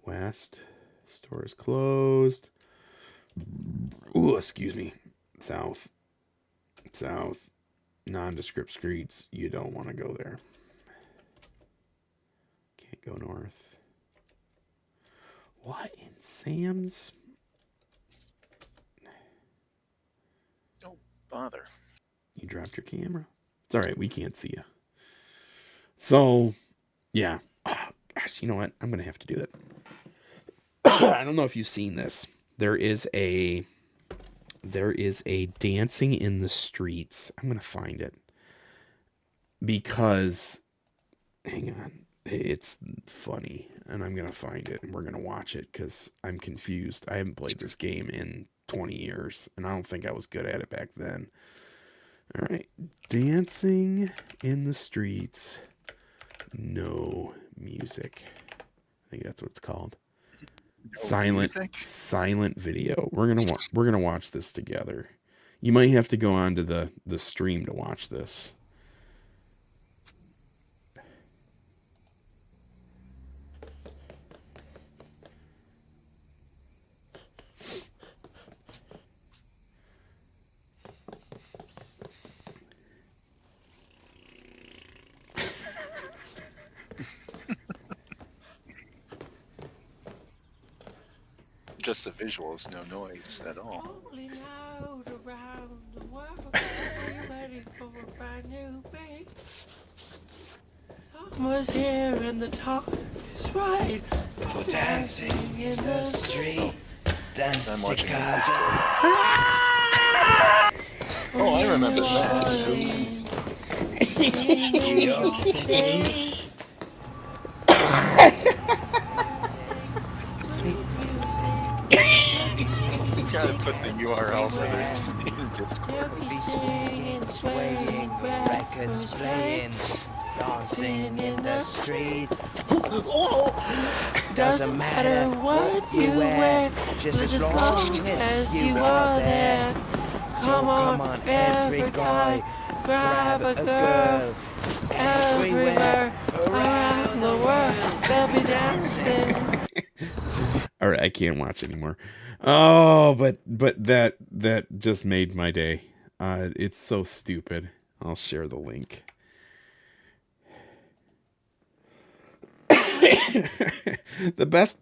West. Store is closed. Ooh, excuse me. South. Nondescript streets. You don't want to go there. Can't go north. What in Sam's? Don't bother. You dropped your camera. It's all right. We can't see you. So, yeah. Oh, gosh, you know what? I'm gonna have to do it. I don't know if you've seen this. There is a dancing in the streets. I'm gonna find it because, hang on, it's funny, and I'm gonna find it and we're gonna watch it because I'm confused. I haven't played this game in 20 years, and I don't think I was good at it back then. All right, dancing in the streets, no music. I think that's what it's called. Silent video. We're gonna watch this together. You might have to go onto the stream to watch this. Just the visuals, no noise at all. Rolling out around the world, are you ready for a brand new day? Summer's here and the time is right for dancing in the street. I'm watching Oh, I remember that. New York City. You gotta put the URL for this in Discord. They'll be singing, swaying, records playing, dancing in the street. Doesn't matter what you wear, just as long as you are there. Come on, every guy, grab a girl. Everywhere around the world, they'll be dancing. All right, I can't watch anymore. Oh, but that just made my day. It's so stupid. I'll share the link. The best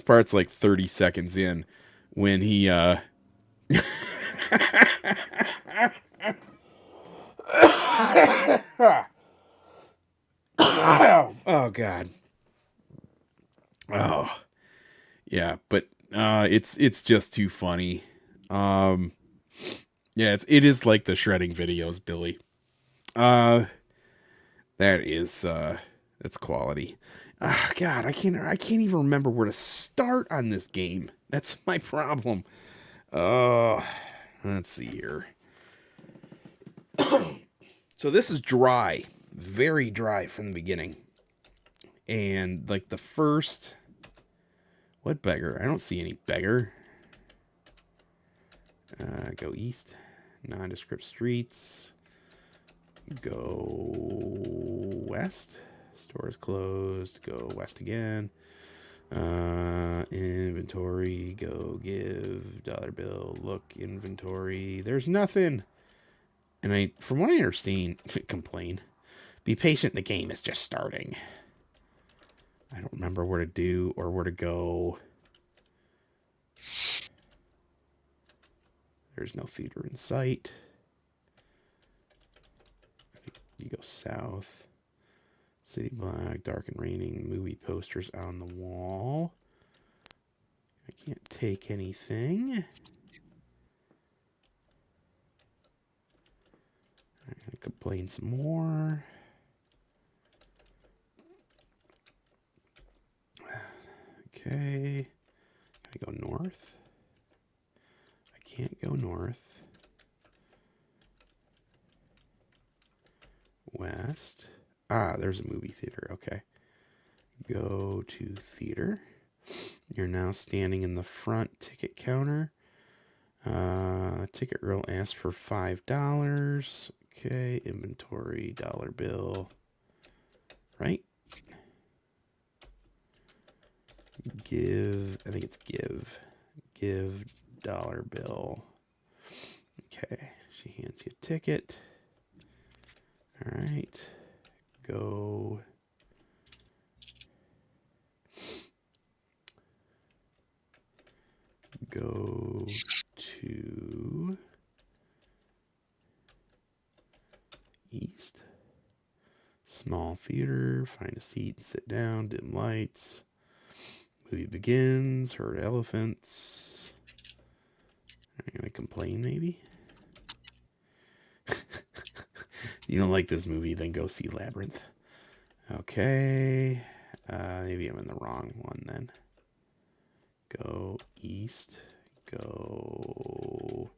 part's like 30 seconds in when he oh god. Oh. Yeah, but it's just too funny. Yeah, it is like the shredding videos, Billy. That's quality. God, I can't even remember where to start on this game. That's my problem. Let's see here. So this is dry, very dry from the beginning. And like the first, what beggar? I don't see any beggar. Go east, nondescript streets. Go west. Store is closed. Go west again. Inventory. Go give. Dollar bill. Look. Inventory. There's nothing. And from what I understand, complain. Be patient. The game is just starting. I don't remember where to do or where to go. There's no theater in sight. You go south. City black, dark and raining, movie posters on the wall. I can't take anything. I'm gonna complain some more. Okay. Can I go north? I can't go north. West. There's a movie theater. Okay. Go to theater. You're now standing in the front ticket counter. Ticket roll asks for $5. Okay. Inventory, dollar bill. Right? Give. I think it's give. Give dollar bill. Okay. She hands you a ticket. All right. Go. east. Small theater. Find a seat and sit down. Dim lights. Movie begins. Herd elephants. Are you gonna complain, maybe? You don't like this movie, then go see Labyrinth. Okay. Maybe I'm in the wrong one then. Go east. Go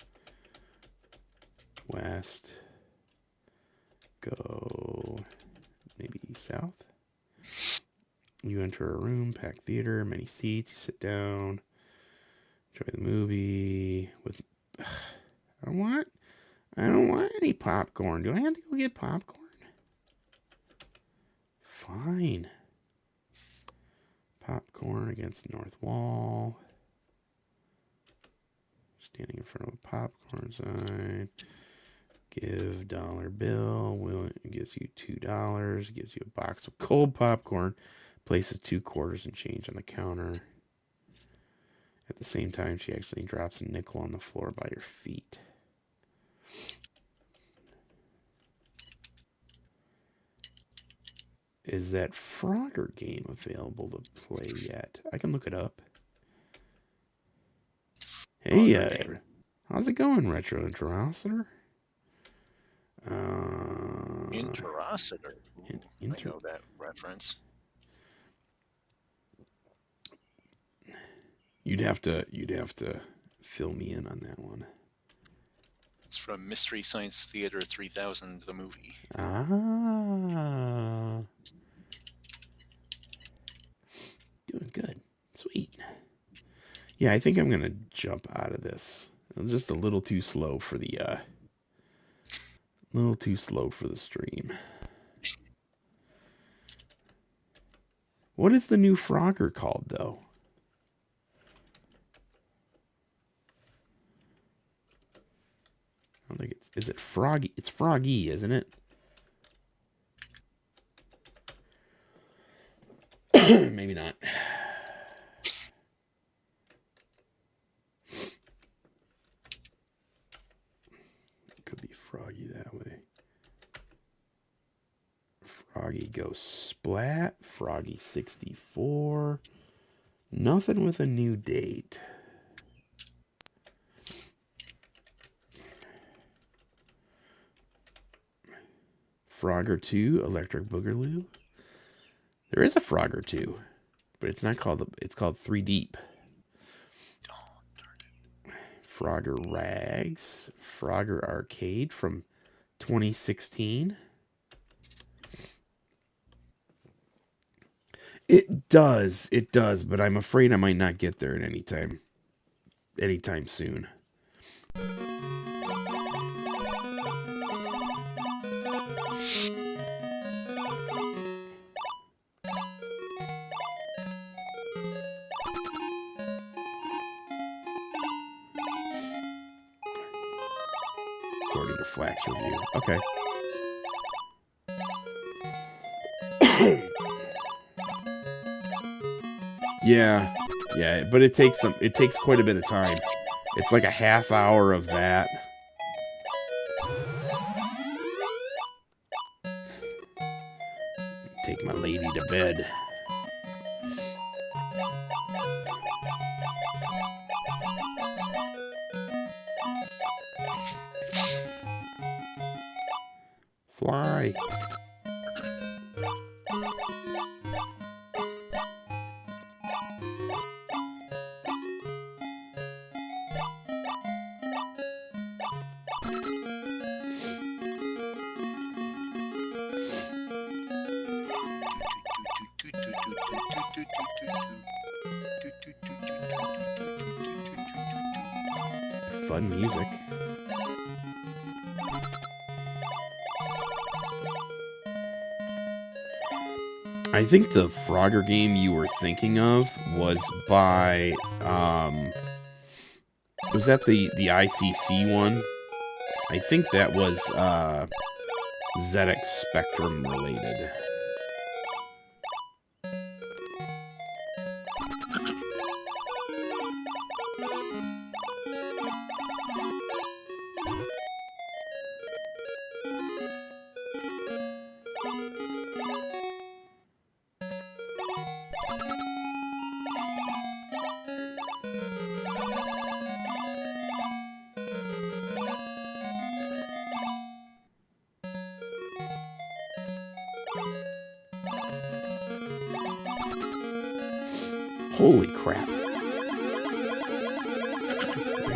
west. Go maybe south. You enter a room, packed theater, many seats. You sit down, enjoy the movie. With I don't want any popcorn. Do I have to go get popcorn? Fine. Popcorn against the north wall. Standing in front of a popcorn sign. Give dollar bill. It gives you $2. Gives you a box of cold popcorn. Places 2 quarters and change on the counter. At the same time, she actually drops a nickel on the floor by your feet. Is that Frogger game available to play yet? I can look it up. Hey, how's it going, Retro Interocitor? Interocitor. I know that reference. You'd have to fill me in on that one. It's from Mystery Science Theater 3000, the movie. Ah. Doing good. Sweet. Yeah, I think I'm going to jump out of this. It's just a little too slow for the stream. What is the new Frogger called, though? I don't think is it Froggy? It's Froggy, isn't it? Maybe not. It could be Froggy that way. Froggy goes splat. Froggy 64. Nothing with a new date. Frogger 2, Electric Boogaloo. There is a Frogger 2, but it's not called. It's called 3 Deep. Oh, darn it. Frogger Rags, Frogger Arcade from 2016. It does, but I'm afraid I might not get there at anytime soon. According to Flax Review. Okay. Yeah, but it takes quite a bit of time. It's like a half hour of that. Take my lady to bed. Fly. Fun music. I think the Frogger game you were thinking of was by, was that the ICC one? I think that was ZX Spectrum related. Holy crap. Look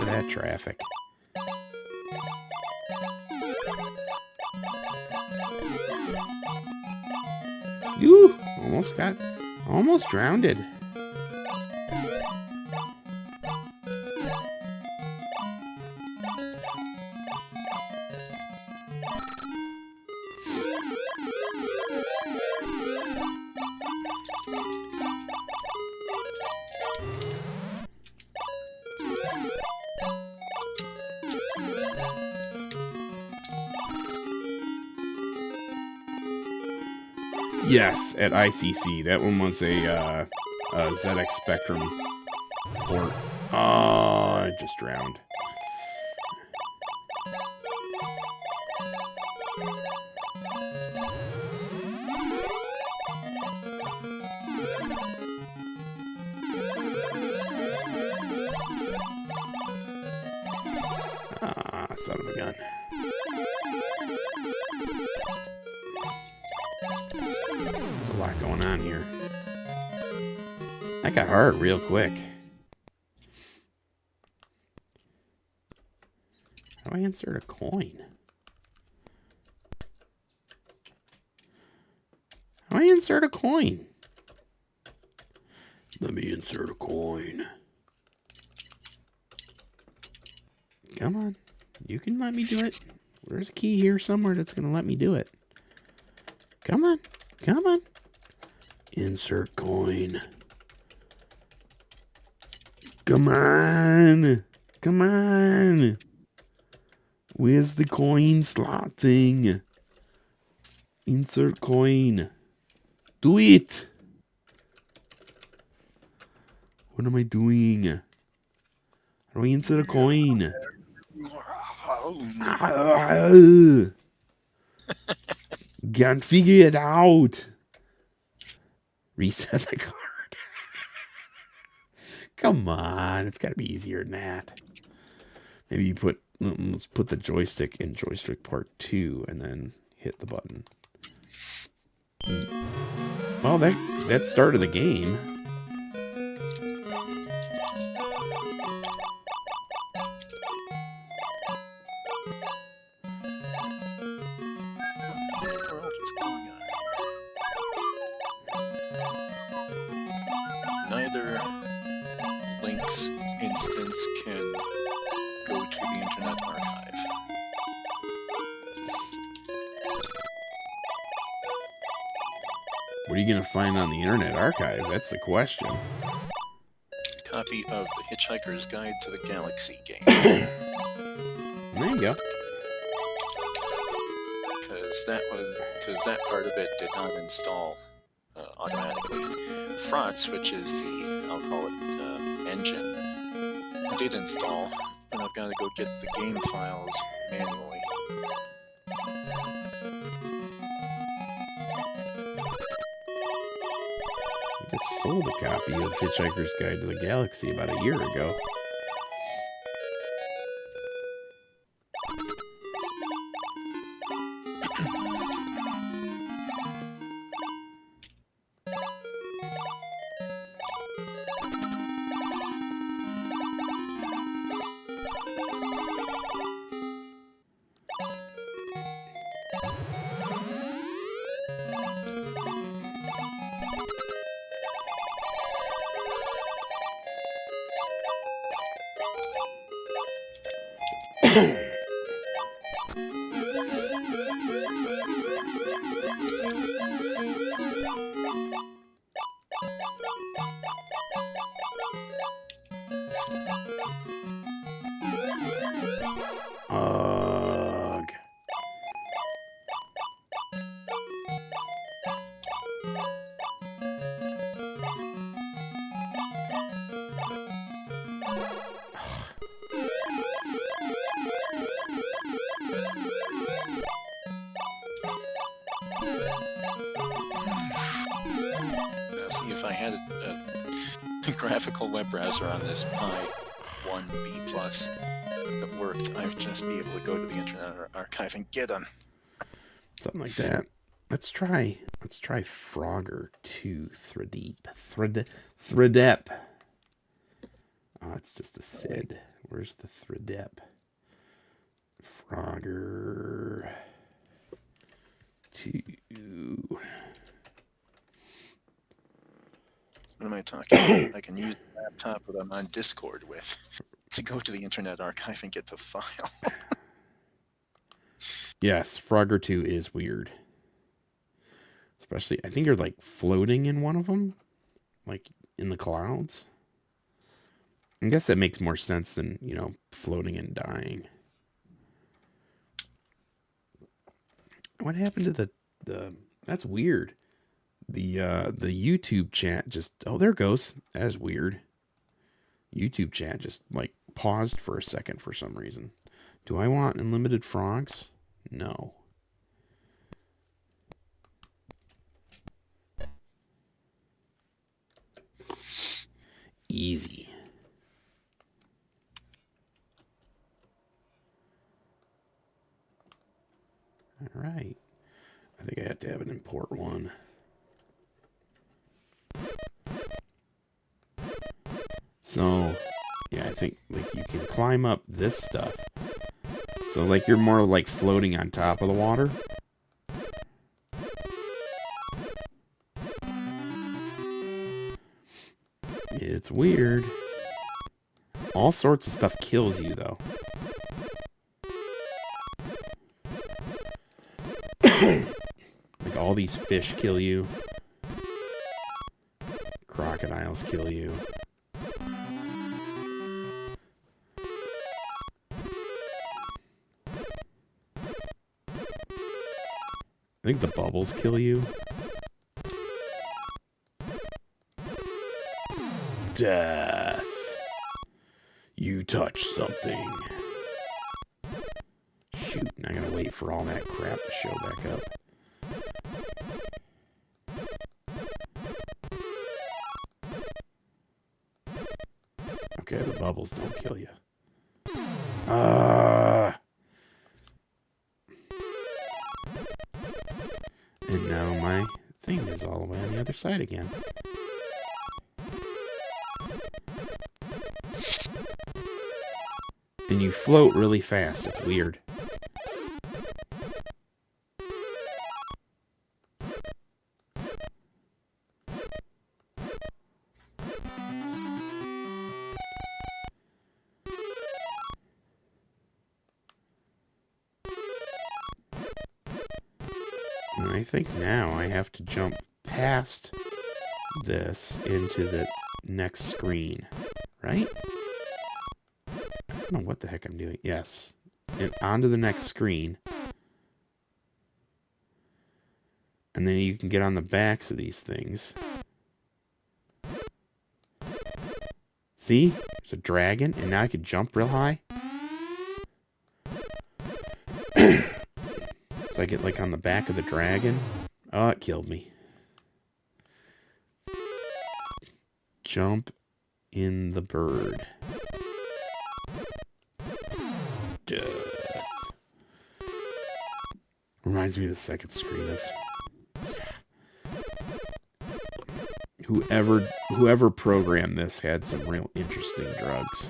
at that traffic. Ooh, almost drowned. Yes, at ICC. That one was a ZX Spectrum port. Oh, I just drowned. Ah, son of a gun. There's a lot going on here. That got hard real quick. How do I insert a coin? How do I insert a coin? Let me insert a coin. Come on. You can let me do it. There's a key here somewhere that's going to let me do it. Come on. Come on. Insert coin. Come on. Come on. Where's the coin slot thing? Insert coin. Do it. What am I doing? How do I insert a coin? Can't figure it out. Reset the card. Come on, it's got to be easier than that. Maybe you let's put the joystick in joystick part 2 and then hit the button. Well, that started the game. Neither Link's instance can go to the Internet Archive. What are you going to find on the Internet Archive? That's the question. Copy of The Hitchhiker's Guide to the Galaxy game. There you go. Because that part of it did not install automatically. Frotz, which is the, I'll call it, engine, did install, but I've got to go get the game files manually. I just sold a copy of Hitchhiker's Guide to the Galaxy about a year ago. Ugh. See, if I had a graphical web browser on this Pi 1B Plus that worked, I would just be able to go to the Internet Archive and get them. Something like that. Let's try Let's try Frogger 2 Threadep. Oh, it's just the Sid. Where's the Threadep? Frogger 2. What am I talking about? I can use the laptop that I'm on Discord with to go to the Internet Archive and get the file. Yes, Frogger 2 is weird. Especially, I think you're like floating in one of them, like in the clouds. I guess that makes more sense than, floating and dying. What happened to the that's weird. The YouTube chat just, oh, there it goes. That is weird. YouTube chat just like paused for a second for some reason. Do I want unlimited frogs? No. Easy. All right. I think I have to have an import one. So, yeah, I think like you can climb up this stuff. So like you're more like floating on top of the water. It's weird. All sorts of stuff kills you though. Like all these fish kill you. Crocodiles kill you. I think the bubbles kill you. Death. You touch something. Shoot, and I gotta wait for all that crap to show back up. Okay, the bubbles don't kill you. And now my thing is all the way on the other side again. And you float really fast. It's weird. And I think now I have to jump past this into the next screen, right? I don't know what the heck I'm doing. Yes. And onto the next screen. And then you can get on the backs of these things. See? There's a dragon, and now I can jump real high. So I get like on the back of the dragon. Oh, it killed me. Jump in the bird. Death. Reminds me of the second screen of whoever programmed this had some real interesting drugs.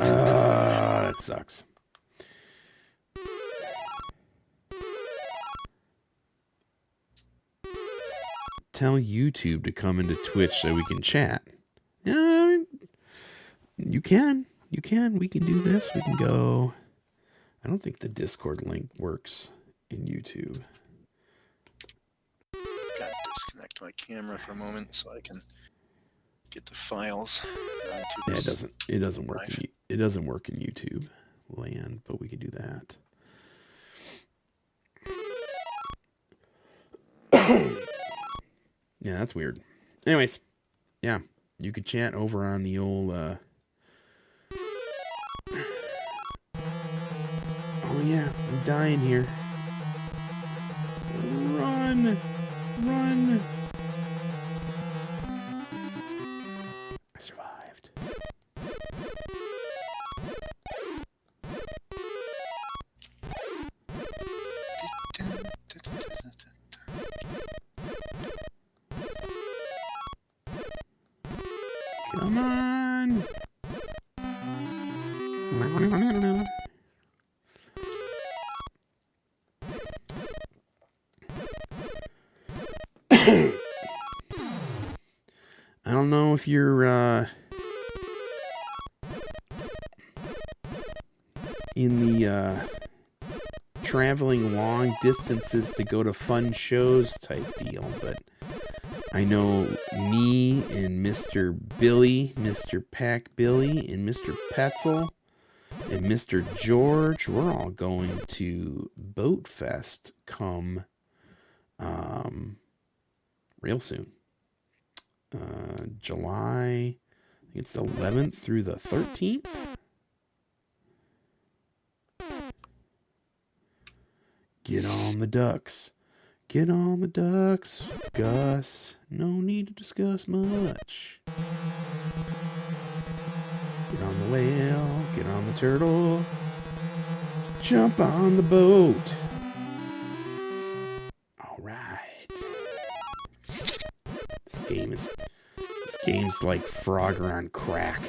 That sucks. Tell YouTube to come into Twitch so we can chat. You can. We can do this. We can go. I don't think the Discord link works in YouTube. Gotta disconnect my camera for a moment so I can get the files. Yeah, it doesn't work. It doesn't work in YouTube land, but we could do that. Yeah, that's weird. Anyways, Yeah, you could chat over on the old. Oh yeah, I'm dying here. Run, run! I survived. Come on! I don't know if you're in the traveling long distances to go to fun shows type deal, but I know me and Mr. Billy, Mr. Pack Billy, and Mr. Petzel, and Mr. George, we're all going to Boat Fest come real soon. July, I think it's the 11th through the 13th. Get on the ducks. Get on the ducks, Gus. No need to discuss much. Get on the whale. Get on the turtle. Jump on the boat. All right. This game's like Frogger on crack.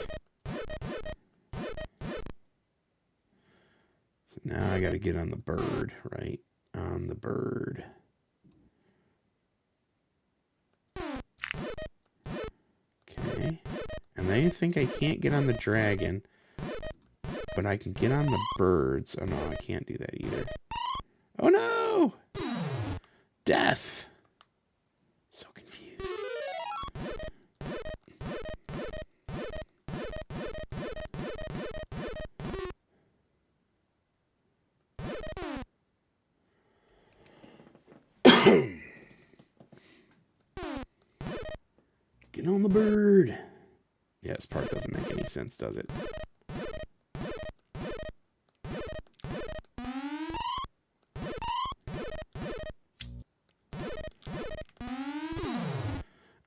So now I got to get on the bird, right? On the bird. Okay. And then you think I can't get on the dragon, but I can get on the birds. Oh no, I can't do that either. Oh no! Death! So confused. Get on the bird. Yeah, this part doesn't make any sense, does it?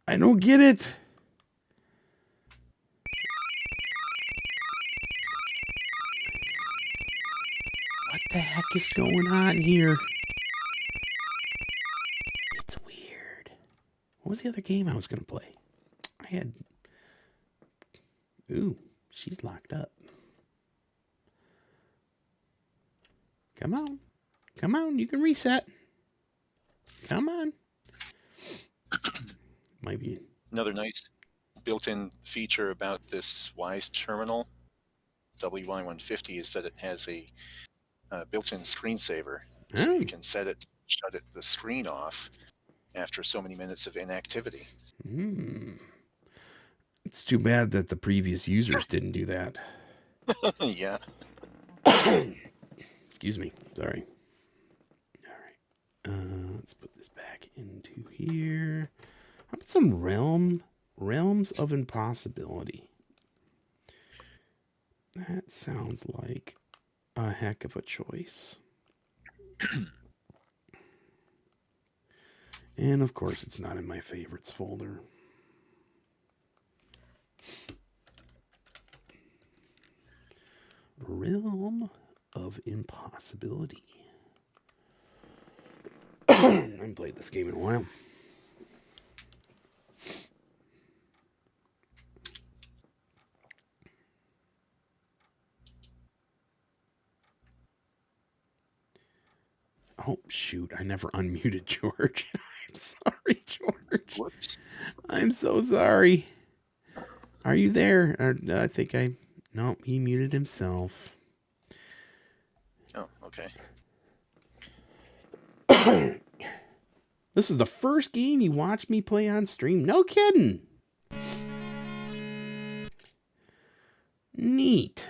I don't get it. What the heck is going on here? It's weird. What was the other game I was going to play? I had... Ooh, she's locked up. Come on. Come on, you can reset. Come on. Might be... Another nice built-in feature about this Wise terminal, WY150, is that it has a built-in screensaver. So you can set it, shut the screen off after so many minutes of inactivity. It's too bad that the previous users didn't do that. Yeah. Excuse me. Sorry. All right. Let's put this back into here. How about some realms of impossibility? That sounds like a heck of a choice. And of course, it's not in my favorites folder. Realm of Impossibility. I haven't played this game in a while. Oh, shoot. I never unmuted George. I'm sorry, George. Whoops. I'm so sorry. Are you there? I think I... No, he muted himself. Oh, okay. This is the first game you watched me play on stream? No kidding. Neat.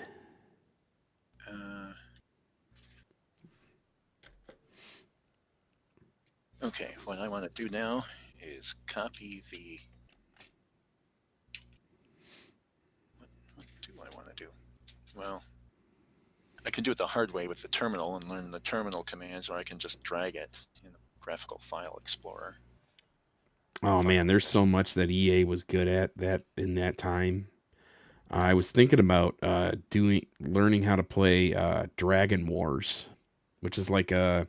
Okay, what I want to do now is copy the Well, I can do it the hard way with the terminal and learn the terminal commands, or I can just drag it in the graphical file explorer. Oh man, there's so much that EA was good at that in that time. I was thinking about learning how to play Dragon Wars, which is like a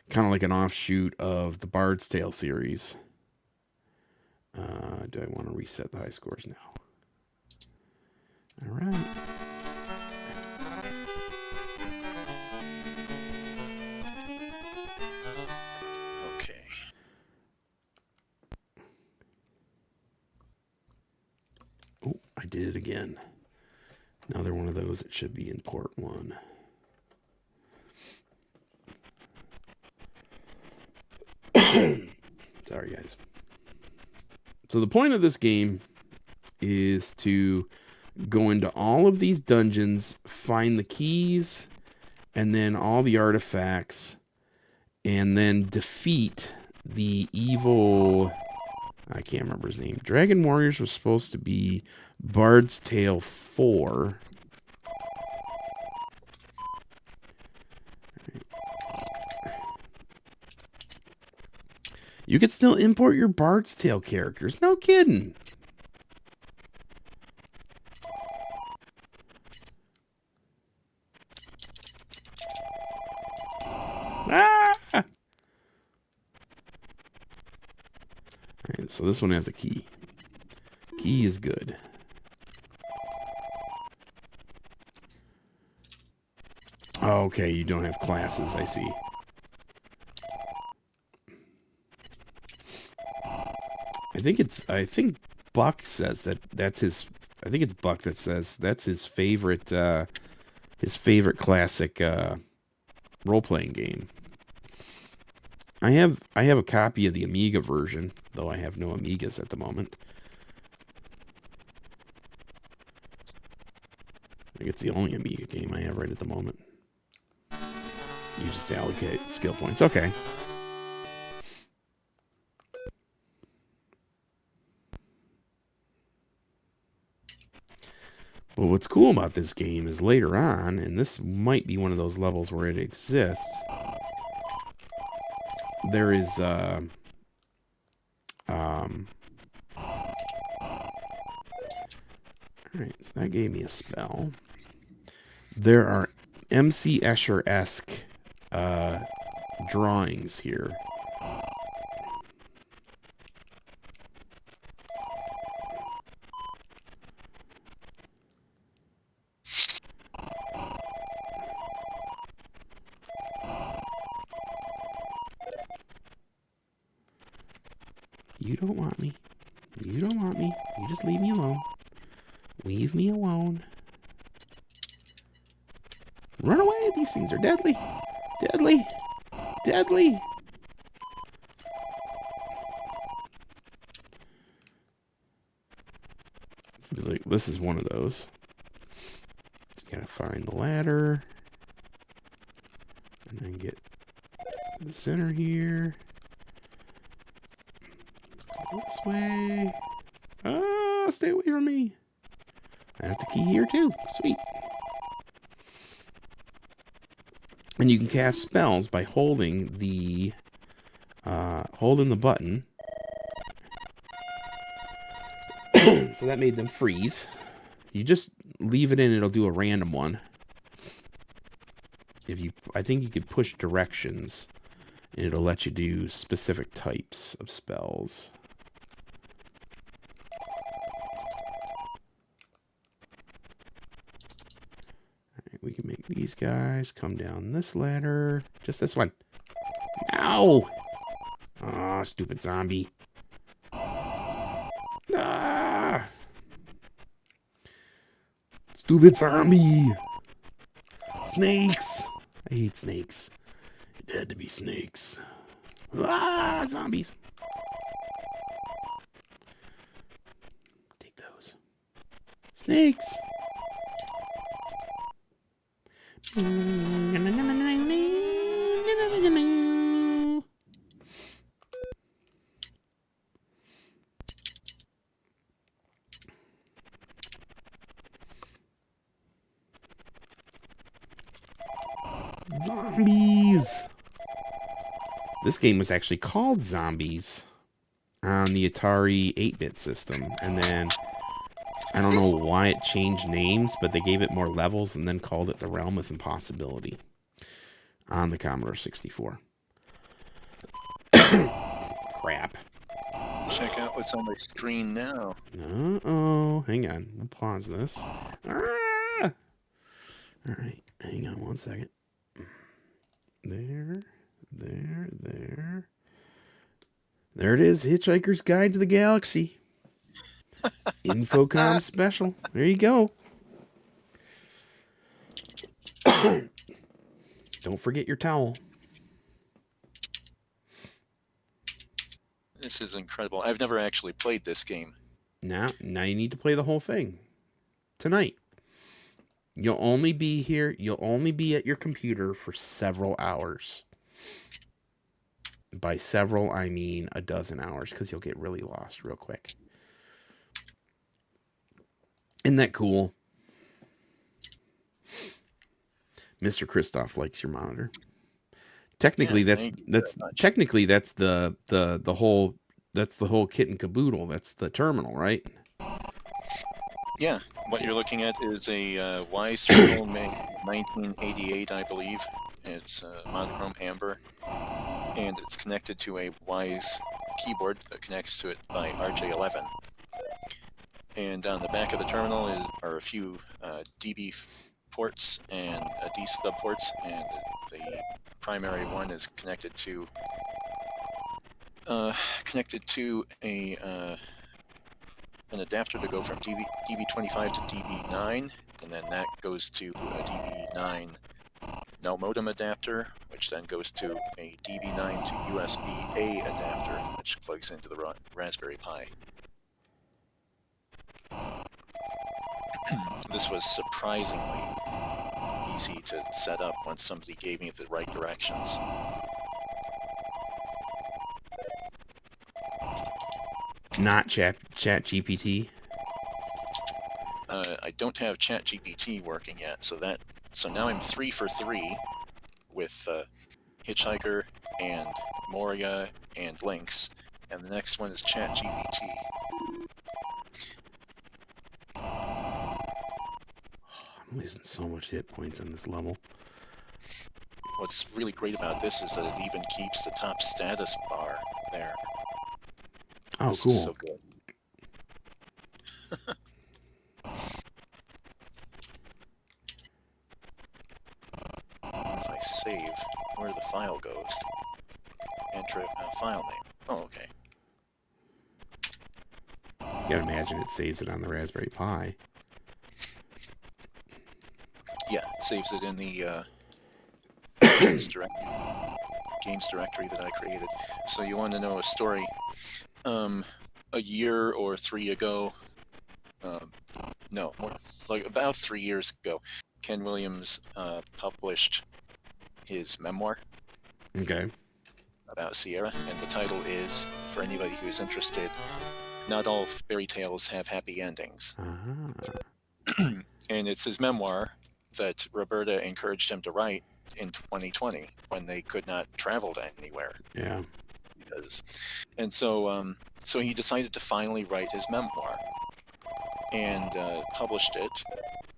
kind of like an offshoot of the Bard's Tale series. Do I want to reset the high scores now? All right. Okay. Oh, I did it again. Another one of those. It should be in port 1. Sorry, guys. So the point of this game is to go into all of these dungeons, find the keys, and then all the artifacts, and then defeat the evil... I can't remember his name. Dragon Warriors was supposed to be Bard's Tale 4. You could still import your Bard's Tale characters. No kidding. Ah! Alright, so this one has a key. Key is good. Oh, okay, you don't have classes, I see. I think Buck says that's his, I think it's Buck that says that's his favorite classic role-playing game. I have a copy of the Amiga version, though I have no Amigas at the moment. I think it's the only Amiga game I have right at the moment. You just allocate skill points. Okay. But what's cool about this game is later on, and this might be one of those levels where it exists, there is alright, so that gave me a spell. There are MC Escher-esque drawings here. You don't want me. You don't want me. You just leave me alone. Leave me alone. Run away. These things are deadly. Deadly. Deadly. This is one of those. Just gotta find the ladder. And then get to the center here. This way. Ah, stay away from me. That's a key here too. Sweet. And you can cast spells by holding the button. So that made them freeze. You just leave it in, it'll do a random one. I think you could push directions, and it'll let you do specific types of spells. We can make these guys come down this ladder. Just this one. Ow! Oh, stupid zombie. Ah! Stupid zombie! Snakes! I hate snakes. It had to be snakes. Ah! Zombies! Take those. Snakes! Zombies. This game was actually called Zombies on the Atari 8-bit system. And then, I don't know why it changed names, but they gave it more levels and then called it The Realm of Impossibility on the Commodore 64. Crap. Check out what's on my screen now. Uh-oh. Hang on. We'll pause this. Ah! All right. Hang on one second. There. There it is. Hitchhiker's Guide to the Galaxy. Infocom special. There you go. Don't forget your towel. This is incredible. I've never actually played this game. Now you need to play the whole thing. Tonight. You'll only be here. You'll only be at your computer for several hours. By several, I mean a dozen hours, because you'll get really lost real quick. Isn't that cool? Mr. Christoph likes your monitor. Technically, Yeah, that's thank you very much. technically that's the whole kit and caboodle. That's the terminal, right? Yeah, what you're looking at is a Wise terminal made 1988, I believe. It's monochrome amber, and it's connected to a Wise keyboard that connects to it by RJ11. And on the back of the terminal are a few DB ports and D sub ports, and the primary one is connected to a an adapter to go from DB25 to DB9, and then that goes to a DB9 no modem adapter, which then goes to a DB9 to USB-A adapter, which plugs into the Raspberry Pi. This was surprisingly easy to set up once somebody gave me the right directions. Not Chat GPT. I don't have ChatGPT working yet, so now I'm 3 for 3 with Hitchhiker and Moria and Lynx, and the next one is ChatGPT. I'm losing so much hit points on this level. What's really great about this is that it even keeps the top status bar there. Oh, This cool. is so good. If I save where the file goes, enter a file name. Oh, okay. You gotta imagine it saves it on the Raspberry Pi. Yeah, it saves it in the games directory that I created. So you want to know a story? A year or 3 ago, no, more like about 3 years ago, Ken Williams published his memoir Okay. about Sierra, and the title is, for anybody who's interested, Not All Fairy Tales Have Happy Endings. Ah. And it's his memoir that Roberta encouraged him to write in 2020 when they could not travel to anywhere. Yeah. And so he decided to finally write his memoir and published it.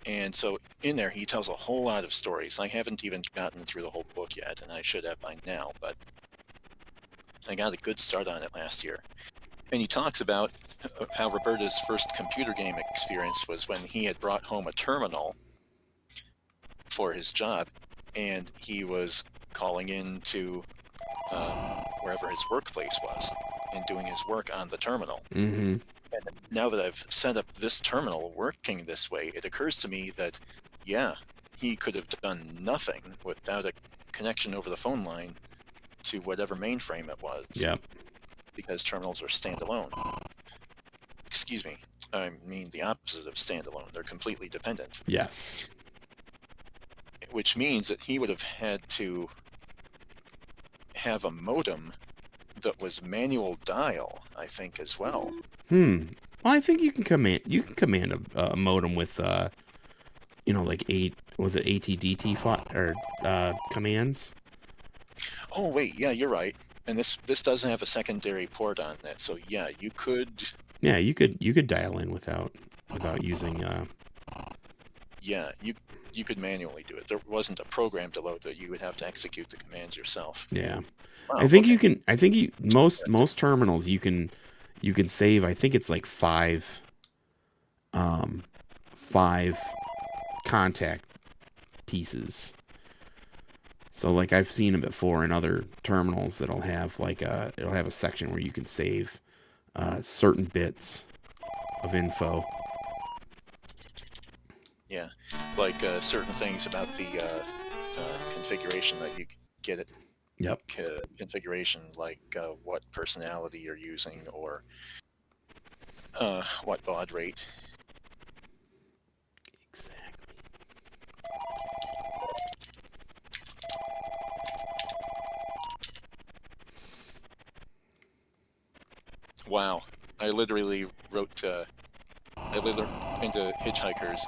And so in there he tells a whole lot of stories. I haven't even gotten through the whole book yet, and I should have by now, but I got a good start on it last year. And he talks about how Roberta's first computer game experience was when he had brought home a terminal for his job, and he was calling in to wherever his workplace was and doing his work on the terminal. Mm-hmm. And now that I've set up this terminal working this way, it occurs to me that, yeah, he could have done nothing without a connection over the phone line to whatever mainframe it was. Yep. Because terminals are standalone. Excuse me, I mean the opposite of standalone. They're completely dependent. Yes. Which means that he would have had to have a modem that was manual dial, I think, as well. Well, I think you can command a modem with like was it ATDT or commands? Oh wait, yeah, you're right. And this doesn't have a secondary port on it, so yeah, you could. Yeah, you could dial in without using. Yeah, you could manually do it. There wasn't a program to load that. You would have to execute the commands yourself. Yeah, Wow, I think okay. you can. I think most terminals you can save. I think it's like five contact pieces. So like I've seen it before in other terminals that'll have it'll have a section where you can save certain bits of info. Yeah, like certain things about the configuration that you get it. Yep. Configuration, like what personality you're using or what baud rate. Exactly. Wow, I literally wrote. I literally into Hitchhiker's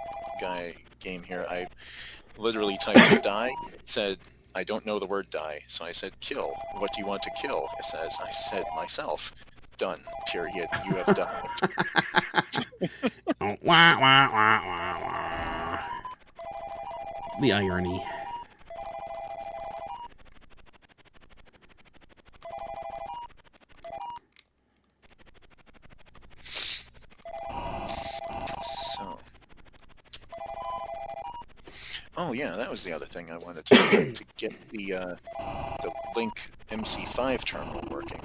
game here. I literally typed die. It said I don't know the word die, so I said kill. What do you want to kill? It says I said myself. Done. Period. You have done. Oh, wah, wah, wah, wah, wah. The irony. So. Oh yeah, that was the other thing I wanted to do, to get the Link MC5 terminal working.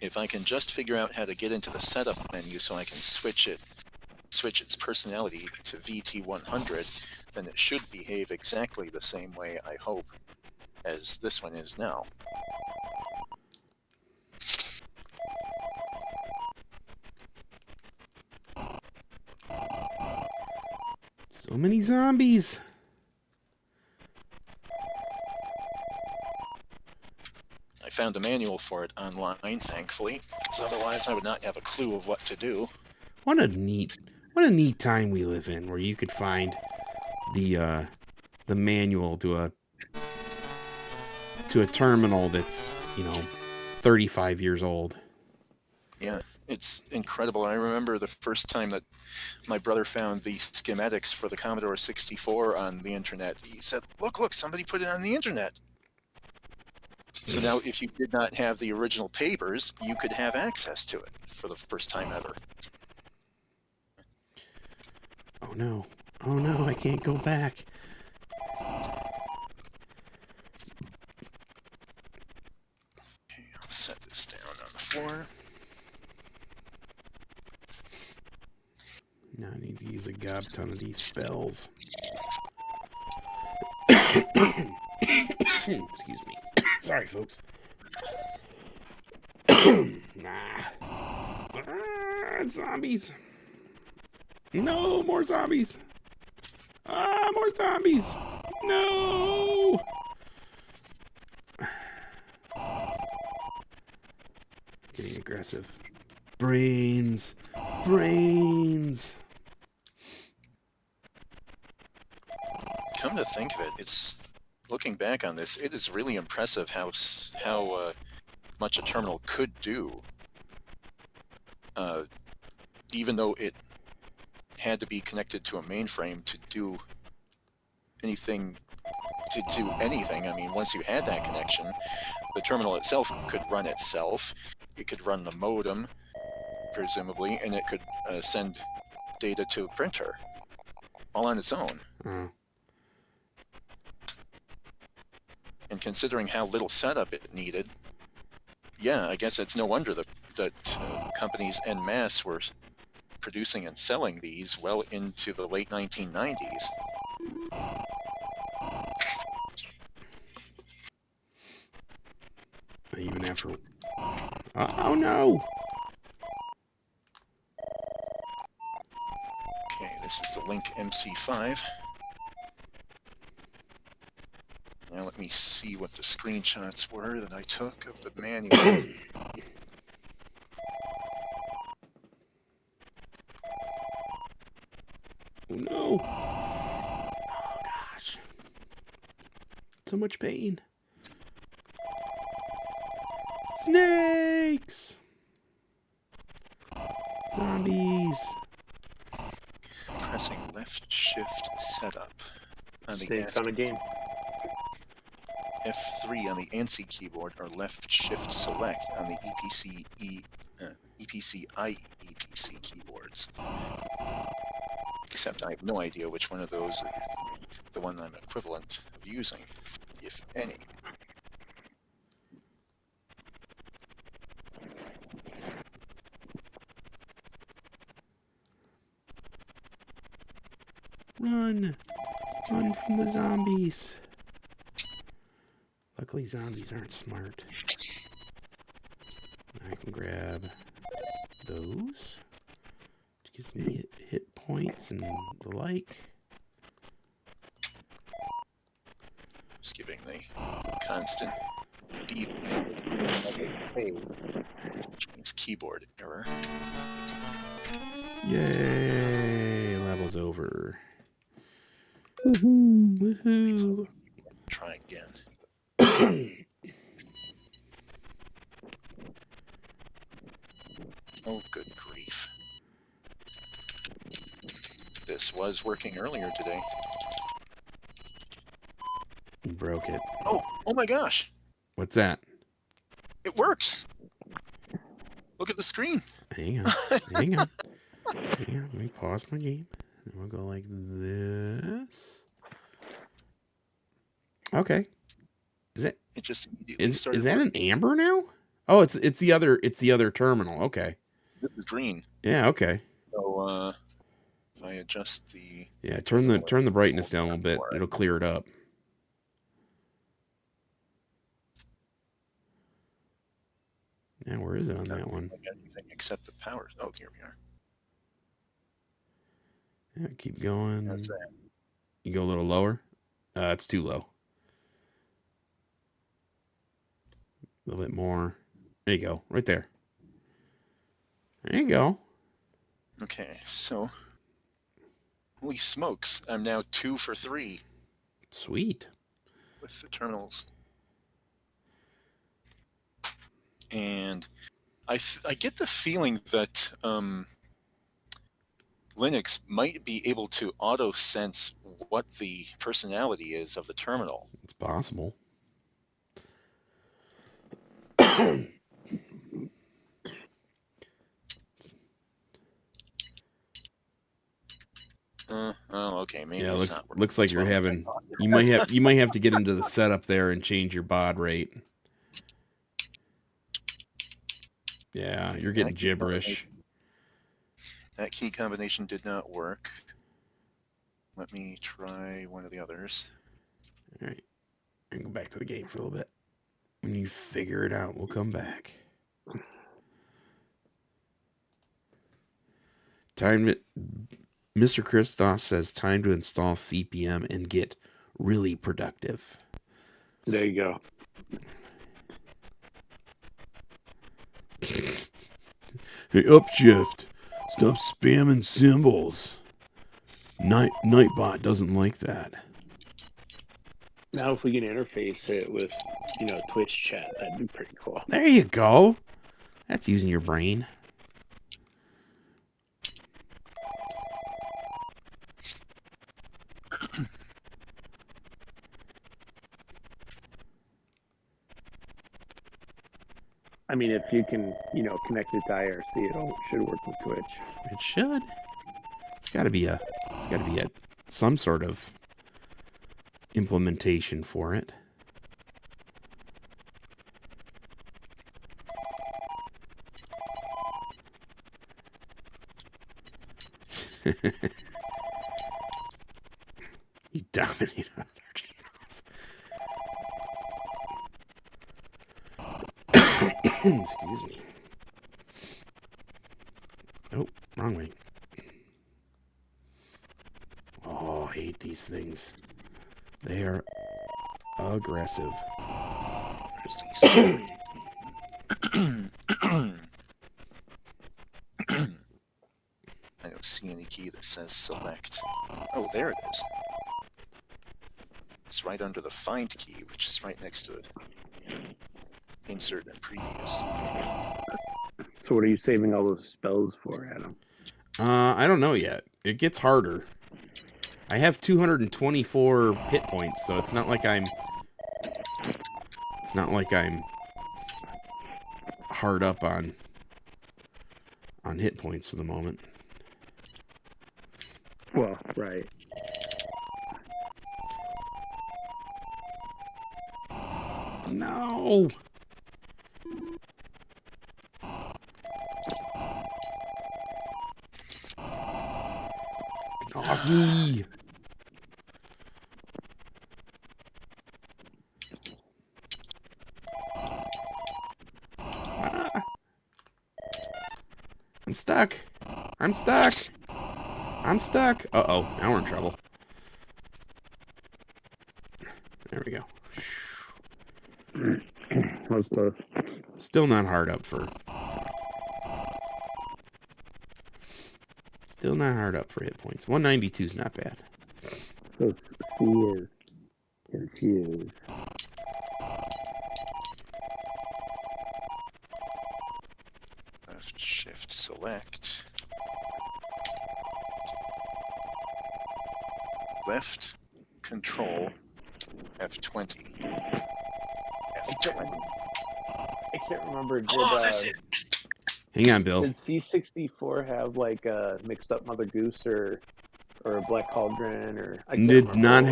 If I can just figure out how to get into the setup menu so I can switch its personality to VT100, then it should behave exactly the same way, I hope, as this one is now. So many zombies. I found a manual for it online, thankfully, because otherwise I would not have a clue of what to do. What a neat time we live in, where you could find the manual to a terminal that's 35 years old. Yeah, it's incredible. I remember the first time that my brother found the schematics for the Commodore 64 on the internet. He said, look, somebody put it on the internet. So now if you did not have the original papers, you could have access to it for the first time ever. Oh no, I can't go back. Okay, I'll set this down on the floor. Now I need to use a gob ton of these spells. Excuse me. Sorry, folks. Zombies. No, more zombies. More zombies. No. Getting aggressive. Brains. Come to think of it, it's looking back on this, it is really impressive how much a terminal could do, even though it had to be connected to a mainframe to do anything. I mean, once you had that connection, the terminal itself could run itself. It could run the modem, presumably, and it could send data to a printer, all on its own. And considering how little setup it needed, yeah, I guess it's no wonder that companies en masse were producing and selling these well into the late 1990s. Even after... Oh no! Okay, this is the Link MC5. Now let me see what the screenshots were that I took of the manual. Oh no! so much pain. Snakes! Zombies! Pressing left shift setup on the Snakes on a game. F3 on the ANSI keyboard, or left shift select on the EPC keyboards. Except I have no idea which one of those is the one I'm equivalent of using, if any. Run! Run from the zombies! Luckily, zombies aren't smart. I can grab those. Which gives me hit points and the like. Just giving the constant beep, which means keyboard error. Yay! Level's over. Woohoo! Woohoo! Try again. Oh, good grief. This was working earlier today. You broke it. Oh my gosh! What's that? It works! Look at the screen! Hang on. Hang on. Hang on. Let me pause my game. And we'll go like this. Okay. Is it? It just immediately Is started that working. an amber now? Oh, it's the other terminal. Okay. This is green. Yeah. Okay. So if I adjust the Yeah. Turn the brightness down a little bit. It'll clear it up. Now where is it on that one? anything except the power. Oh, here we are. Yeah. Keep going. How's that? You go a little lower. It's too low. A little bit more. There you go. Right there. There you go. Okay, so holy smokes! I'm now 2 for 3 Sweet. with the terminals. And I get the feeling that Linux might be able to auto sense what the personality is of the terminal. It's possible. Oh, okay. Maybe Yeah, it's not working. looks like you're having. You might have to get into the setup there and change your baud rate. Yeah, you're getting gibberish. That key combination did not work. Let me try one of the others. All right, and go back to the game for a little bit. When you figure it out, we'll come back. Mr. Christoph says time to install CPM and get really productive. There you go. Hey, Upshift, stop spamming symbols. Nightbot doesn't like that. Now, if we can interface it with, Twitch chat, that'd be pretty cool. There you go. That's using your brain. I mean, if you can, connect it to IRC, it should work with Twitch. It should. It's got to be some sort of implementation for it. You dominate other channels. Excuse me. Oh, wrong way. Oh, I hate these things. They are aggressive. There's I don't see any key that says select. Oh, there it is. It's is right under the find key, which is right next to insert and previous. So what are you saving all those spells for, Adam? I don't know yet. It gets harder. I have 224 hit points, so it's not like I'm hard up on hit points for the moment. Well, right. No. Off me. I'm stuck. I'm stuck. I'm stuck. Uh-oh. Now we're in trouble. There we go. That's close. Still not hard up for... Still not hard up for hit points. 192 is not bad. So C is confused. Left shift select. Left control F20. F20. I can't remember. Did, That's it. Hang on, Bill. did C64 have like a mixed up Mother Goose or a Black Cauldron or? I can't Did remember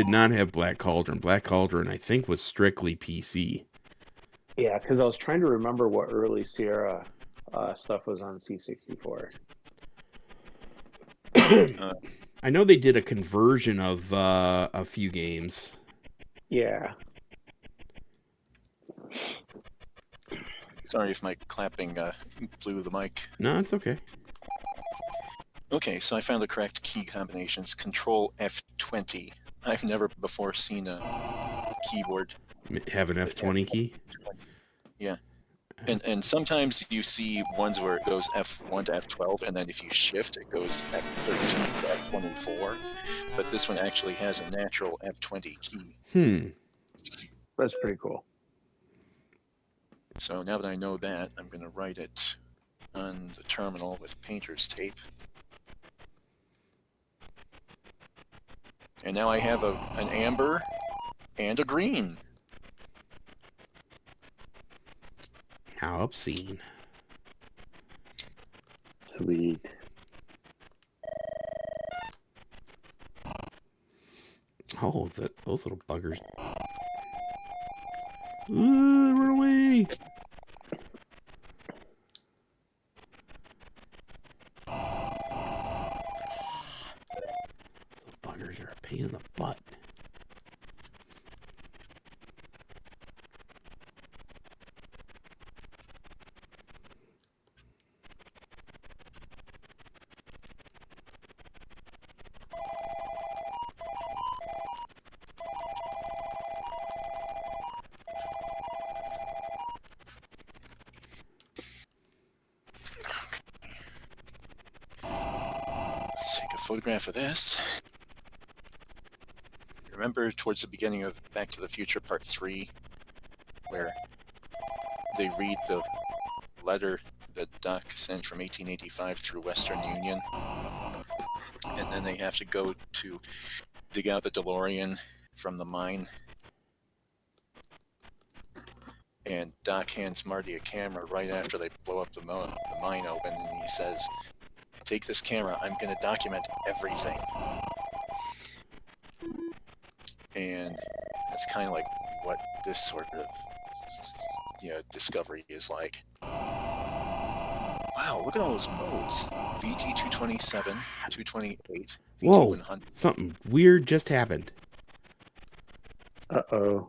not have Black Cauldron. Black Cauldron, I think, was strictly PC. Yeah, because I was trying to remember what early Sierra stuff was on C64. I know they did a conversion of a few games. Yeah. Sorry if my clapping blew the mic. No, it's okay. Okay, so I found the correct key combinations. Control F20. I've never before seen a keyboard Have an F20 key? Yeah. And sometimes you see ones where it goes F1 to F12, and then if you shift, it goes F13 to F24. But this one actually has a natural F20 key. That's pretty cool. So now that I know that, I'm going to write it on the terminal with painter's tape. And now I have an amber and a green. How obscene. Sweet. Oh, those little buggers. Run away! Those buggers are a pain in the butt. Photograph of this. Remember towards the beginning of Back to the Future Part 3, where they read the letter that Doc sent from 1885 through Western Union, and then they have to go to dig out the DeLorean from the mine, and Doc hands Marty a camera right after they blow up the mine open, and he says, "Take this camera, I'm going to document everything." And that's kind of like what this sort of discovery is like. Wow, look at all those modes. VT227, 228, Whoa, VT100. something weird just happened. Uh-oh.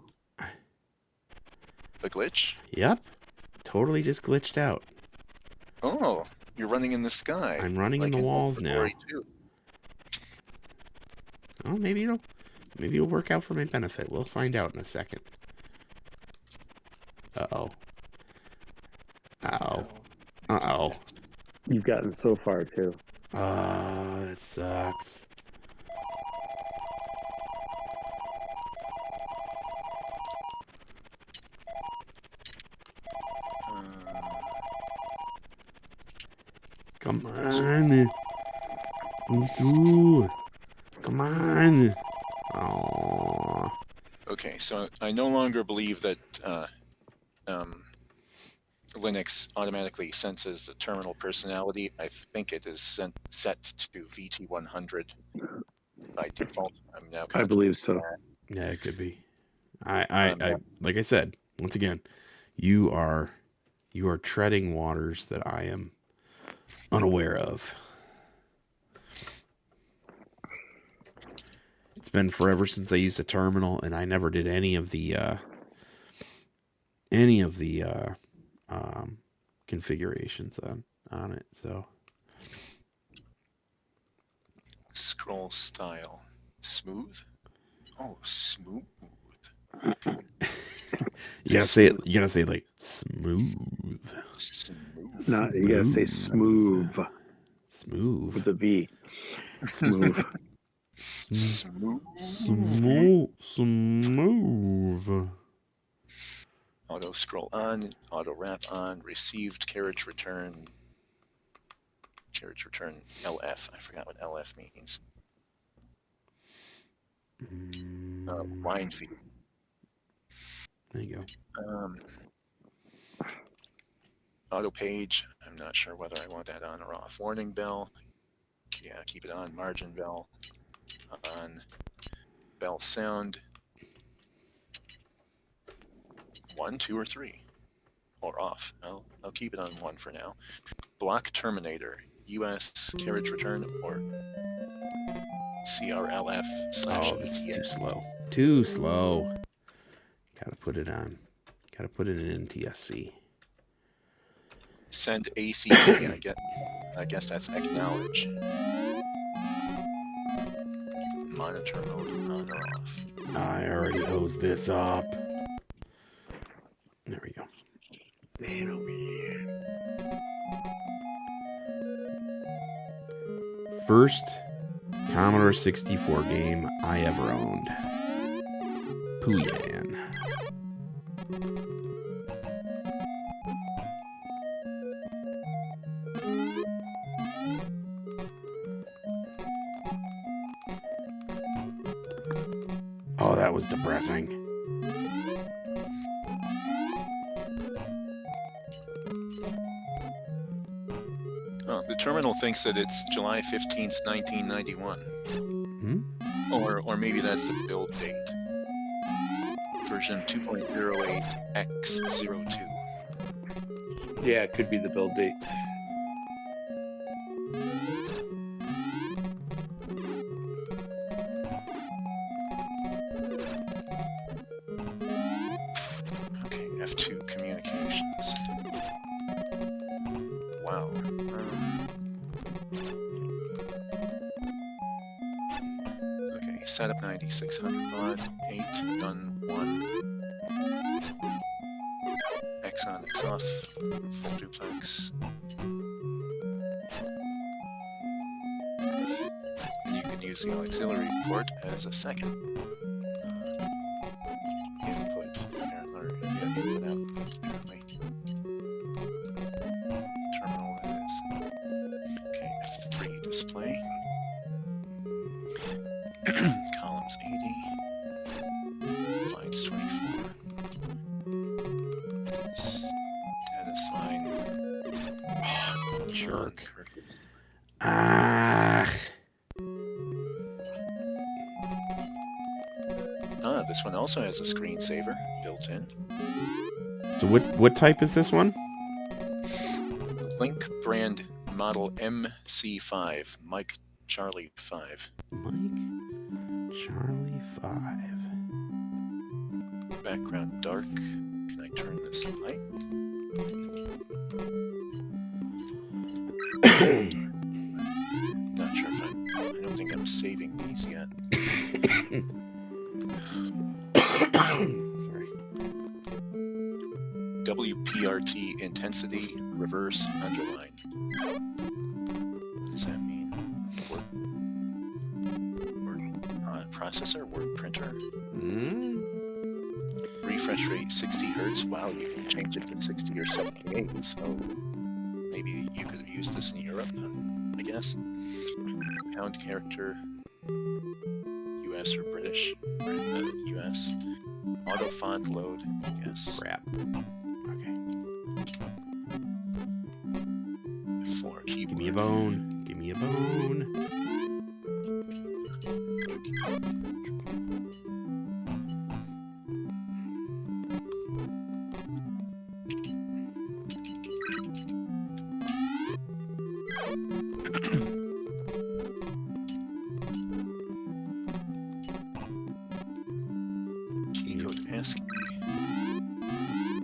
The glitch? Yep, totally just glitched out. Oh, you're running in the sky. I'm running like in the walls now. Glory 2. Oh, maybe it'll work out for my benefit. We'll find out in a second. Uh-oh. Uh-oh. Uh-oh. You've gotten so far, too. That sucks. Come on. Ooh. Come on. Oh. Okay, so I no longer believe that Linux automatically senses the terminal personality. I think it is set to VT100 by default. I'm now I believe so. Yeah, it could be. I like I said, once again, you are treading waters that I am unaware of. It's been forever since I used a terminal, and I never did any of the configurations on it. So scroll style smooth. Oh, smooth. You gotta say it. You gotta say it like smooth. Smooth. No, you gotta say smooth Smooth. with a V. Smooth. Smooth. Auto scroll on, auto wrap on, received carriage return LF. I forgot what LF means. Line feed. There you go. Auto page. I'm not sure whether I want that on or off. Warning bell. Yeah, keep it on. Margin bell. On. Bell sound. 1, 2, or 3. Or off. I'll keep it on 1 for now. Block terminator. US carriage return or CRLF / Oh, this is ETS. too slow. Too slow. Gotta put it on. Gotta put it in NTSC. Send ACK. I guess that's acknowledge. Monitor mode on or off. I already hosed this up. There we go. First Commodore 64 game I ever owned. Pooyan. Oh, that was depressing. Oh, the terminal thinks that it's July 15th, 1991. Or maybe that's the build date. Version 2.08x02. Yeah, it could be the build date. Okay, F2 communications. Wow. Okay, setup 9600 baud, 8, done 1. X on, X off, full duplex. And you could use the auxiliary port as a second input, apparently. Yeah, input output, apparently. Terminal that is. Okay, F3 display. Columns 80. Lines 24. Status line. Oh, Jerk. Kirk. This one also has a screensaver built in. So what type is this one? Link brand model MC5, Mike Charlie 5. Mike Charlie 5. Background dark. Can I turn this light? Not sure if I don't think I'm saving these yet. Sorry. WPRT intensity reverse underline. What does that mean? Word processor, word printer. Refresh rate 60 hertz. Wow, you can change it to 60 or 78. So maybe you could have used this in Europe, I guess. Pound character, US or British, or US. Auto font load, yes. Crap. Okay. For keyboard. Give me a bone. Give me a bone. Key code ASCII.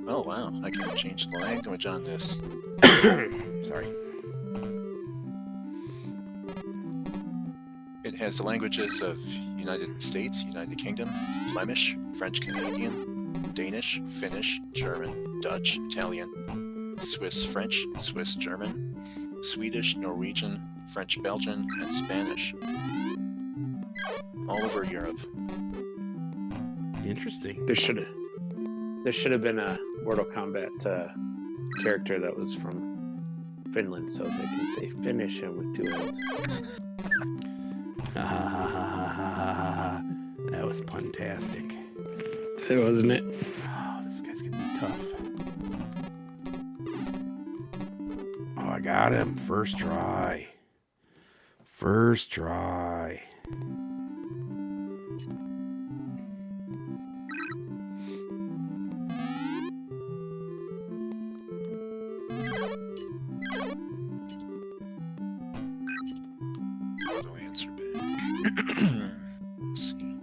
Oh wow, I can change the language on this. Sorry. It has the languages of United States, United Kingdom, Flemish, French Canadian, Danish, Finnish, German, Dutch, Italian, Swiss French, Swiss German, Swedish, Norwegian, French Belgian, and Spanish. All over Europe. Interesting. There should have been a Mortal Kombat character that was from Finland, so they can say finish him with 2 hands. That was puntastic. Wasn't it? Oh, this guy's gonna be tough. Oh, I got him. First try. First try. Auto answer back. Let's see.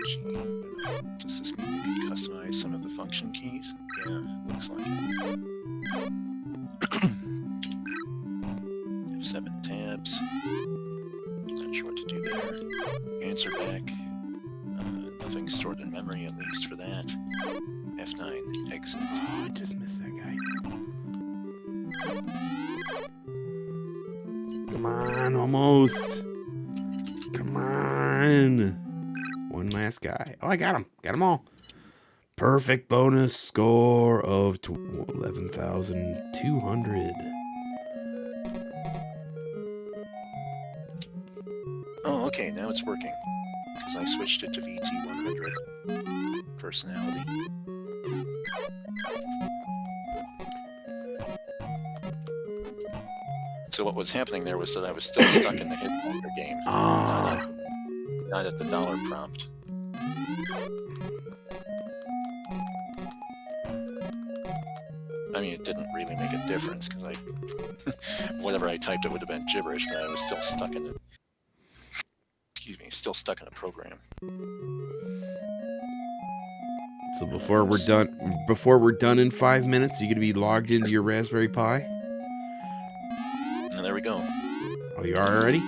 Gee, does this mean you can customize some of the function keys? Yeah, looks like it. F7 tabs. Not sure what to do there. Answer back. Nothing stored in memory, at least for that. F9 exit. Oh, I just missed that guy. Come on, almost. Come on. One last guy. Oh, I got him. Got them all. Perfect bonus score of 11,200. Oh, okay, now it's working. Because I switched it to VT100. Personality. So what was happening there was that I was still stuck in the Hitmonger game. Ah. Not at the dollar prompt. I mean, it didn't really make a difference, because whatever I typed, it would have been gibberish, but I was still stuck in it. Excuse me, still stuck in a program. So before we're done in 5 minutes, you gonna be logged into your Raspberry Pi? And there we go. Oh, you are already?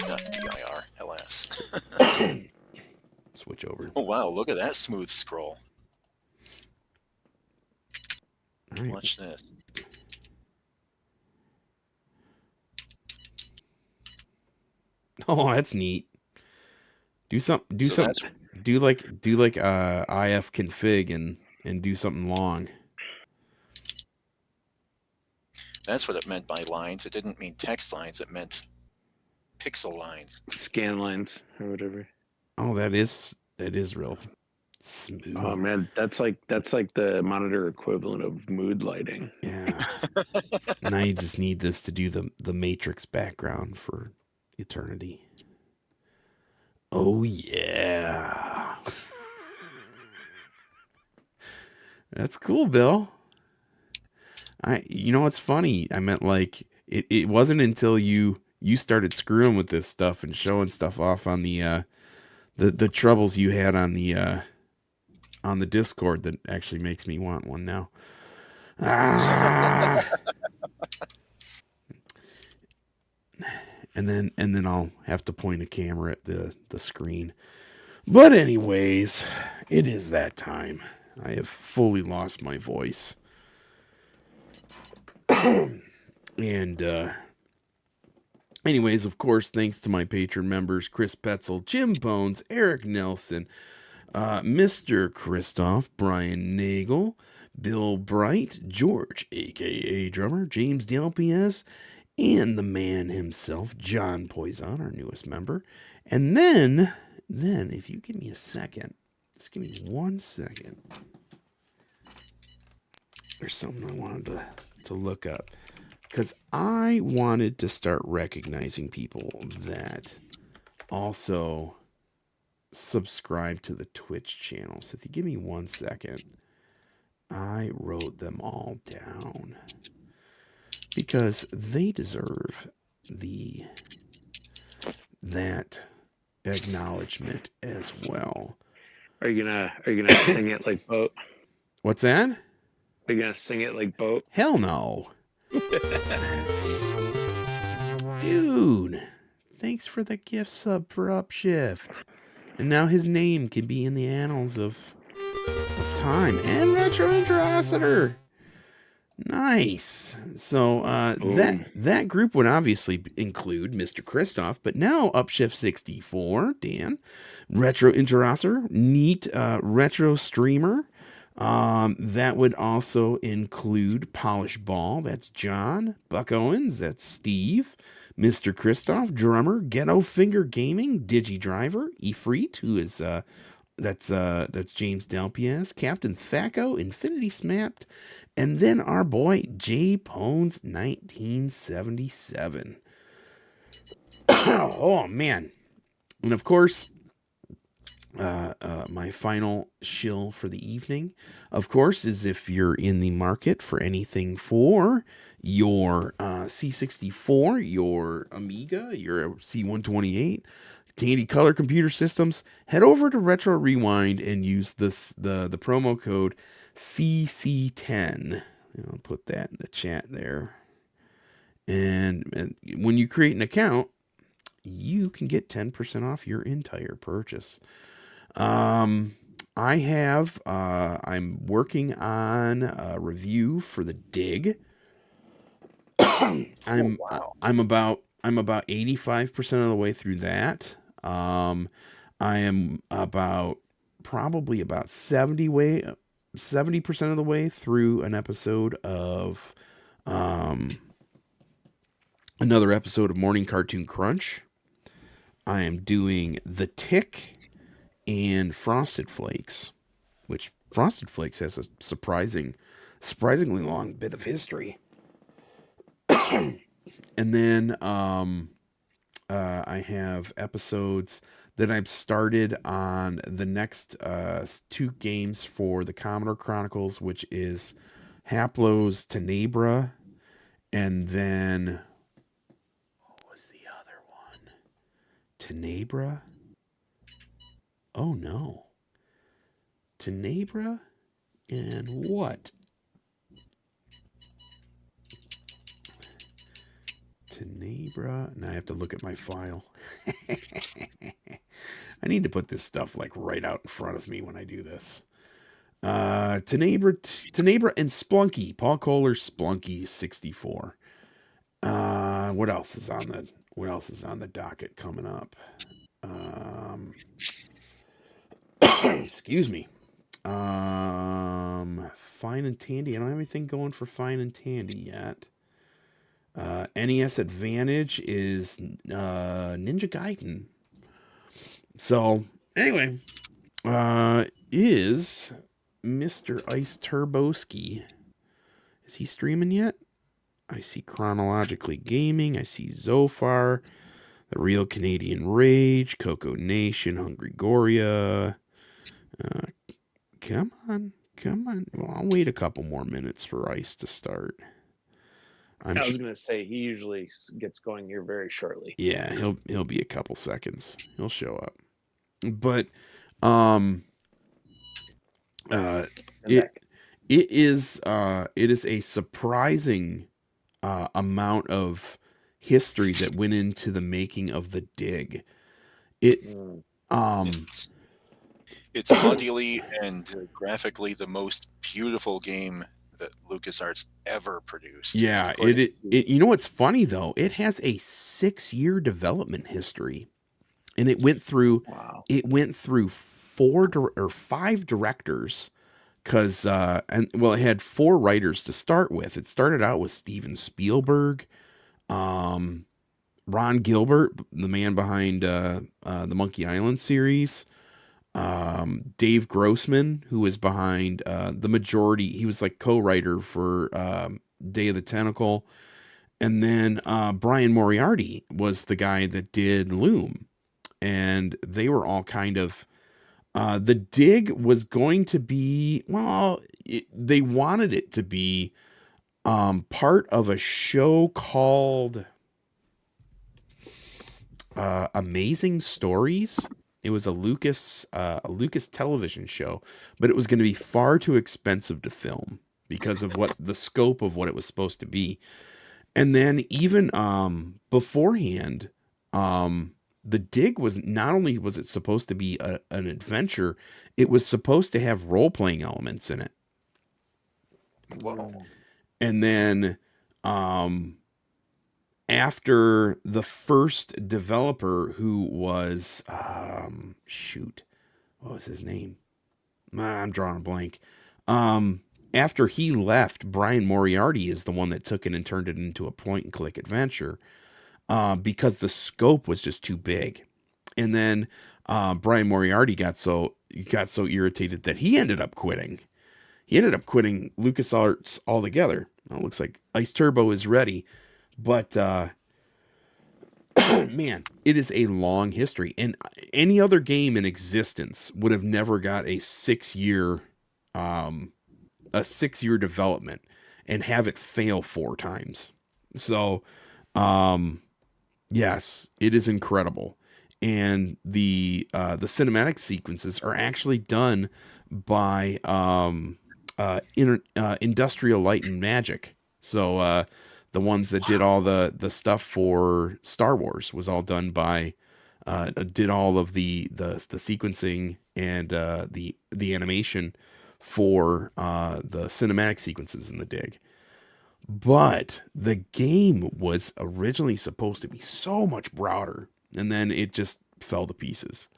Not DIR, LS. Switch over. Oh wow, look at that smooth scroll. All right. Watch this. Oh, that's neat. Do like IF config and do something long. That's what it meant by lines. It didn't mean text lines. It meant pixel lines. Scan lines or whatever. Oh, that is real smooth. Oh man, that's like the monitor equivalent of mood lighting. Yeah. Now you just need this to do the Matrix background for eternity. Oh yeah. That's cool, Bill. You know what's funny? I meant like it wasn't until you started screwing with this stuff and showing stuff off on the troubles you had on the Discord that actually makes me want one now. Ah! And then I'll have to point a camera at the screen. But anyways, it is that time. I have fully lost my voice. And anyways, of course, thanks to my Patreon members, Chris Petzel, Jim Bones, Eric Nelson, Mr. Christoph, Brian Nagel, Bill Bright, George, aka Drummer, James DLPS, and the man himself, John Poison, our newest member. And then, if you give me a second, just give me 1 second. There's something I wanted to look up. Because I wanted to start recognizing people that also subscribe to the Twitch channel. So if you give me 1 second, I wrote them all down. Because they deserve that acknowledgement as well. Are you gonna sing it like Boat? What's that? Are you gonna sing it like Boat? Hell no. Dude, thanks for the gift sub for Upshift. And now his name can be in the annals of time. And Retro Interocitor. Nice. So that group would obviously include Mr. Christoph, but now Upshift 64, Dan, Retro Interocitor, Neat Retro Streamer. That would also include Polish Ball, that's John, Buck Owens, that's Steve, Mr. Christoph, Drummer, Ghetto Finger Gaming, Digi Driver, Ifrit, who is that's James Delpias, Captain Thaco, Infinity Smapped, and then our boy J Pones 1977. Oh man. And of course, my final shill for the evening, of course, is if you're in the market for anything for your C64, your Amiga, your C128, Tandy Color Computer Systems, head over to Retro Rewind and use the promo code CC10. I'll put that in the chat there. And when you create an account, you can get 10% off your entire purchase. I'm working on a review for the Dig. I'm about 85% of the way through that. I am probably about 70% of the way through an episode of another episode of Morning Cartoon Crunch. I am doing The Tick and Frosted Flakes, which Frosted Flakes has a surprisingly long bit of history. And then I have episodes that I've started on the next 2 games for the Commodore Chronicles, which is Haplo's Tenebra, and then what was the other one? Tenebra? Oh no. Tenebra and what? Tenebra. Now I have to look at my file. I need to put this stuff like right out in front of me when I do this. Tenebra and Splunky. Paul Kohler's Splunky 64. What else is on the docket coming up? Excuse me. Fine and Tandy. I don't have anything going for Fine and Tandy yet. NES Advantage is Ninja Gaiden. So anyway, is Mr. Ice Turboski, is he streaming yet? I see Chronologically Gaming. I see Zofar, The Real Canadian Rage, Coco Nation, Hungry Goria. Come on. Well, I'll wait a couple more minutes for Ice to start. I was going to say he usually gets going here very shortly. Yeah, he'll be a couple seconds. He'll show up. But it is a surprising amount of history that went into the making of the Dig. It's audially and graphically the most beautiful game that LucasArts ever produced. Yeah, it you know what's funny though? It has a 6-year development history. And it went through five directors, because it had 4 writers to start with. It started out with Steven Spielberg, Ron Gilbert, the man behind the Monkey Island series, Dave Grossman, who was behind the majority. He was like co-writer for Day of the Tentacle. And then Brian Moriarty was the guy that did Loom. And they were all kind of... the Dig was going to be... Well, they wanted it to be part of a show called Amazing Stories. It was a Lucas television show, but it was going to be far too expensive to film because of what the scope of what it was supposed to be. And then even beforehand, the Dig was not only was it supposed to be an adventure, it was supposed to have role-playing elements in it. Whoa. And then after the first developer, who was what was his name? I'm drawing a blank. After he left, Brian Moriarty is the one that took it and turned it into a point and click adventure, because the scope was just too big. And then Brian Moriarty got so irritated that he ended up quitting. He ended up quitting LucasArts altogether. It looks like Ice Turbo is ready. But, man, it is a long history. And any other game in existence would have never got a 6-year development and have it fail 4 times. So, yes, it is incredible. And the cinematic sequences are actually done by Industrial Light and Magic. So, the ones that did all the stuff for Star Wars was all done by, did all of the sequencing and the animation for the cinematic sequences in the Dig. But the game was originally supposed to be so much broader, and then it just fell to pieces.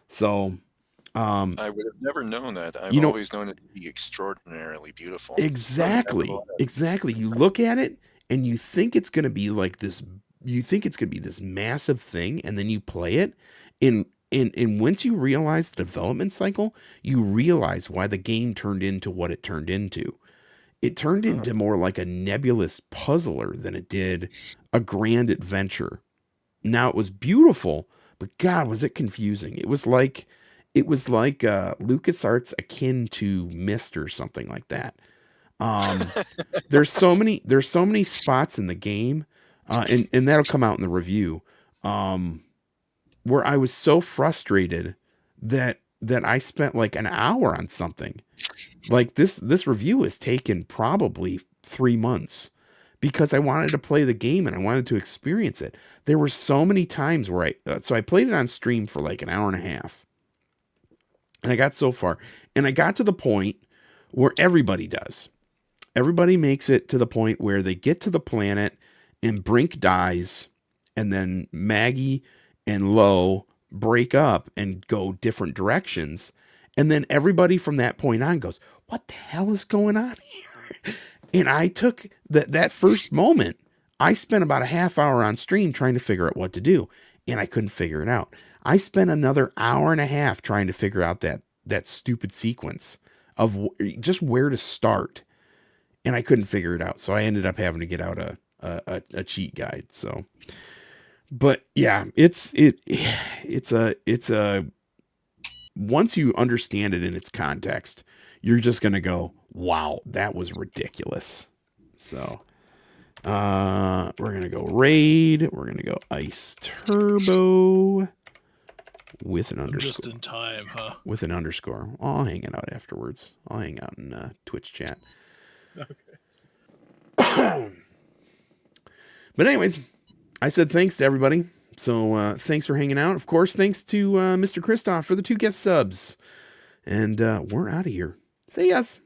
So I would have never known that. I've always known it to be extraordinarily beautiful. Exactly. You look at it and you think it's going to be like this, you think it's going to be this massive thing, and then you play it, and once you realize the development cycle, you realize why the game turned into what it turned into. It turned into more like a nebulous puzzler than it did a grand adventure. Now, it was beautiful, but God, was it confusing. It was like LucasArts akin to Myst or something like that. There's so many spots in the game, and that'll come out in the review, where I was so frustrated that I spent like an hour on something. Like this review has taken probably 3 months because I wanted to play the game and I wanted to experience it. There were so many times where I played it on stream for like an hour and a half, and I got so far, and I got to the point where everybody does. Everybody makes it to the point where they get to the planet and Brink dies, and then Maggie and Lo break up and go different directions. And then everybody from that point on goes, what the hell is going on here? And I took that first moment, I spent about a half hour on stream trying to figure out what to do, and I couldn't figure it out. I spent another hour and a half trying to figure out that stupid sequence of just where to start, and I couldn't figure it out. So I ended up having to get out a cheat guide. So, but yeah, it's a once you understand it in its context, you're just going to go, wow, that was ridiculous. So, we're going to go Raid. We're going to go Ice Turbo with an underscore. Just in time, huh? With an underscore. I'll hang it out afterwards. I'll hang out in Twitch chat. Okay. But anyways, I said thanks to everybody. So thanks for hanging out. Of course, thanks to Mr. Christoph for the 2 gift subs. And we're out of here. See yas.